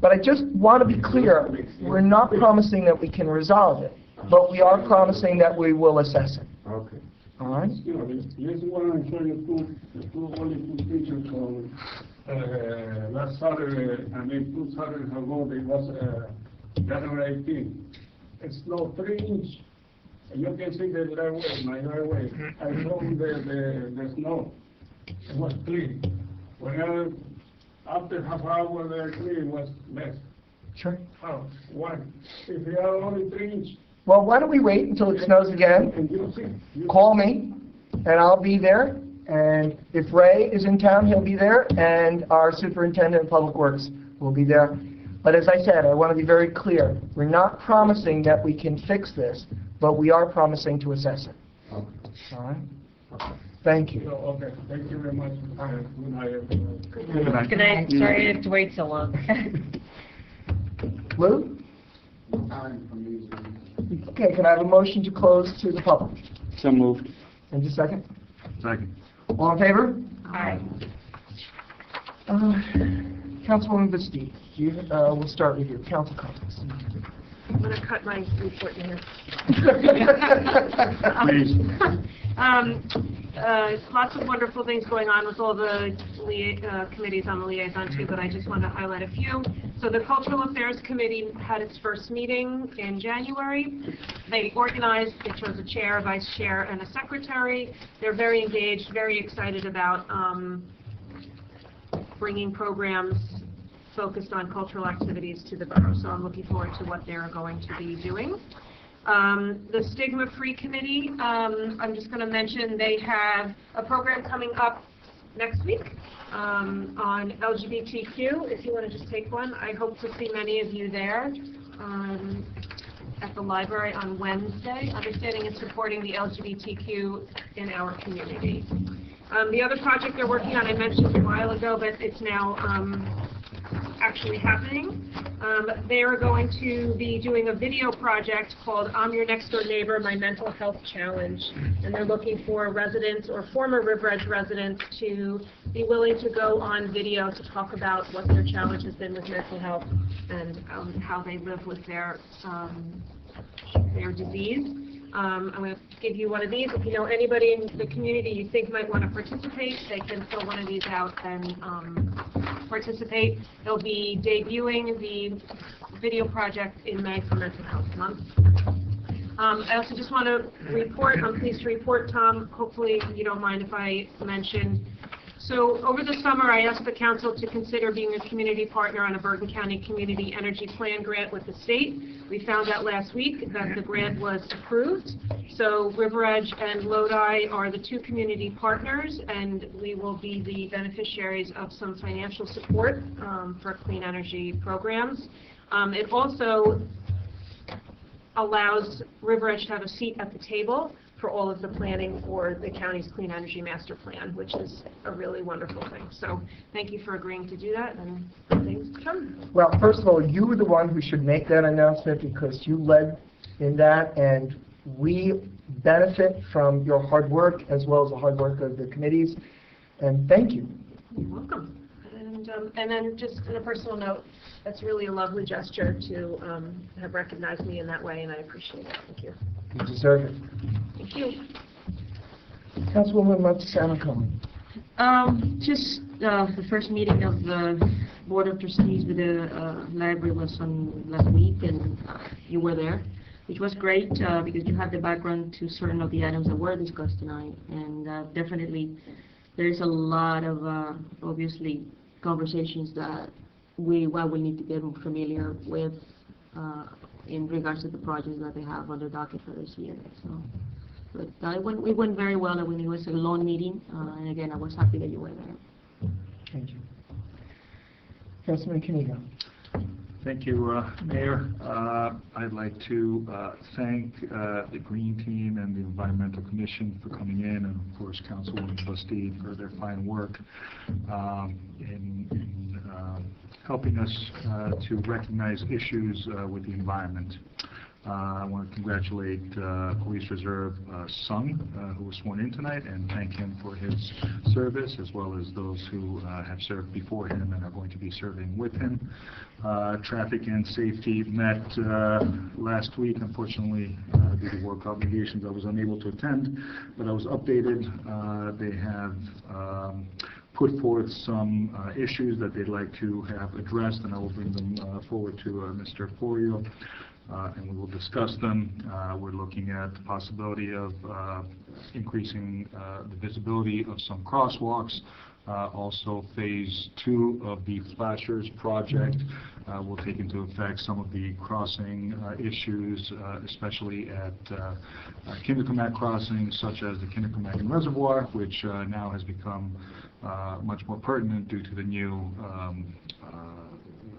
But I just want to be clear, we're not promising that we can resolve it, but we are promising that we will assess it. okay. All right? Yes, want to show you only two pictures from last Saturday, I mean, 2 Saturdays ago, it was January 18th. It snowed 3 inches. And you can see the driveway, my driveway. I saw the snow. It was clean. After half hour, the clean was less. Sure. Oh, one. If you are only 3 inches. Well, why don't we wait until it snows again? And you see. Call me, and I'll be there. And if Ray is in town, he'll be there, and our superintendent of public works will be there. But as I said, I want to be very clear. We're not promising that we can fix this, but we are promising to assess it. Okay. All right? Thank you. Okay, thank you very much. Good night, everyone. Good night. Good night. Sorry you have to wait so long. Lou? Okay, can I have a motion to close to the public? So moved. And just a second? Second. All in favor? Aye. Councilwoman Vestine, we'll start with you. Council comments. I'm going to cut my report in here. Please. Lots of wonderful things going on with all the committees on the liaison too, but I just want to highlight a few. So the Cultural Affairs Committee had its first meeting in January. They organized, they chose a chair, a vice chair, and a secretary. They're very engaged, very excited about bringing programs focused on cultural activities to the borough. So I'm looking forward to what they're going to be doing. The Stigma Free Committee, I'm just going to mention they have a program coming up next week on LGBTQ. If you want to just take one, I hope to see many of you there at the library on Wednesday, understanding and supporting the LGBTQ in our community. The other project they're working on, I mentioned a while ago, but it's now actually happening. They are going to be doing a video project called I'm Your Next Door Neighbor, My Mental Health Challenge. And they're looking for residents or former River Edge residents to be willing to go on video to talk about what their challenge has been with mental health and how they live with their disease. I'm going to give you one of these. If you know anybody in the community you think might want to participate, they can fill one of these out and participate. They'll be debuting the video project in May for Mental Health Month. I also just want to report, I'm pleased to report, Tom, hopefully you don't mind if I mention. So over the summer, I asked the council to consider being a community partner on a Bergen County Community Energy Plan grant with the state. We found out last week that the grant was approved. So River Edge and Lodi are the 2 community partners, and we will be the beneficiaries of some financial support for clean energy programs. It also allows River Edge to have a seat at the table for all of the planning for the county's Clean Energy Master Plan, which is a really wonderful thing. So thank you for agreeing to do that, and things to come. Well, first of all, you were the one who should make that announcement because you led in that, and we benefit from your hard work as well as the hard work of the committees, and thank you. You're welcome. And then just on a personal note, that's really a lovely gesture to have recognized me in that way, and I appreciate it. Thank you. You deserve it. Thank you. Councilwoman Montesano. Just the first meeting of the Board of Trustees with the library was on last week, and you were there, which was great because you had the background to certain of the items that were discussed tonight, and definitely there's a lot of obviously conversations that we will need to get familiar with in regards to the projects that they have on the docket for this year. So, but it went very well. I mean, it was a long meeting, and again, I was happy that you were there. Thank you. Councilman Kaniga. Thank you, Mayor. I'd like to thank the Green Team and the Environmental Commission for coming in, and of course Councilwoman Bastide for their fine work in helping us to recognize issues with the environment. I want to congratulate Police Reserve Sung, who was sworn in tonight, and thank him for his service, as well as those who have served before him and are going to be serving with him. Traffic and Safety met last week. Unfortunately, due to work obligations, I was unable to attend, but I was updated. They have put forth some issues that they'd like to have addressed, and I will bring them forward to Mr. Porio. And we will discuss them. We're looking at the possibility of increasing the visibility of some crosswalks. Also, phase 2 of the flashers project will take into effect some of the crossing issues, especially at Kinderkamak crossings, such as the Kinderkamak Reservoir, which now has become much more pertinent due to the new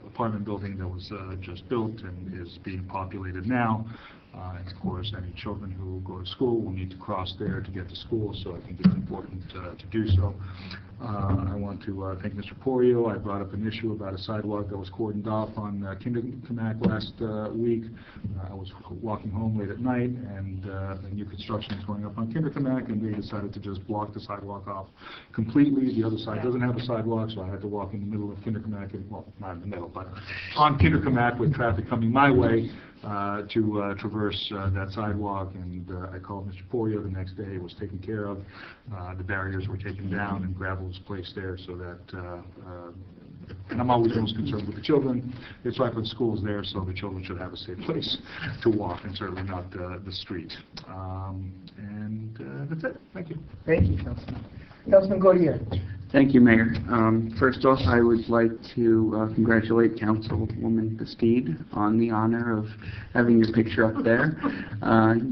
apartment building that was just built and is being populated now. And of course, any children who go to school will need to cross there to get to school, so I think it's important to do so. I want to thank Mr. Porio. I brought up an issue about a sidewalk that was cordoned off on Kinderkamak last week. I was walking home late at night, and the new construction is going up on Kinderkamak, and they decided to just block the sidewalk off completely. The other side doesn't have a sidewalk, so I had to walk in the middle of Kinderkamak, and, well, not in the middle, but on Kinderkamak with traffic coming my way to traverse that sidewalk, and I called Mr. Porio the next day. It was taken care of. The barriers were taken down, and gravel was placed there so that, and I'm always most concerned with the children. It's right for the schools there, so the children should have a safe place to walk, and certainly not the street. And that's it. Thank you. Thank you, Councilman. Councilman Gautier. Thank you, Mayor. First off, I would like to congratulate Councilwoman Bastide on the honor of having your picture up there.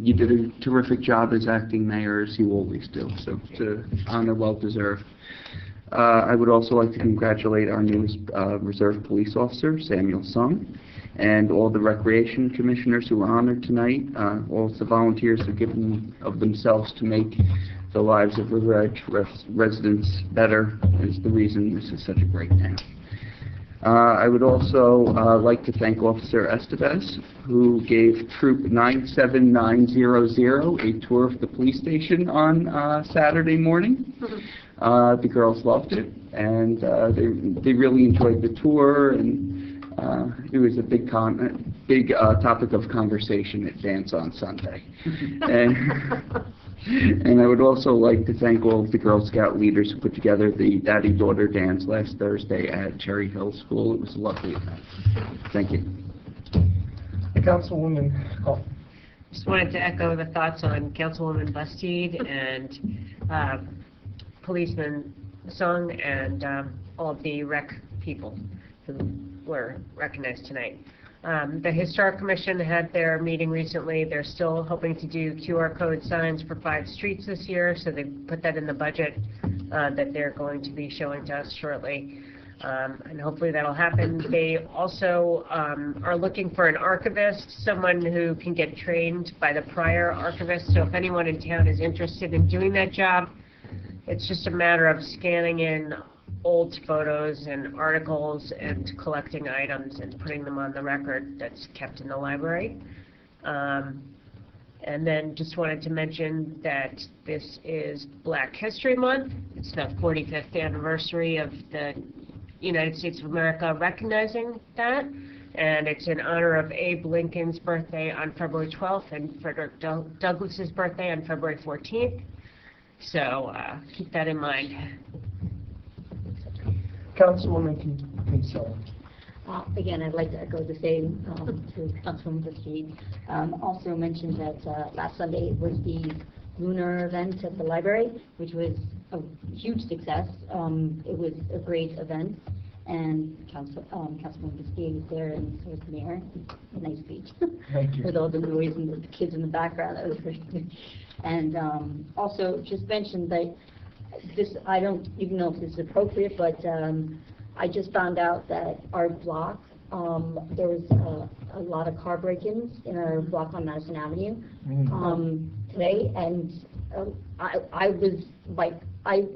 You did a terrific job as acting mayor, as you always do, so it's an honor well deserved. I would also like to congratulate our newest reserve police officer, Samuel Sung, and all the recreation commissioners who were honored tonight. All the volunteers who have given of themselves to make the lives of the residents better is the reason this is such a great town. I would also like to thank Officer Estevez, who gave Troop 97900 a tour of the police station on Saturday morning. The girls loved it, and they really enjoyed the tour, and it was a big topic of conversation at Dance on Sunday. And I would also like to thank all of the Girl Scout leaders who put together the Daddy-Daughter Dance last Thursday at Cherry Hill School. It was a lovely event. Thank you. Councilwoman Cole. Just wanted to echo the thoughts on Councilwoman Bastide and Policeman Sung and all of the rec people who were recognized tonight. The Historic Commission had their meeting recently. They're still hoping to do QR code signs for 5 streets this year, so they put that in the budget that they're going to be showing to us shortly. And hopefully that'll happen. They also are looking for an archivist, someone who can get trained by the prior archivist. So if anyone in town is interested in doing that job, it's just a matter of scanning in old photos and articles and collecting items and putting them on the record that's kept in the library. And then just wanted to mention that this is Black History Month. It's the 45th anniversary of the United States of America recognizing that. And it's in honor of Abe Lincoln's birthday on February 12th and Frederick Douglass's birthday on February 14th. So keep that in mind. Councilwoman Kinsella. Again, I'd like to echo the same to Councilwoman Bastide. Also mention that last Sunday was the lunar event at the library, which was a huge success. It was a great event, and Councilwoman Bastide was there, and so was the mayor. Nice speech. Thank you. With all the noise and the kids in the background, that was very good. And also just mention that this, I don't even know if this is appropriate, but I just found out that our block There was a lot of car break-ins in our block on Madison Avenue today, and I was like,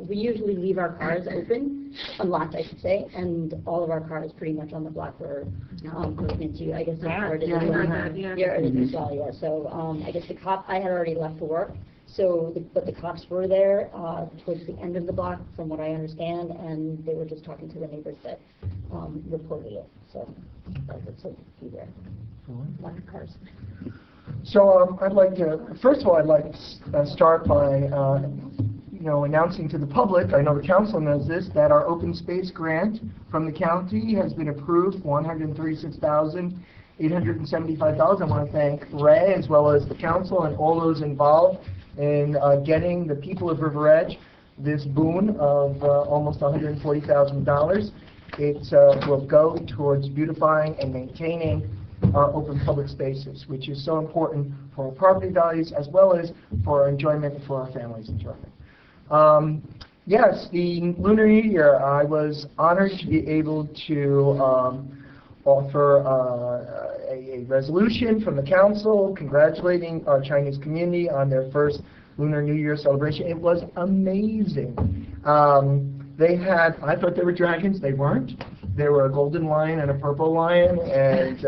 we usually leave our cars open, unlocked I should say, and all of our cars pretty much on the block were broken into. I guess they heard it as well. Yeah, heard it as well, yeah. So I guess I had already left for work. So, but the cops were there towards the end of the block, from what I understand, and they were just talking to the neighbors that reported it. So that's a few there. A lot of cars. So I'd like to, first of all, I'd like to start by, announcing to the public, I know the council knows this, that our open space grant from the county has been approved, $136,875. I want to thank Ray as well as the council and all those involved in getting the people of River Edge this boon of almost $140,000. It will go towards beautifying and maintaining our open public spaces, which is so important for our property values as well as for our enjoyment and for our families' enjoyment. Yes, the Lunar New Year, I was honored to be able to offer a resolution from the council congratulating our Chinese community on their first Lunar New Year celebration. It was amazing. They had, I thought they were dragons, they weren't. There were a golden lion and a purple lion, and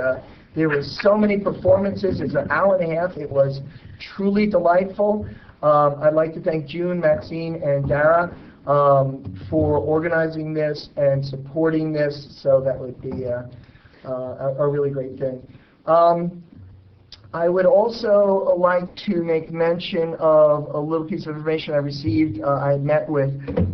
there were so many performances. It was an hour and a half. It was truly delightful. I'd like to thank June, Maxine, and Dara for organizing this and supporting this, so that would be a really great thing. I would also like to make mention of a little piece of information I received. I had met with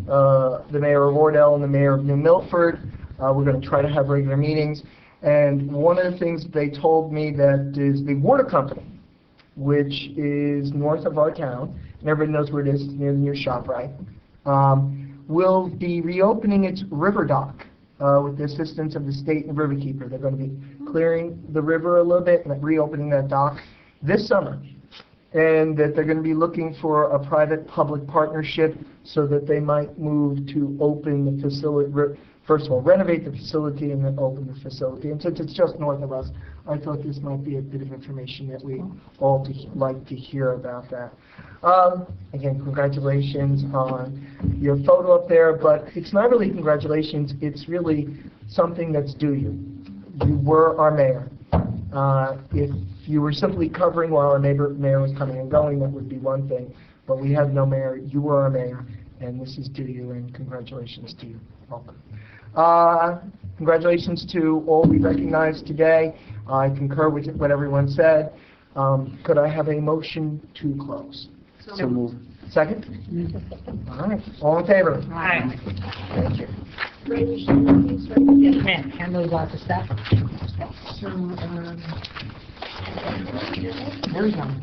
the mayor of Wardell and the mayor of New Milford. We're going to try to have regular meetings. And one of the things they told me that is the water company, which is north of our town, and everybody knows where it is, near ShopRite, will be reopening its river dock with the assistance of the state and riverkeeper. They're going to be clearing the river a little bit and reopening that dock this summer. And that they're going to be looking for a private-public partnership so that they might move to open the facility, first of all, renovate the facility and then open the facility. And since it's just north of us, I thought this might be a bit of information that we all like to hear about that. Again, congratulations on your photo up there, but it's not really congratulations, it's really something that's due you. You were our mayor. If you were simply covering while our mayor was coming and going, that would be one thing. But we have no mayor. You were our mayor, and this is due you, and congratulations to you. Welcome. Congratulations to all we recognized today. I concur with what everyone said. Could I have a motion to close? So moved. Second? All right. All in favor? Aye. Thank you. Yes, ma'am. Hand those out to staff. So, there we go.